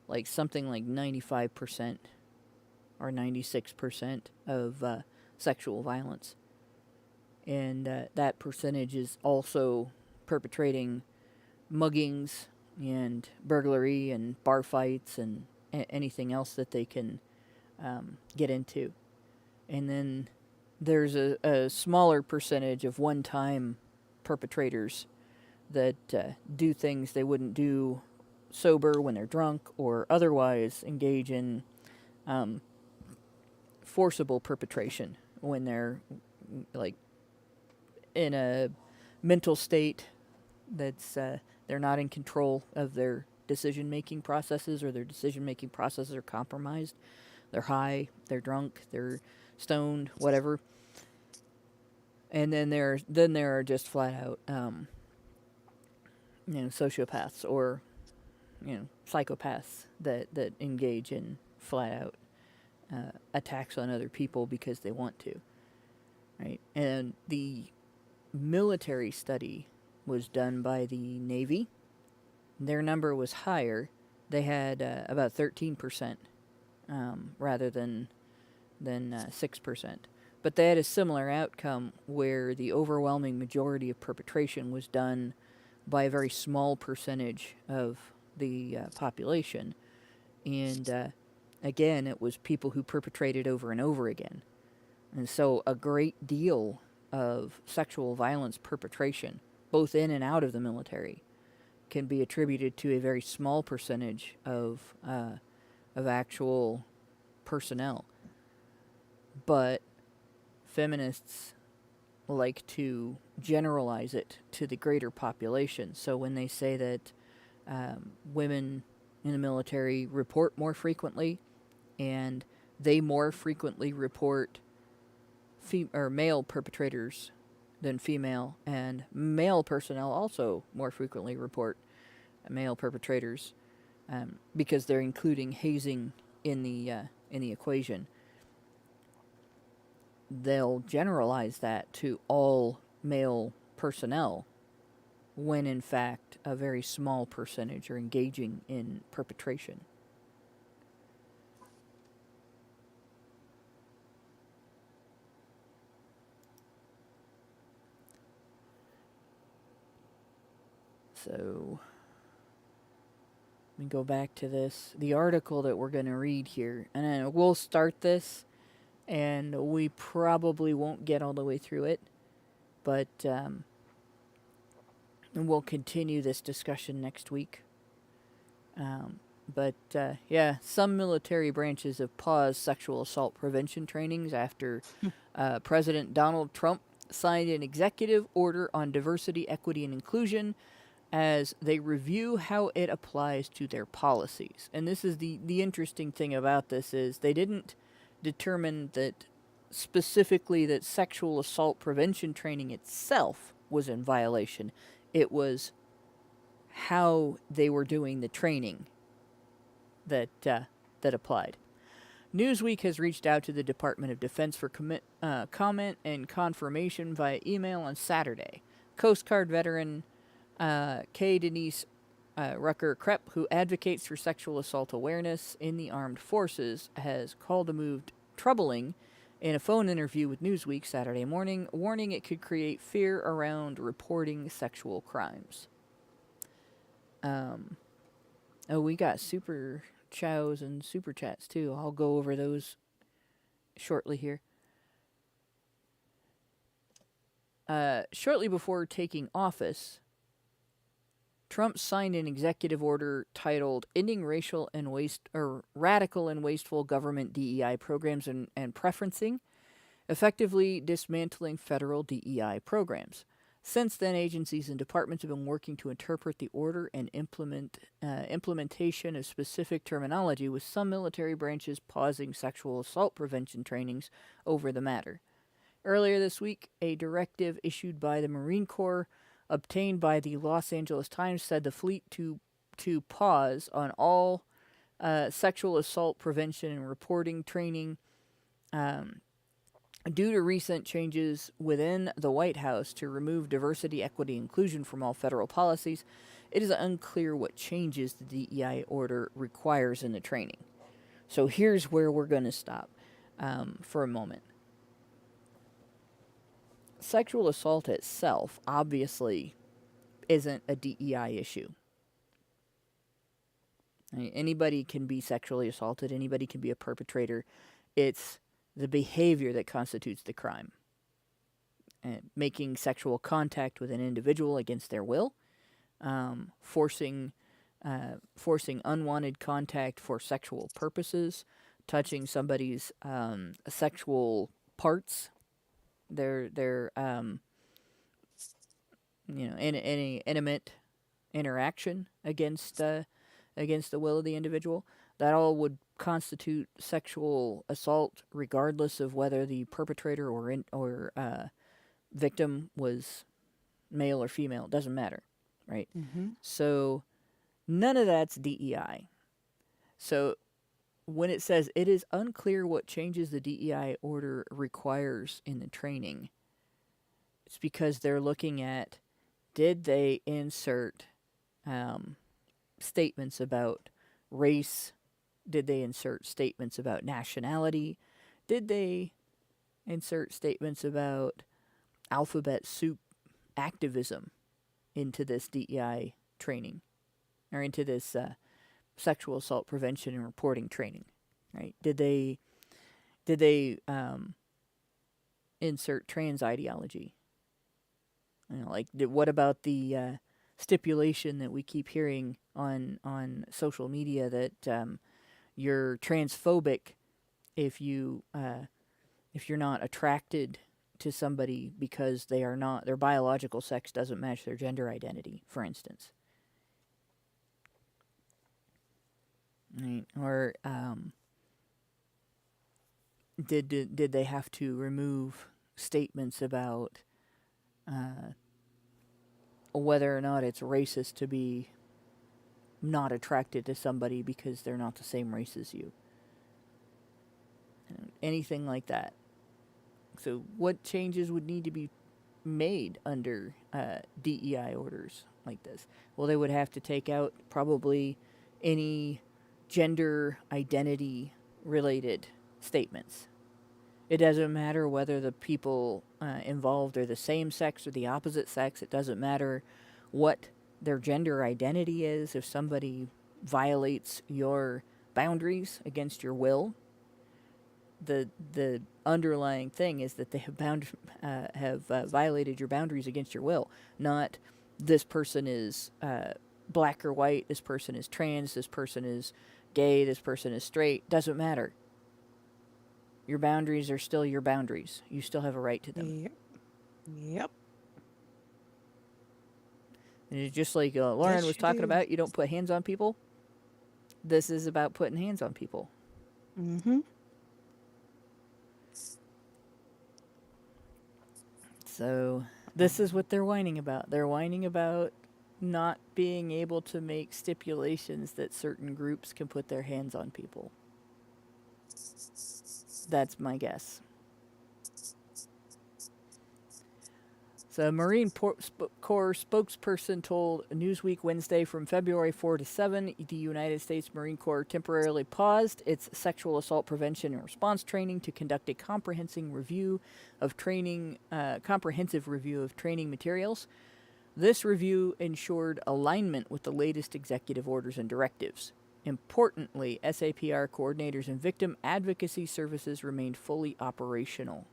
like something like 95% or 96% of sexual violence. And that percentage is also perpetrating muggings and burglary and bar fights and anything else that they can get into. And then there's a smaller percentage of one-time perpetrators that do things they wouldn't do sober when they're drunk, or otherwise engage in forcible perpetration when they're like in a mental state that's they're not in control of their decision-making processes, or their decision-making processes are compromised. They're high, they're drunk, they're stoned, whatever. And then there are just flat out sociopaths or psychopaths that engage in flat out attacks on other people because they want to, right? And the military study was done by the Navy. Their number was higher. They had about 13% rather than 6%. But they had a similar outcome where the overwhelming majority of perpetration was done by a very small percentage of the population. And again, it was people who perpetrated over and over again. And so a great deal of sexual violence perpetration, both in and out of the military, can be attributed to a very small percentage of actual personnel. But feminists like to generalize it to the greater population. So when they say that women in the military report more frequently, and they more frequently report male perpetrators than female, and male personnel also more frequently report male perpetrators, because they're including hazing in the equation. They'll generalize that to all male personnel, when in fact a very small percentage are engaging in perpetration. So, let me go back to this. The article that we're going to read here, and then we'll start this, and we probably won't get all the way through it, but we'll continue this discussion next week. Yeah, some military branches have paused sexual assault prevention trainings after President Donald Trump signed an executive order on diversity, equity, and inclusion as they review how it applies to their policies. And this is the interesting thing about this is they didn't determine that specifically that sexual assault prevention training itself was in violation. It was how they were doing the training that applied. Newsweek has reached out to the Department of Defense for comment and confirmation via email on Saturday. Coast Guard veteran K. Denise Rucker-Krepp, who advocates for sexual assault awareness in the armed forces, has called the move troubling in a phone interview with Newsweek Saturday morning, warning it could create fear around reporting sexual crimes. We got super chows and super chats too. I'll go over those shortly here. Shortly before taking office, Trump signed an executive order titled "Ending Radical and Wasteful Government DEI Programs and Preferencing," effectively dismantling federal DEI programs. Since then, agencies and departments have been working to interpret the order and implementation of specific terminology, with some military branches pausing sexual assault prevention trainings over the matter. Earlier this week, a directive issued by the Marine Corps, obtained by the Los Angeles Times, said the fleet to pause on all sexual assault prevention and reporting training due to recent changes within the White House to remove diversity, equity, and inclusion from all federal policies. It is unclear what changes the DEI order requires in the training. So here's where we're going to stop for a moment. Sexual assault itself obviously isn't a DEI issue. Anybody can be sexually assaulted. Anybody can be a perpetrator. It's the behavior that constitutes the crime. Making sexual contact with an individual against their will, forcing unwanted contact for sexual purposes, touching somebody's sexual parts, their any intimate interaction against the will of the individual. That all would constitute sexual assault, regardless of whether the perpetrator or victim was male or female. It doesn't matter, right? Mm-hmm. So none of that's DEI. So when it says it is unclear what changes the DEI order requires in the training, it's because they're looking at, did they insert statements about race, Did they insert statements about nationality? Did they insert statements about alphabet soup activism into this DEI training, or into this sexual assault prevention and reporting training? Right? Did they insert trans ideology? What about the stipulation that we keep hearing on social media that you're transphobic if you're not attracted to somebody because their biological sex doesn't match their gender identity, for instance. Right? Or did they have to remove statements about whether or not it's racist to be not attracted to somebody because they're not the same race as you? Anything like that. So what changes would need to be made under DEI orders like this? Well, they would have to take out probably any gender identity related statements. It doesn't matter whether the people involved are the same sex or the opposite sex. It doesn't matter what their gender identity is. If somebody violates your boundaries against your will, the underlying thing is that they have violated your boundaries against your will. Not this person is black or white, this person is trans, this person is gay, this person is straight. Doesn't matter. Your boundaries are still your boundaries. You still have a right to them. Yep. And it's just like Lauren Yes, was you talking do. about, you don't put hands on people. This is about putting hands on people. Mm-hmm. So this is what they're whining about. They're whining about not being able to make stipulations that certain groups can put their hands on people. That's my guess. So a Marine Corps spokesperson told Newsweek Wednesday from February 4 to 7, the United States Marine Corps temporarily paused its sexual assault prevention and response training to conduct a comprehensive review of training materials. This review ensured alignment with the latest executive orders and directives. Importantly, SAPR coordinators and victim advocacy services remained fully operational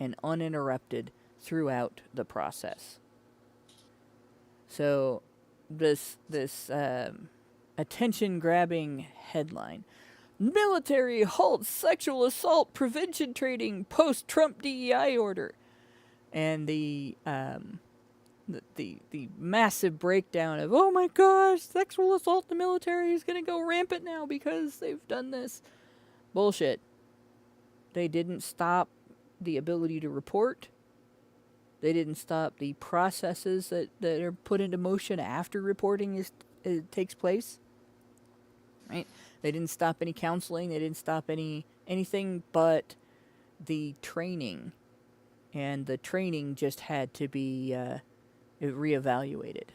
and uninterrupted throughout the process. So, this attention-grabbing headline: military halts sexual assault prevention training post-Trump DEI order, and the massive breakdown of, oh my gosh, sexual assault in the military is going to go rampant now because they've done this. Bullshit. They didn't stop the ability to report. They didn't stop the processes that are put into motion after reporting takes place. Right? They didn't stop any counseling. They didn't stop anything but the training. And the training just had to be reevaluated.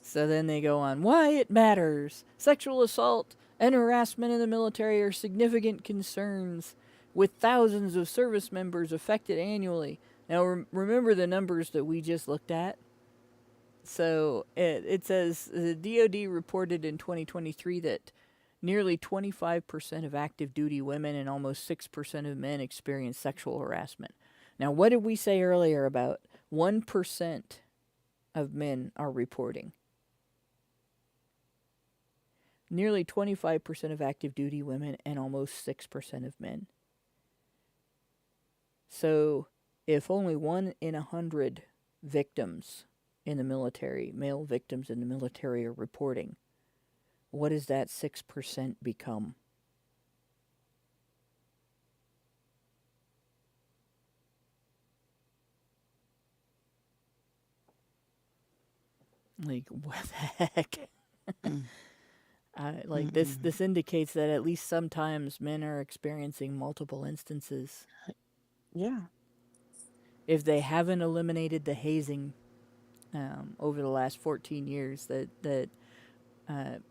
So then they go on, why it matters. Sexual assault and harassment in the military are significant concerns, with thousands of service members affected annually. Now remember the numbers that we just looked at? So it says the DoD reported in 2023 that nearly 25% of active duty women and almost 6% of men experience sexual harassment. Now, what did we say earlier about 1% of men are reporting? Nearly 25% of active duty women and almost 6% of men. So, if only 1 in 100 victims in the military, male victims in the military, are reporting, what does that 6% become? Like, what the heck? This indicates that at least sometimes men are experiencing multiple instances. Yeah. If they haven't eliminated the hazing over the last 14 years, that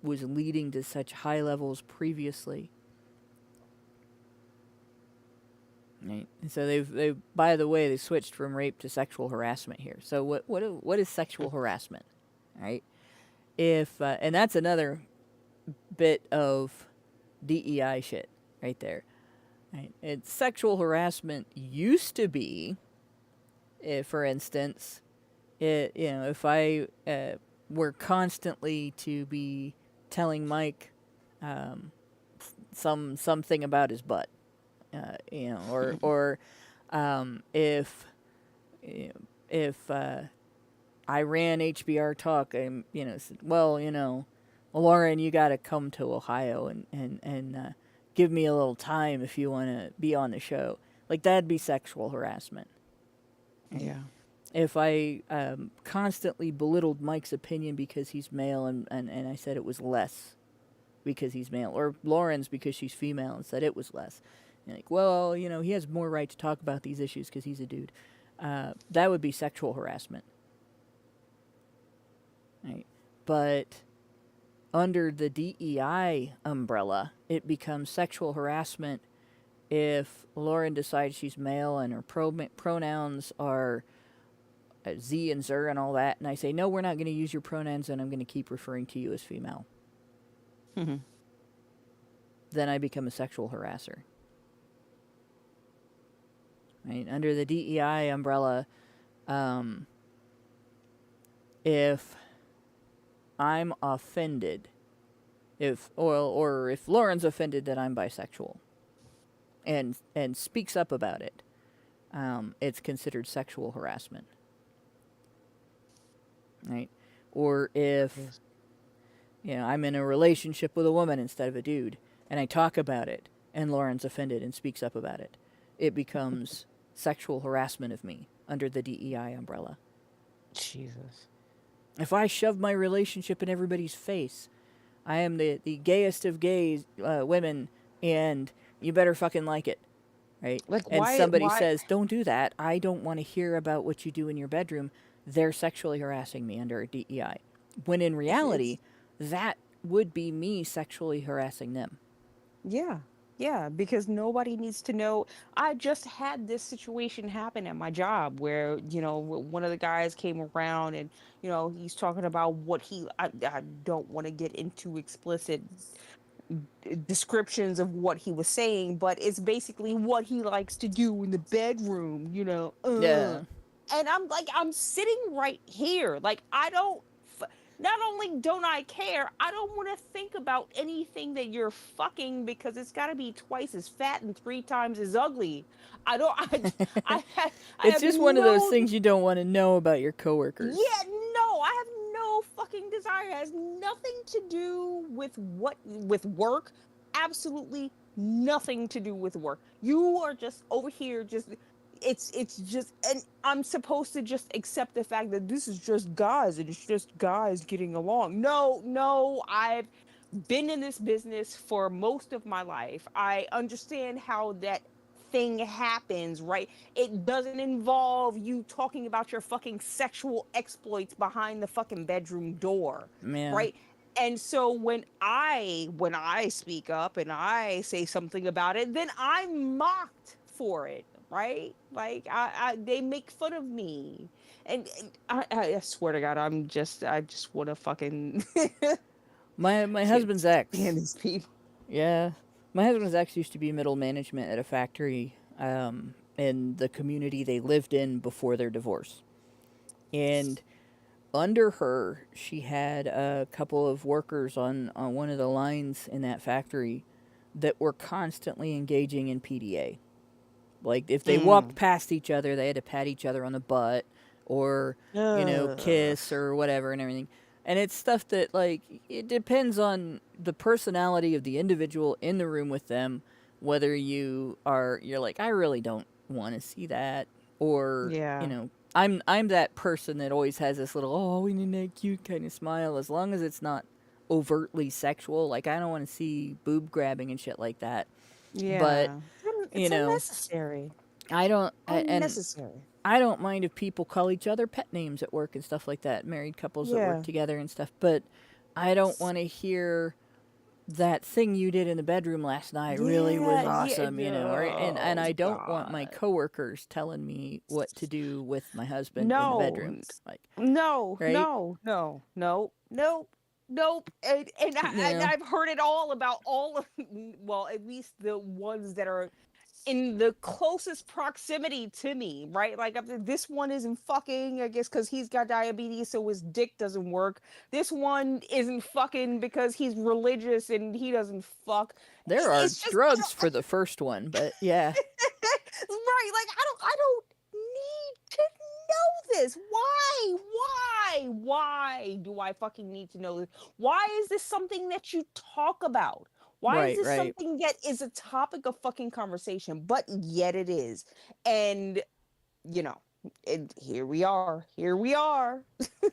was leading to such high levels previously. Right. And so they by the way, they switched from rape to sexual harassment here. So what is sexual harassment? Right? If and that's another bit of DEI shit right there. Right? It's sexual harassment used to be, for instance, if I were constantly to be telling Mike something about his butt. Or if I ran HBR Talk, and said, well, Lauren, you got to come to Ohio and give me a little time if you want to be on the show. Like, that'd be sexual harassment. Yeah. If I constantly belittled Mike's opinion because he's male and I said it was less because he's male, or Lauren's because she's female and said it was less. Like, well, he has more right to talk about these issues because he's a dude. That would be sexual harassment. Right? But under the DEI umbrella, it becomes sexual harassment if Lauren decides she's male and her pronouns are Z and Zer and all that, and I say, no, we're not going to use your pronouns and I'm going to keep referring to you as female. Mm-hmm. Then I become a sexual harasser. Right? Under the DEI umbrella, if I'm offended, if Lauren's offended that I'm bisexual, and speaks up about it, it's considered sexual harassment. Right? Or if I'm in a relationship with a woman instead of a dude, and I talk about it, and Lauren's offended and speaks up about it, it becomes sexual harassment of me under the DEI umbrella. Jesus. If I shove my relationship in everybody's face, I am the gayest of gays women, and you better fucking like it, right? Like, and why somebody says, don't do that. I don't want to hear about what you do in your bedroom. They're sexually harassing me under DEI. When in reality, that would be me sexually harassing them. Yeah, because nobody needs to know. I just had this situation happen at my job where, one of the guys came around and, he's talking about what I don't want to get into explicit descriptions of what he was saying, but it's basically what he likes to do in the bedroom, Yeah. And I'm sitting right here. Like, not only don't I care, I don't want to think about anything that you're fucking because it's got to be twice as fat and 3 times as ugly. It's just one of those things you don't want to know about your coworkers. Yeah, no, I have no fucking desire. It has nothing to do with work. Absolutely nothing to do with work. You are just over here it's just, and I'm supposed to just accept the fact that this is just guys and it's just guys getting along. No, I've been in this business for most of my life. I understand how that thing happens, right? It doesn't involve you talking about your fucking sexual exploits behind the fucking bedroom door, right? And so when I speak up and I say something about it, then I'm mocked for it. Right? Like, they make fun of me. And I swear to God, I just want to fucking... My husband's ex. Damn these people. Yeah. My husband's ex used to be middle management at a factory in the community they lived in before their divorce. And under her, she had a couple of workers on one of the lines in that factory that were constantly engaging in PDA. Like, if they walked past each other, they had to pat each other on the butt or, kiss or whatever and everything. And it's stuff that, like, it depends on the personality of the individual in the room with them, whether you're like, I really don't want to see that. Or, I'm that person that always has this little, oh, we need that cute kind of smile, as long as it's not overtly sexual. Like, I don't want to see boob grabbing and shit like that. Yeah. But... It's unnecessary. I don't unnecessary. I don't mind if people call each other pet names at work and stuff like that. Married couples that work together and stuff. But I don't want to hear that thing you did in the bedroom last night really was awesome, and I don't want my coworkers telling me what to do with my husband in the bedroom. Like, No, right? no, no, no, nope, nope. And I've heard it all about all of, well, at least the ones that are in the closest proximity to me, right? Like, this one isn't fucking, I guess, because he's got diabetes, so his dick doesn't work. This one isn't fucking because he's religious and he doesn't fuck. There are It's just drugs for the first one, but yeah. right. Like, I don't need to know this. Why do I fucking need to know this? Why is this something that you talk about? Why is this something that is a topic of fucking conversation? But yet it is. And, here we are.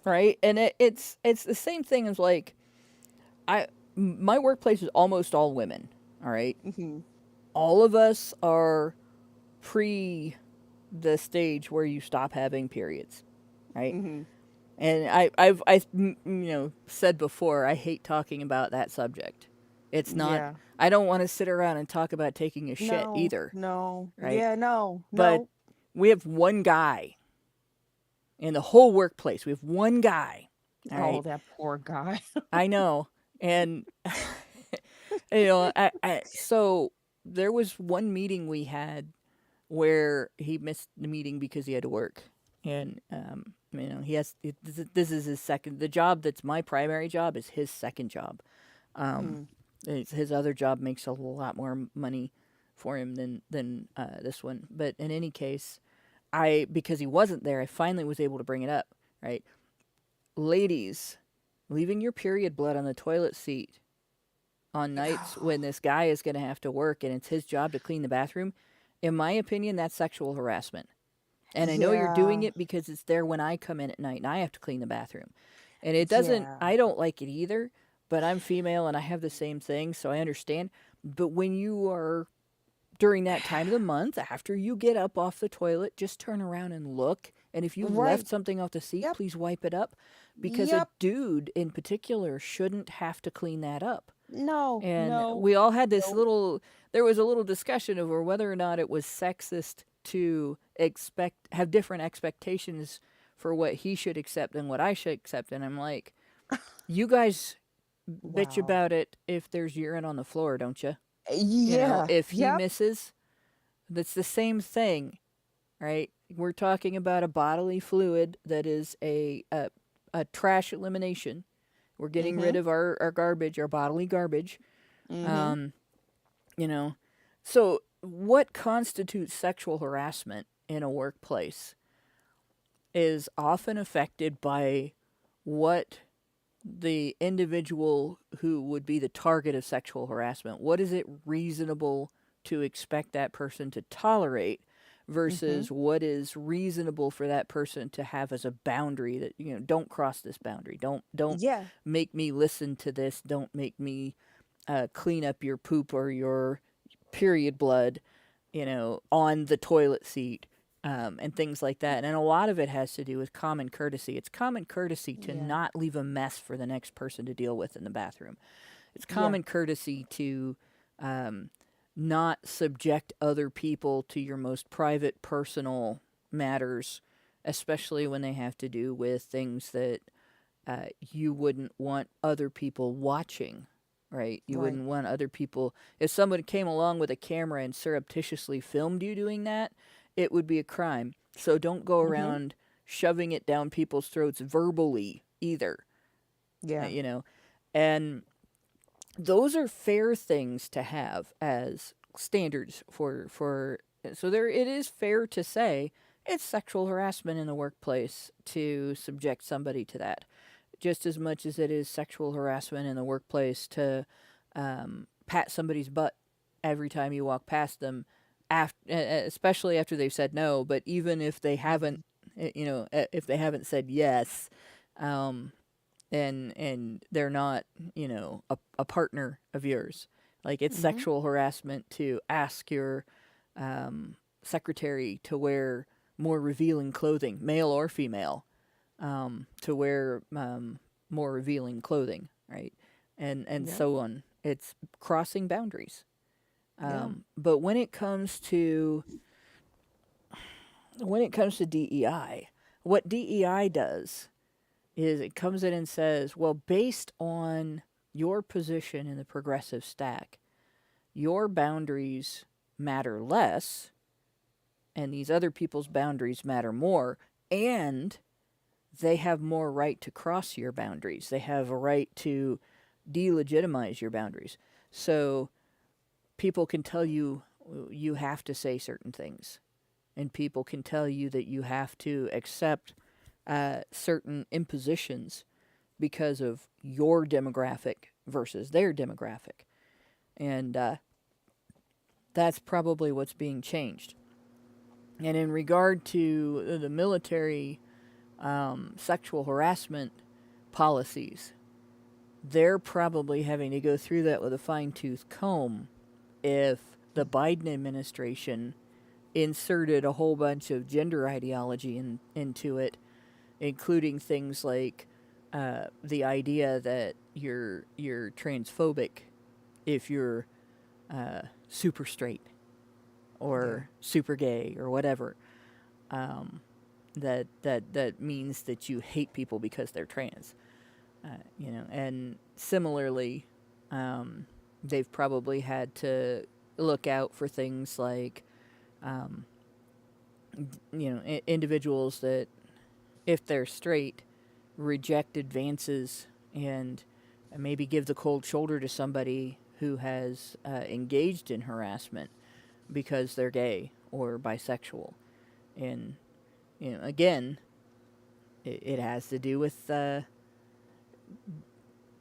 Right? And it's the same thing as, like, my workplace is almost all women, all right? Mm-hmm. All of us are pre the stage where you stop having periods, right? Mm-hmm. And I've said before, I hate talking about that subject. It's not. Yeah. I don't want to sit around and talk about taking a shit either. No. Right? Yeah, no. But we have one guy in the whole workplace. We have one guy. Oh, that poor guy. I know. And, so there was one meeting we had where he missed the meeting because he had to work. And, this is his second, the job that's my primary job is his second job. His other job makes a lot more money for him than this one. But in any case, because he wasn't there, I finally was able to bring it up, right? Ladies, leaving your period blood on the toilet seat on nights when this guy is going to have to work and it's his job to clean the bathroom, in my opinion, that's sexual harassment. And I know you're doing it because it's there when I come in at night and I have to clean the bathroom. And it doesn't, I don't like it either, but I'm female and I have the same thing, so I understand. But when you are during that time of the month, after you get up off the toilet, just turn around and look. And if you've left something off the seat, please wipe it up. Because a dude in particular shouldn't have to clean that up. No. And we all had this there was a little discussion over whether or not it was sexist to have different expectations for what he should accept and what I should accept. And I'm like, you guys bitch about it if there's urine on the floor, don't you? Yeah. If he misses, that's the same thing, right? We're talking about a bodily fluid that is a trash elimination. We're getting rid of our garbage, our bodily garbage. So what constitutes sexual harassment in a workplace is often affected by what the individual who would be the target of sexual harassment, what is it reasonable to expect that person to tolerate versus what is reasonable for that person to have as a boundary that, don't cross this boundary. Don't make me listen to this. Don't make me clean up your poop or your period blood, on the toilet seat. And things like that. And a lot of it has to do with common courtesy. It's common courtesy to not leave a mess for the next person to deal with in the bathroom. It's common courtesy to not subject other people to your most private, personal matters, especially when they have to do with things that you wouldn't want other people watching, right? You wouldn't want other people... If someone came along with a camera and surreptitiously filmed you doing that, it would be a crime. So don't go around shoving it down people's throats verbally either. Yeah. And those are fair things to have as standards for so it is fair to say it's sexual harassment in the workplace to subject somebody to that. Just as much as it is sexual harassment in the workplace to pat somebody's butt every time you walk past them, especially after they've said no, but even if they haven't, if they haven't said yes, and they're not, a partner of yours, like it's sexual harassment to ask your secretary to wear more revealing clothing, male or female, to wear more revealing clothing. right? And Yep. so on. It's crossing boundaries. Yeah. But when it comes to DEI, what DEI does is it comes in and says, well, based on your position in the progressive stack, your boundaries matter less, and these other people's boundaries matter more, and they have more right to cross your boundaries. They have a right to delegitimize your boundaries. So people can tell you you have to say certain things, and people can tell you that you have to accept certain impositions because of your demographic versus their demographic. And that's probably what's being changed. And in regard to the military sexual harassment policies, they're probably having to go through that with a fine-tooth comb if the Biden administration inserted a whole bunch of gender ideology into it, including things like the idea that you're transphobic if you're super straight or super gay or whatever. That means that you hate people because they're trans. And similarly, they've probably had to look out for things like, individuals that, if they're straight, reject advances and maybe give the cold shoulder to somebody who has engaged in harassment because they're gay or bisexual. And, again, it has to do with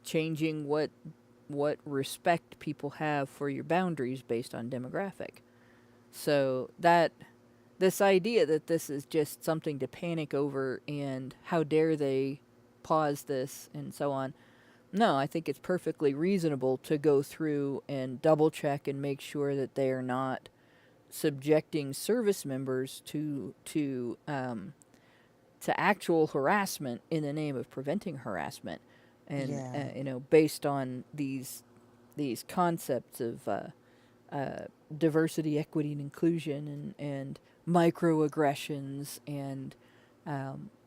changing what respect people have for your boundaries based on demographic. So that this idea that this is just something to panic over and how dare they pause this and so on. No, I think it's perfectly reasonable to go through and double check and make sure that they are not subjecting service members to actual harassment in the name of preventing harassment. And based on these concepts of diversity, equity, and inclusion, and microaggressions and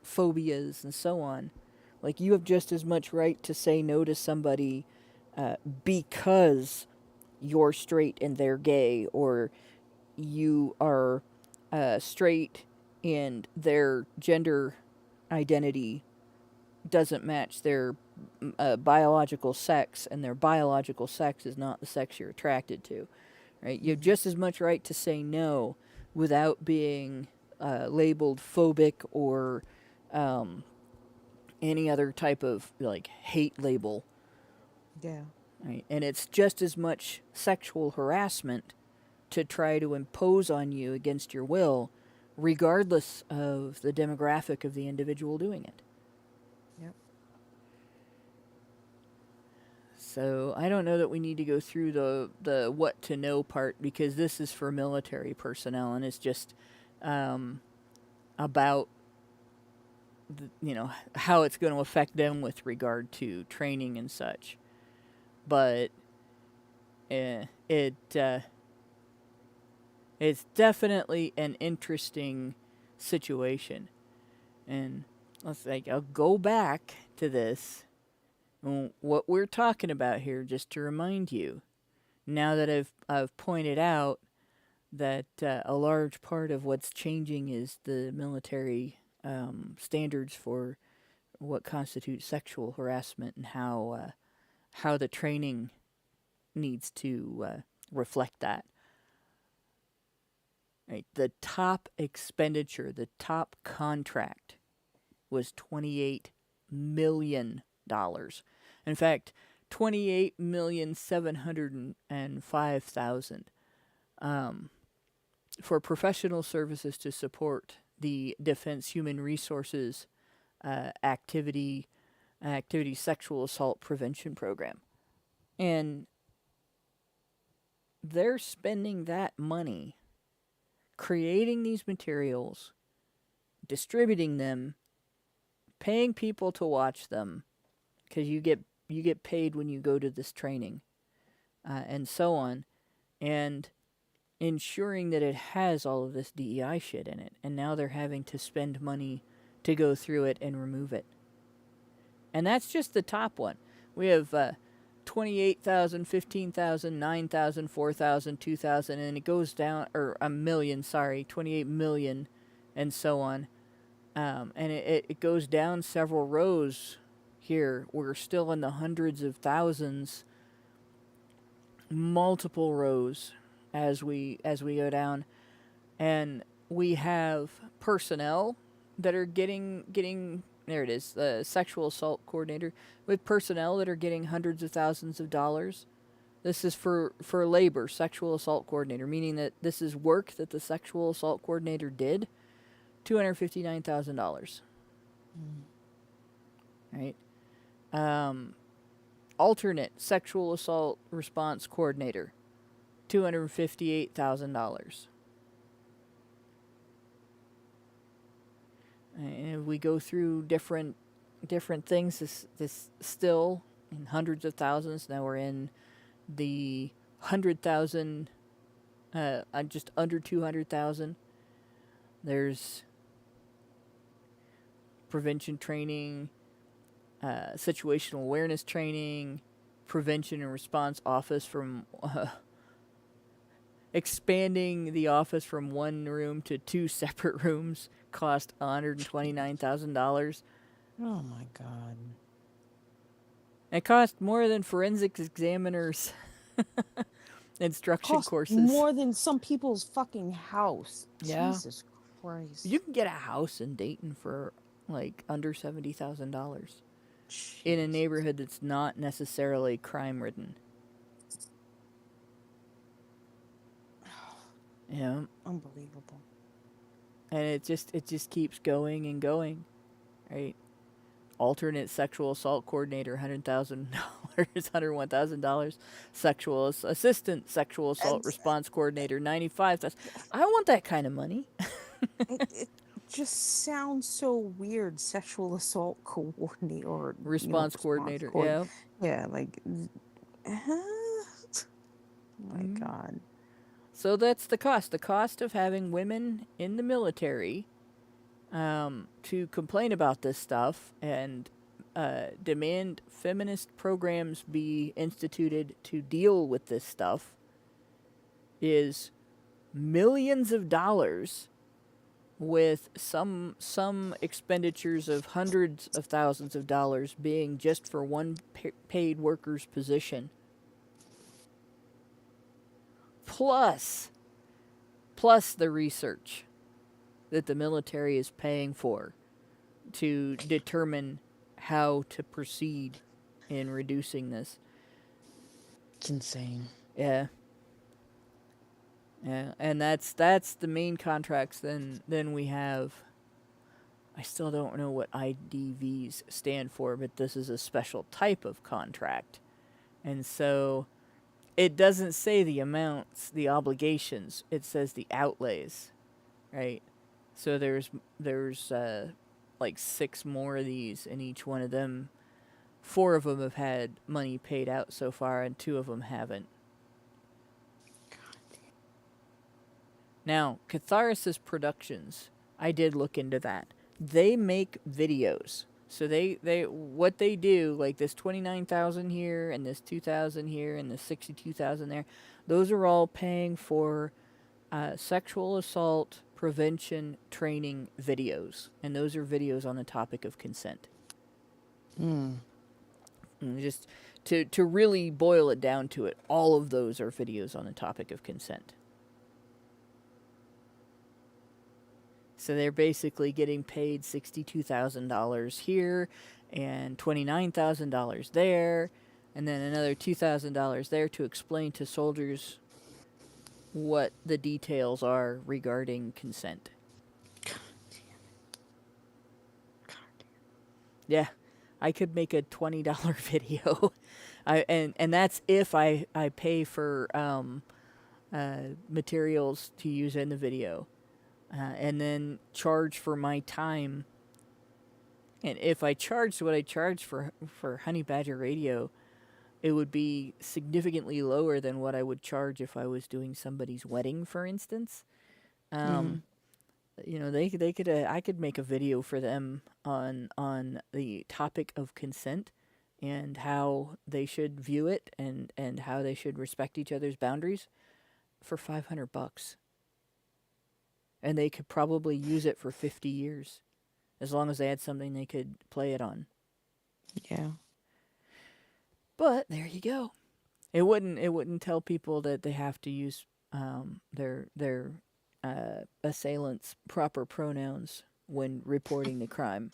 phobias and so on. Like, you have just as much right to say no to somebody because you're straight and they're gay, or you are straight and their gender identity doesn't match their biological sex, and their biological sex is not the sex you're attracted to. Right? You have just as much right to say no without being labeled phobic or any other type of hate label. Yeah. Right? And it's just as much sexual harassment to try to impose on you against your will, regardless of the demographic of the individual doing it. Yep. So I don't know that we need to go through the what to know part, because this is for military personnel, and it's just about how it's going to affect them with regard to training and such. But it's definitely an interesting situation. And I'll go back to this. What we're talking about here, just to remind you, now that I've pointed out that a large part of what's changing is the military standards for what constitutes sexual harassment, and how the training needs to reflect that. Right. The top expenditure, the top contract, was $28 million. In fact, $28,705,000 for professional services to support the Defense Human Resources activity sexual assault prevention program. And they're spending that money creating these materials, distributing them, paying people to watch them, because you get paid when you go to this training, and so on, and ensuring that it has all of this DEI shit in it. And now they're having to spend money to go through it and remove it. And that's just the top one. We have 28,000, 15,000, 9,000, 4,000, 2,000, and it goes down, or a million, sorry, 28 million, and so on. And it goes down several rows here. We're still in the hundreds of thousands, multiple rows as we go down. And we have personnel that are getting there it is, the sexual assault coordinator, with personnel that are getting hundreds of thousands of dollars. This is for labor, sexual assault coordinator, meaning that this is work that the sexual assault coordinator did, $259,000. Right? Alternate sexual assault response coordinator, $258,000. And we go through different things. This still in hundreds of thousands. Now we're in the 100,000, just under 200,000. There's prevention training, situational awareness training, prevention and response office from expanding the office from one room to 2 separate rooms cost $129,000. Oh my God. It cost more than forensics examiners instruction Cost courses. more than some people's fucking house. Yeah. Jesus Christ. You can get a house in Dayton for like under $70,000 in a neighborhood that's not necessarily crime-ridden. Yeah. Unbelievable. And it just keeps going and going, right? Alternate sexual assault coordinator, $100,000, $101,000. Sexual assistant, sexual assault response coordinator, $95,000. I want that kind of money. It just sounds so weird. Sexual assault coordinator or Response coordinator, yeah. Yeah, like, oh my God. So that's the cost. The cost of having women in the military to complain about this stuff and demand feminist programs be instituted to deal with this stuff is millions of dollars, with some expenditures of hundreds of thousands of dollars being just for one paid worker's position. Plus the research that the military is paying for to determine how to proceed in reducing this. It's insane. Yeah. Yeah, and that's the main contracts. Then we have, I still don't know what IDVs stand for, but this is a special type of contract. And so it doesn't say the amounts, the obligations, it says the outlays, right? So there's like 6 more of these, and each one of them, 4 of them have had money paid out so far, and 2 of them haven't. Now, Catharsis Productions, I did look into that. They make videos. So they what they do, like this 29,000 here and this 2,000 here and this 62,000 there, those are all paying for sexual assault prevention training videos, and those are videos on the topic of consent. And just to really boil it down to it, all of those are videos on the topic of consent. So they're basically getting paid $62,000 here and $29,000 there, and then another $2,000 there to explain to soldiers what the details are regarding consent. God damn it. God damn. Yeah, I could make a $20 video, and that's if I pay for materials to use in the video. And then charge for my time And if I charged what I charged for Honey Badger Radio, it would be significantly lower than what I would charge if I was doing somebody's wedding, for instance. You know, they could I could make a video for them on the topic of consent and how they should view it and how they should respect each other's boundaries for $500. And they could probably use it for 50 years as long as they had something they could play it on. Yeah. But there you go. It wouldn't tell people that they have to use their assailants' proper pronouns when reporting the crime.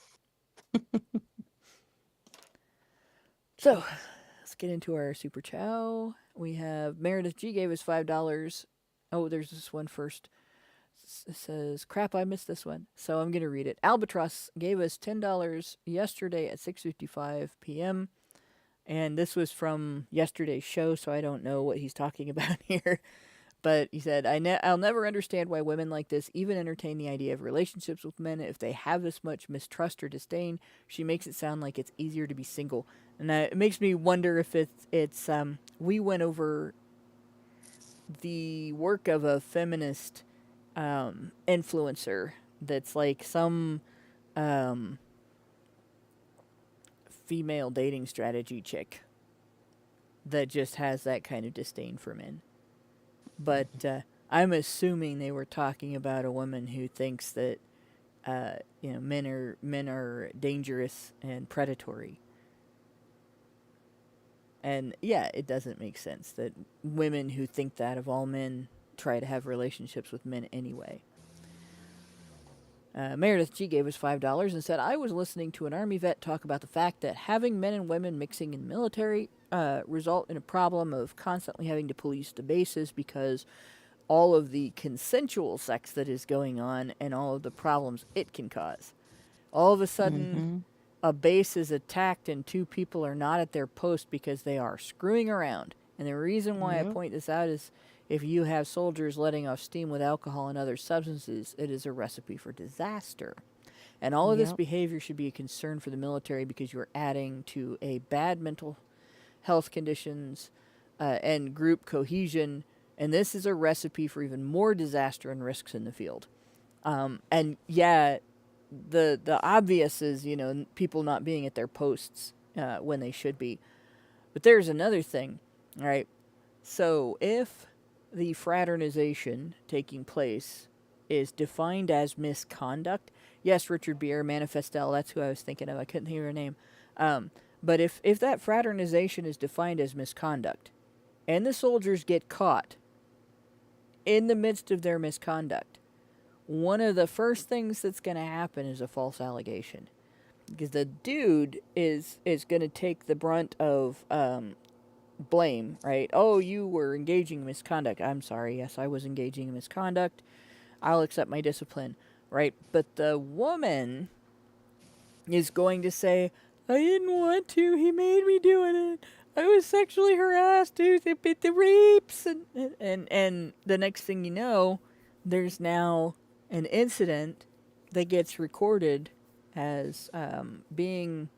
So, let's get into our super chow. We have Meredith G gave us $5. Oh, there's this one first. It says, crap, I missed this one. So I'm going to read it. Albatross gave us $10 yesterday at 6:55 p.m. And this was from yesterday's show, so I don't know what he's talking about here. But he said, I'll never understand why women like this even entertain the idea of relationships with men if they have this much mistrust or disdain. She makes it sound like it's easier to be single. And it makes me wonder if it's we went over the work of a feminist influencer that's like some female dating strategy chick that just has that kind of disdain for men. But I'm assuming they were talking about a woman who thinks that men are dangerous and predatory. And yeah, it doesn't make sense that women who think that of all men try to have relationships with men anyway. Meredith G gave us $5 and said, I was listening to an Army vet talk about the fact that having men and women mixing in the military result in a problem of constantly having to police the bases because all of the consensual sex that is going on and all of the problems it can cause. All of a sudden, a base is attacked and two people are not at their post because they are screwing around. And the reason why I point this out is if you have soldiers letting off steam with alcohol and other substances, it is a recipe for disaster. And all of this behavior should be a concern for the military because you're adding to a bad mental health conditions and group cohesion. And this is a recipe for even more disaster and risks in the field. And yeah, the obvious is, people not being at their posts when they should be. But there's another thing, right? So if the fraternization taking place is defined as misconduct, yes, Richard Beer, Manifestel, that's who I was thinking of. I couldn't think of her name. But if that fraternization is defined as misconduct, and the soldiers get caught in the midst of their misconduct, one of the first things that's going to happen is a false allegation. Because the dude is going to take the brunt of blame, right? Oh, you were engaging in misconduct. I'm sorry, yes, I was engaging in misconduct. I'll accept my discipline, right? But the woman is going to say, I didn't want to, he made me do it. I was sexually harassed, dude. They bit the rapes. And the next thing you know, there's now an incident that gets recorded as being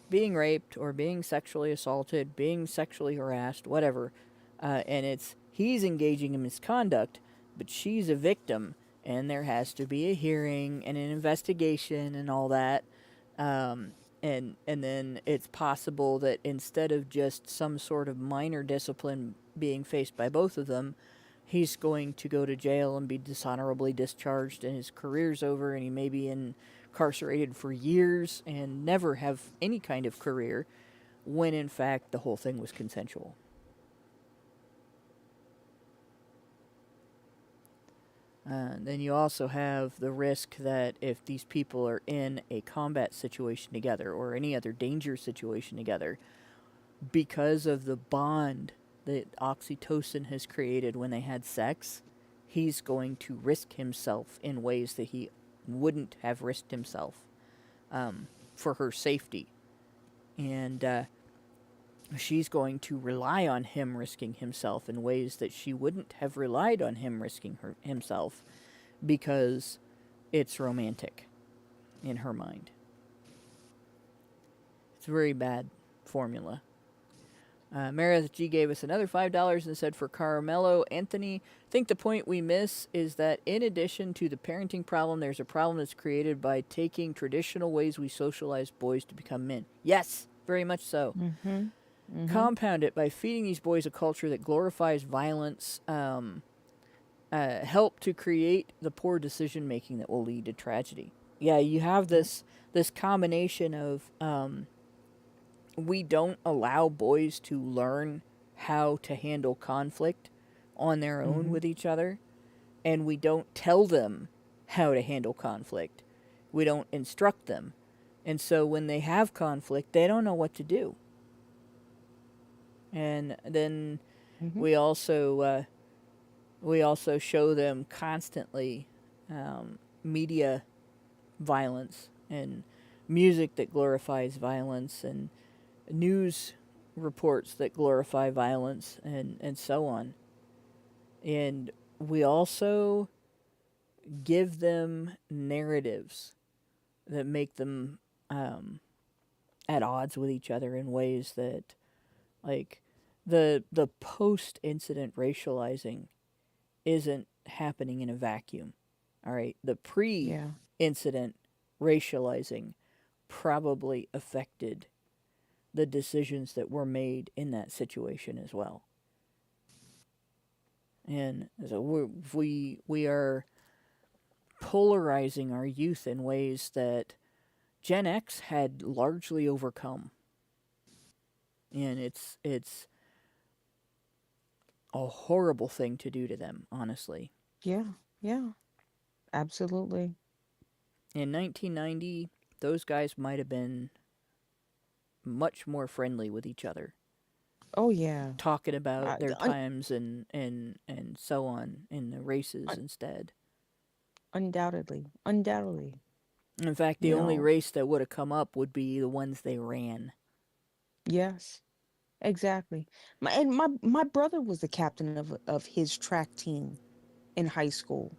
raped or being sexually assaulted, being sexually harassed, whatever. And he's engaging in misconduct, but she's a victim. And there has to be a hearing and an investigation and all that. And then it's possible that instead of just some sort of minor discipline being faced by both of them, he's going to go to jail and be dishonorably discharged and his career's over and he may be incarcerated for years and never have any kind of career when in fact the whole thing was consensual. Then you also have the risk that if these people are in a combat situation together or any other danger situation together, because of the bond that oxytocin has created when they had sex, he's going to risk himself in ways that he wouldn't have risked himself for her safety. And she's going to rely on him risking himself in ways that she wouldn't have relied on him risking himself because it's romantic in her mind. It's a very bad formula. Meredith G gave us another $5 and said, for Carmelo Anthony, I think the point we miss is that in addition to the parenting problem, there's a problem that's created by taking traditional ways we socialize boys to become men. Yes, very much so. Compound it by feeding these boys a culture that glorifies violence, help to create the poor decision making that will lead to tragedy. Yeah, you have this combination of we don't allow boys to learn how to handle conflict on their own with each other, and we don't tell them how to handle conflict. We don't instruct them. And so when they have conflict, they don't know what to do. And then we also show them constantly media violence and music that glorifies violence and news reports that glorify violence and so on. And we also give them narratives that make them at odds with each other in ways that, like, the post-incident racializing isn't happening in a vacuum. All right, the pre-incident racializing probably affected the decisions that were made in that situation as well. And so we are polarizing our youth in ways that Gen X had largely overcome. And it's a horrible thing to do to them, honestly. Yeah, absolutely. In 1990, those guys might have been much more friendly with each other. Oh yeah. Talking about their times and so on in the races instead. Undoubtedly. In fact, the only race that would have come up would be the ones they ran. Yes, exactly. My brother was the captain of his track team in high school.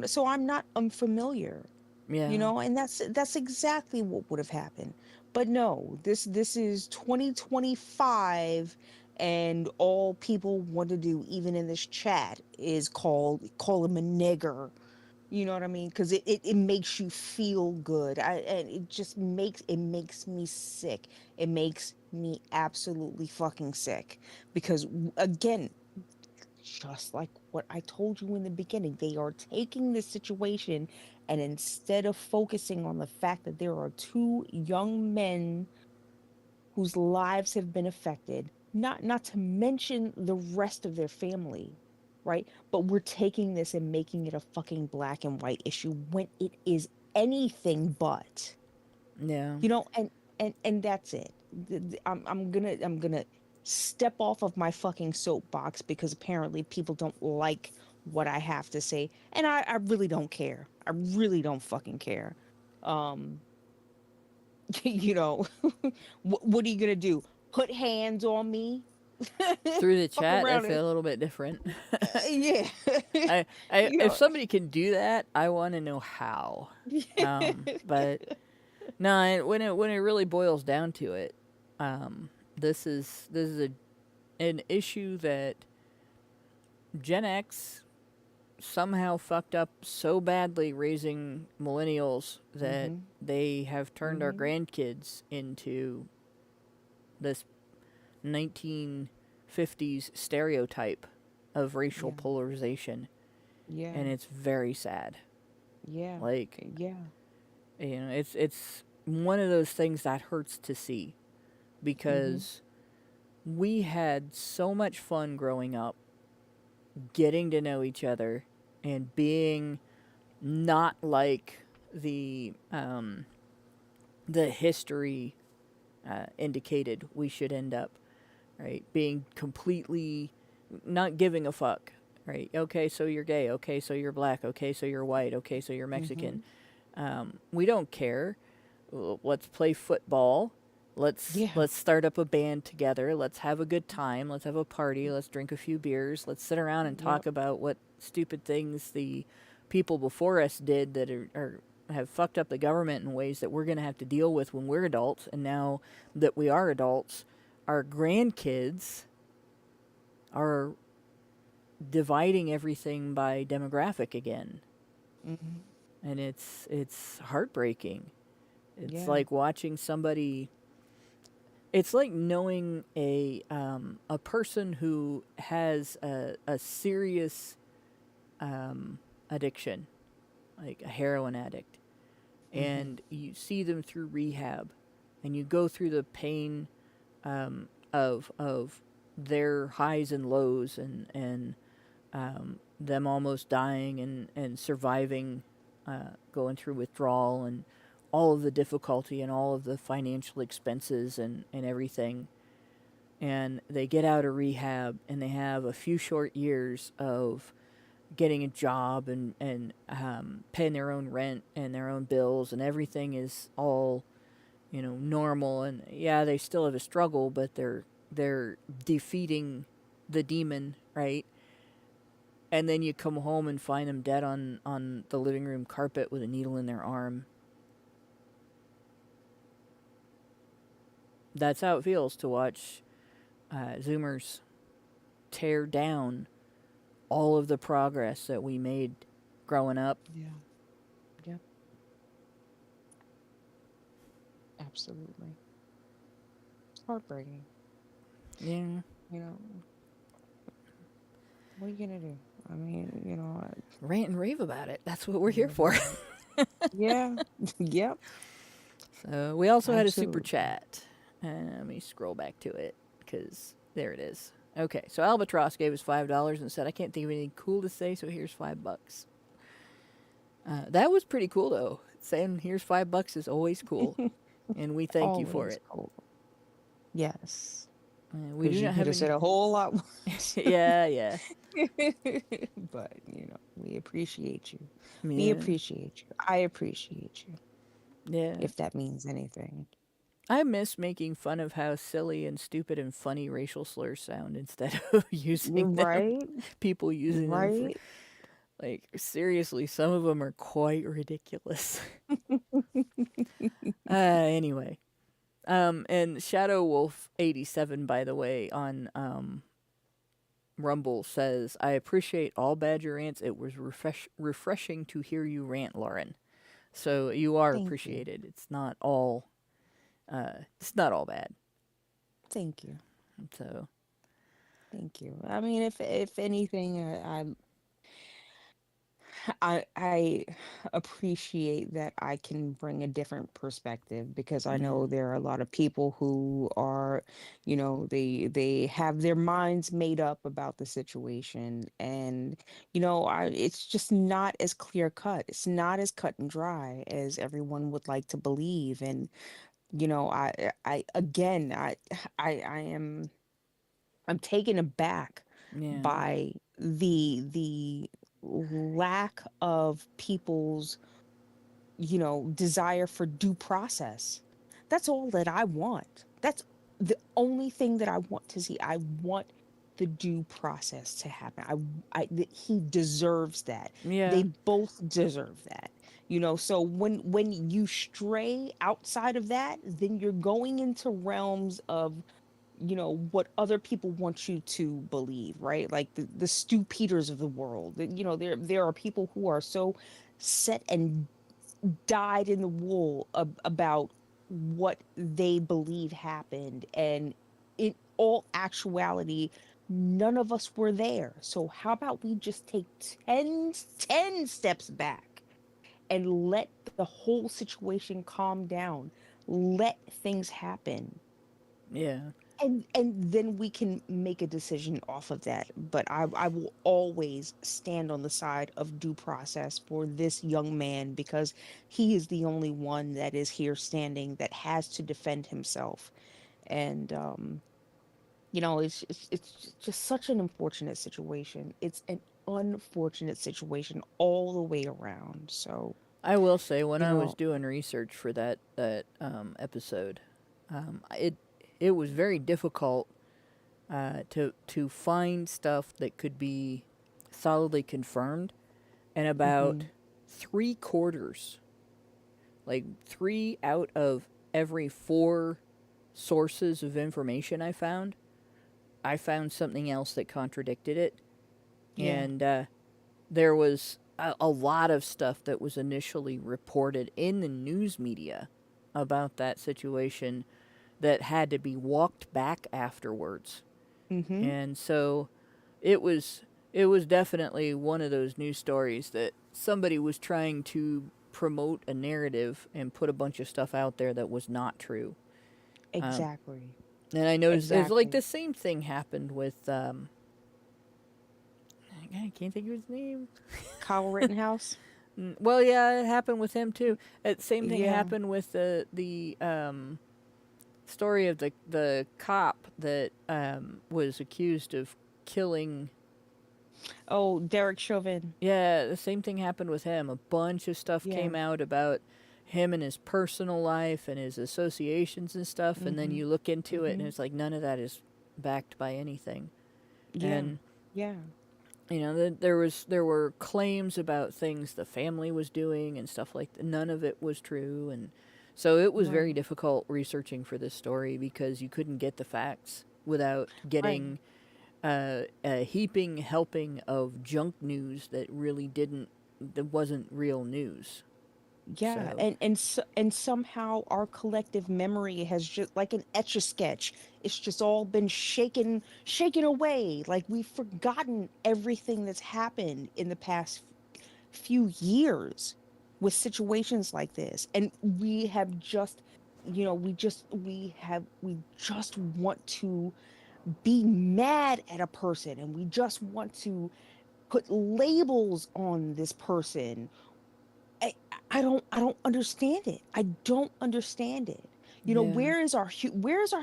So I'm not unfamiliar. Yeah. And that's exactly what would have happened. But no, this is 2025, and all people want to do, even in this chat, is call him a nigger. You know what I mean? Because it makes you feel good. And it just makes me sick. It makes me absolutely fucking sick. Because again, just like what I told you in the beginning, they are taking this situation, and instead of focusing on the fact that there are two young men whose lives have been affected, not to mention the rest of their family, right? But we're taking this and making it a fucking black and white issue when it is anything but. Yeah. And that's it. I'm gonna step off of my fucking soapbox because apparently people don't like what I have to say, and I really don't care. I really don't fucking care. What are you gonna do? Put hands on me? Through the chat, I feel a little bit different. Yeah. If somebody can do that, I want to know how. But no, when it really boils down to it, this is an issue that Gen X somehow fucked up so badly raising millennials that they have turned our grandkids into this 1950s stereotype of racial polarization. Yeah. And it's very sad. Yeah. It's one of those things that hurts to see, because we had so much fun growing up, getting to know each other and being not like the history indicated we should end up, right? Being completely not giving a fuck, right? Okay, so you're gay. Okay, so you're black. Okay, so you're white. Okay, so you're Mexican. We don't care. Let's play football. Let's start up a band together. Let's have a good time. Let's have a party. Let's drink a few beers. Let's sit around and talk about what stupid things the people before us did that are have fucked up the government in ways that we're going to have to deal with when we're adults. And now that we are adults, our grandkids are dividing everything by demographic again. Mm-hmm. And it's heartbreaking. It's Yeah. like watching somebody. It's like knowing a person who has a serious addiction, like a heroin addict, and you see them through rehab, and you go through the pain of their highs and lows, and them almost dying and surviving, going through withdrawal and all of the difficulty and all of the financial expenses and everything. And they get out of rehab and they have a few short years of getting a job and paying their own rent and their own bills, and everything is all, normal. And yeah, they still have a struggle, but they're defeating the demon, right? And then you come home and find them dead on the living room carpet with a needle in their arm. That's how it feels to watch Zoomers tear down all of the progress that we made growing up. Yeah. Yep. Absolutely. It's heartbreaking. Yeah. What are you gonna do? I mean, Rant and rave about it. That's what we're here for. yeah. Yep. So we also had a super Absolutely. chat. Let me scroll back to it, because there it is. Okay, so Albatross gave us $5 and said, I can't think of anything cool to say, so here's $5. That was pretty cool, though. Saying here's $5 is always cool. And we thank you for Always it. cool. Yes. We Because do you not could have have said a whole lot more. yeah. But, we appreciate you. Yeah. We appreciate you. I appreciate you. Yeah. If that means anything. I miss making fun of how silly and stupid and funny racial slurs sound instead of using them. Right? People using them for, Right? like, seriously, some of them are quite ridiculous. Anyway. And Shadow Wolf 87, by the way, on Rumble says, I appreciate all Badger rants. It was refreshing to hear you rant, Lauren. So you are Thank you. appreciated. It's not all bad. Thank you. So Thank you. I mean, if anything, I appreciate that I can bring a different perspective, because I know there are a lot of people who are, they have their minds made up about the situation, and it's just not as clear cut. It's not as cut and dry as everyone would like to believe, and I again, I'm taken aback yeah, by the lack of people's desire for due process. That's all that I want. That's the only thing that I want to see. I want the due process to happen. He deserves that. yeah, They both deserve that. So when you stray outside of that, then you're going into realms of what other people want you to believe, right? Like the Stu Peters of the world. There are people who are so set and dyed in the wool about what they believe happened, and in all actuality, none of us were there. So how about we just take 10 steps back and let the whole situation calm down, let things happen, yeah. and then we can make a decision off of that. But I will always stand on the side of due process for this young man, because he is the only one that is here standing that has to defend himself. And it's just such an unfortunate situation. It's an unfortunate situation all the way around. So I will say, when you I was know doing research for that episode, it was very difficult to find stuff that could be solidly confirmed, and about mhm, 3/4 Like 3 out of every 4 sources of information I found something else that contradicted it. Yeah. And there was a lot of stuff that was initially reported in the news media about that situation that had to be walked back afterwards. Mm-hmm. And so it was definitely one of those news stories that somebody was trying to promote a narrative and put a bunch of stuff out there that was not true. Exactly. And I noticed there's like Exactly. the same thing happened with I can't think of his name. Kyle Rittenhouse. Well, yeah, it happened with him too. Same thing Yeah. happened with the story of the cop that was accused of killing. Oh, Derek Chauvin. Yeah, the same thing happened with him. A bunch of stuff Yeah. came out about him and his personal life and his associations and stuff, and then Mm-hmm. you look into it and Mm-hmm. it's like none of that is backed by anything. Yeah. And Yeah. you know, there were claims about things the family was doing and stuff like that. None of it was true, and so it was very Right. difficult researching for this story because you couldn't get the facts without Right. getting a heaping helping of junk news that wasn't real news. Yeah, So and somehow our collective memory has just like an etch a sketch. It's just all been shaken away. Like we've forgotten everything that's happened in the past few years with situations like this, and we have just, we just want to be mad at a person, and we just want to put labels on this person. I, I don't understand it. I don't understand it. yeah, Where is our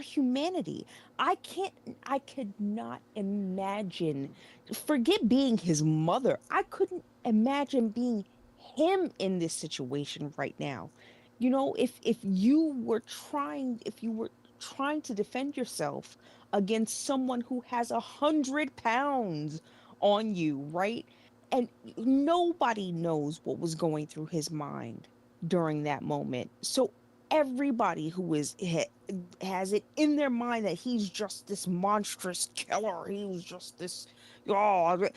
humanity? I can't I could not imagine, forget being his mother. I couldn't imagine being him in this situation right now. If you were trying to defend yourself against someone who has 100 pounds on you, right? And nobody knows what was going through his mind during that moment. So everybody who has it in their mind that he's just this monstrous killer, he was just this, oh,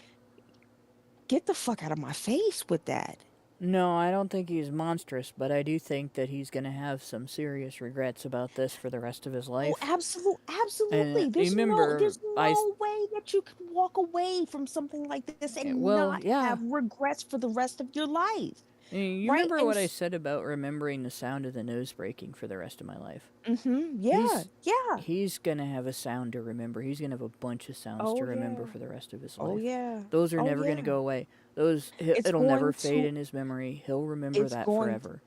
get the fuck out of my face with that. no, I don't think he's monstrous, but I do think that he's going to have some serious regrets about this for the rest of his Oh, life. And absolutely. remember, There's no way that you can walk away from something like this and well, not yeah. have regrets for the rest of your life, You right? remember what I said about remembering the sound of the nose breaking for the rest of my life? Yeah, yeah. He's gonna have a sound to remember. He's gonna have a bunch of sounds to Oh remember yeah. for the rest of his Oh life. yeah. Those are Oh never gonna yeah. go away. It's It'll never going fade to in his memory. He'll remember it's that going forever.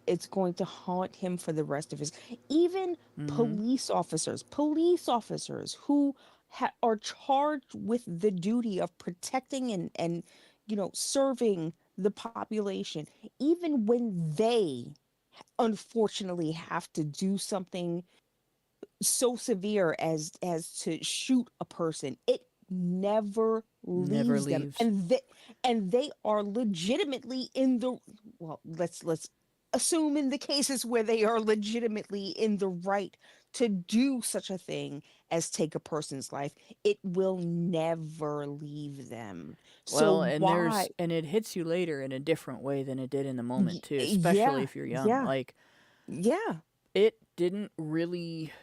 it's going to haunt him for the rest of his, even Mm-hmm. police officers who are charged with the duty of protecting and serving the population, even when they unfortunately have to do something so severe as to shoot a person, it never Never leaves them, leaves. and they are legitimately in the, well, let's assume in the cases where they are legitimately in the right to do such a thing as take a person's life, it will never leave them. So Well, why? and it hits you later in a different way than it did in the moment too, especially Yeah, if you're young. yeah, Like yeah. it didn't really.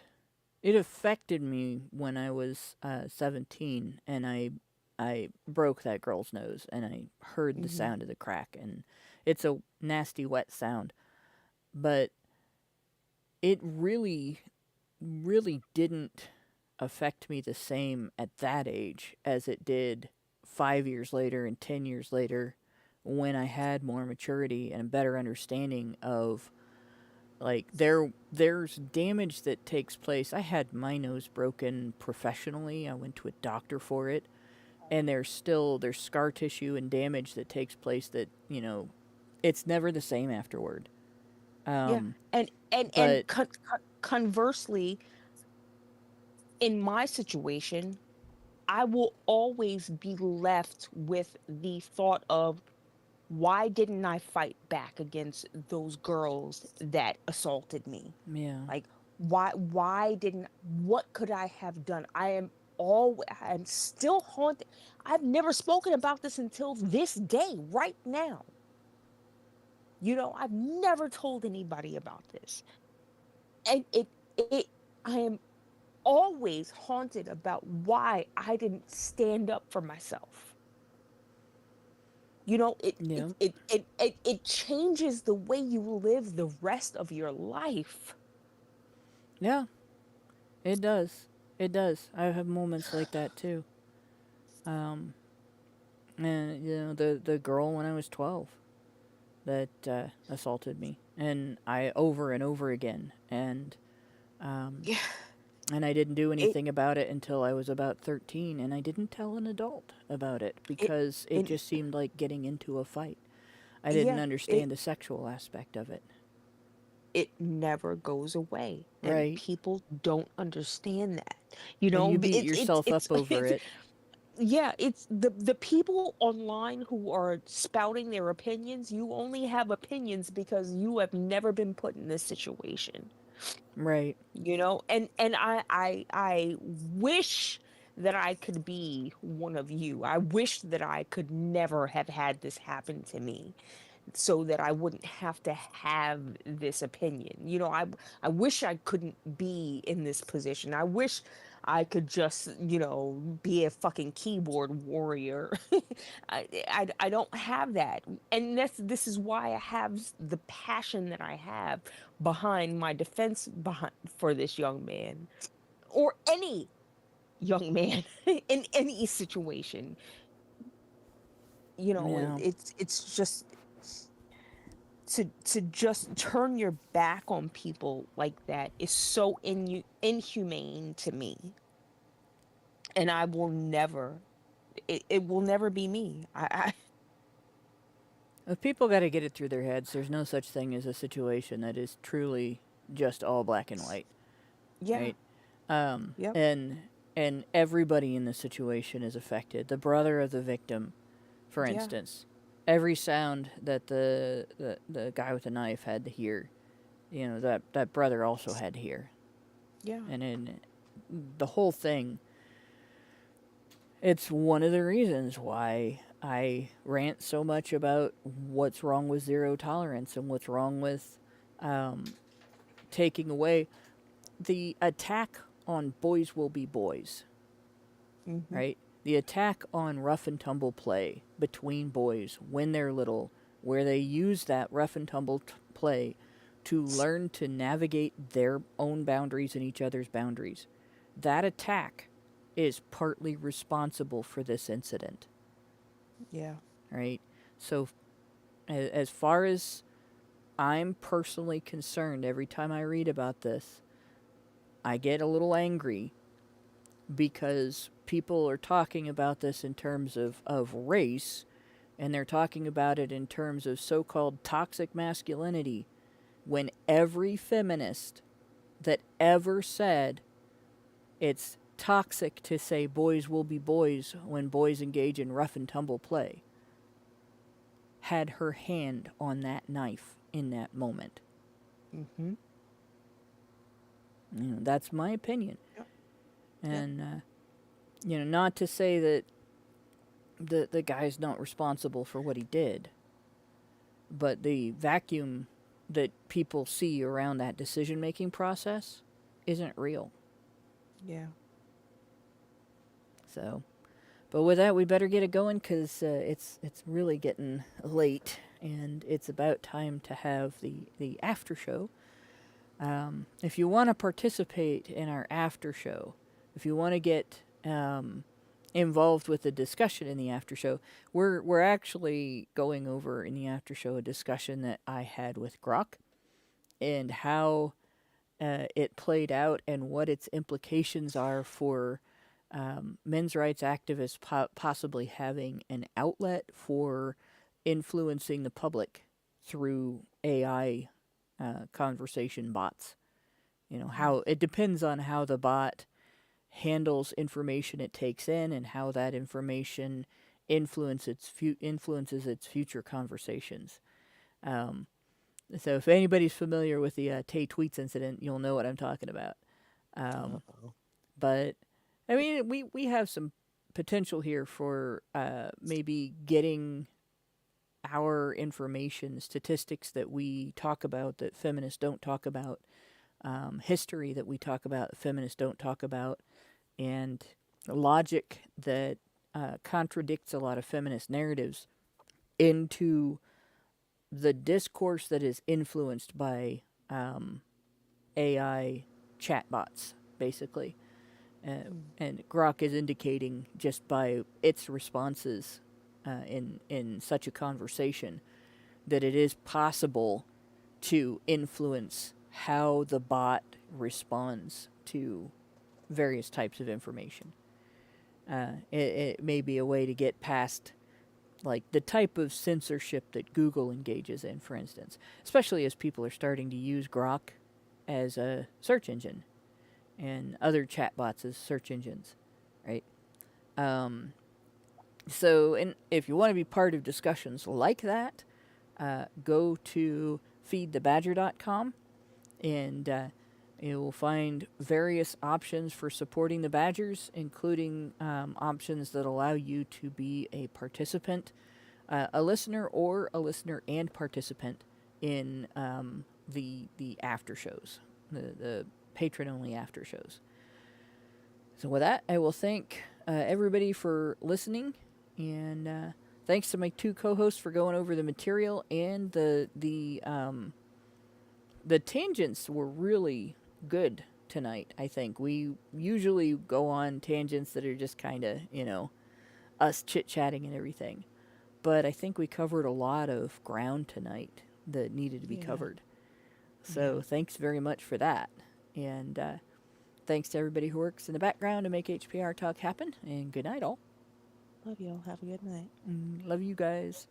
It affected me when I was 17, and I broke that girl's nose, and I heard the Hmm. sound of the crack, and it's a nasty wet sound, but it really didn't affect me the same at that age as it did 5 years later and 10 years later, when I had more maturity and a better understanding of, like, there's damage that takes place. I had my nose broken professionally. I went to a doctor for it, and there's scar tissue and damage that takes place that, it's never the same afterward. Yeah, Um, and but conversely, in my situation, I will always be left with the thought of, why didn't I fight back against those girls that assaulted me? Yeah. Like, why didn't, what could I have done? I'm still haunted. I've never spoken about this until this day, right now. You know, I've never told anybody about this. And it, I am always haunted about why I didn't stand up for myself. You know, Yeah. it changes the way you live the rest of your life. Yeah. It does. It does. I have moments like that too. Um, and the girl when I was 12 that assaulted me, and I over and over again, Yeah. and I didn't do It anything about it until I was about 13, and I didn't tell an adult about it it because it it just seemed like getting into a fight. I didn't yeah, understand the sexual aspect of it. it never goes away, and Right. people don't understand that. You And know, you beat yourself up over it's it. yeah, it's the people online who are spouting their opinions. You only have opinions because you have never been put in this situation. Right. You know, and I wish that I could be one of you. I wish that I could never have had this happen to me, so that I wouldn't have to have this opinion. You know, I wish I couldn't be in this position. I wish I could just, you know, be a fucking keyboard warrior. I don't have that. And this is why I have the passion that I have behind my defense behind for this young man, or any young man in any situation. You know, Yeah. it's just to just turn your back on people like that is so inhumane to me. And I will never, it will never be me. If people got to get it through their heads, there's no such thing as a situation that is truly just all black and white, Yeah. right? Um, Yep. and and everybody in the situation is affected. The brother of the victim, for Yeah. instance, every sound that the guy with the knife had to hear, that brother also had to hear, Yeah. and in the whole thing, it's one of the reasons why I rant so much about what's wrong with zero tolerance and what's wrong with um, taking away the attack on boys will be boys, Hmm. right? The attack on rough and tumble play between boys when they're little, where they use that rough and tumble play to learn to navigate their own boundaries and each other's boundaries. That attack is partly responsible for this incident, Yeah. right? So, as far as I'm personally concerned, every time I read about this, I get a little angry because people are talking about this in terms of race, and they're talking about it in terms of so-called toxic masculinity, when every feminist that ever said it's toxic to say boys will be boys when boys engage in rough and tumble play had her hand on that knife in that moment. Hmm. That's my opinion. Yep. And, not to say that the guy's not responsible for what he did, but the vacuum that people see around that decision-making process isn't real. Yeah. So, but with that, we better get it going because it's really getting late, and it's about time to have the after show. If you want to participate in our after show, if you want to get involved with the discussion in the after show, we're actually going over in the after show a discussion that I had with Grok and how it played out and what its implications are for men's rights activists possibly having an outlet for influencing the public through AI conversation bots. How it depends on how the bot handles information it takes in and how that information influences its future conversations. So if anybody's familiar with the Tay Tweets incident, you'll know what I'm talking about. But I mean, we have some potential here for maybe getting our information, statistics that we talk about that feminists don't talk about, history that we talk about that feminists don't talk about, and logic that contradicts a lot of feminist narratives into the discourse that is influenced by AI chatbots, basically. And Grok is indicating just by its responses in such a conversation that it is possible to influence how the bot responds to various types of information. It may be a way to get past like the type of censorship that Google engages in, for instance, especially as people are starting to use Grok as a search engine and other chatbots as search engines, right? So, and if you want to be part of discussions like that, go to feedthebadger.com and you will find various options for supporting the Badgers, including options that allow you to be a participant, a listener, or a listener and participant in the after shows, the patron-only after shows. So with that, I will thank everybody for listening, and thanks to my two co-hosts for going over the material, and the tangents were really good tonight. I think we usually go on tangents that are just kind of, us chit-chatting and everything, but I think we covered a lot of ground tonight that needed to be covered. So thanks very much for that, and thanks to everybody who works in the background to make HBR Talk happen, and good night all. Love y'all. Have a good night. Love you guys.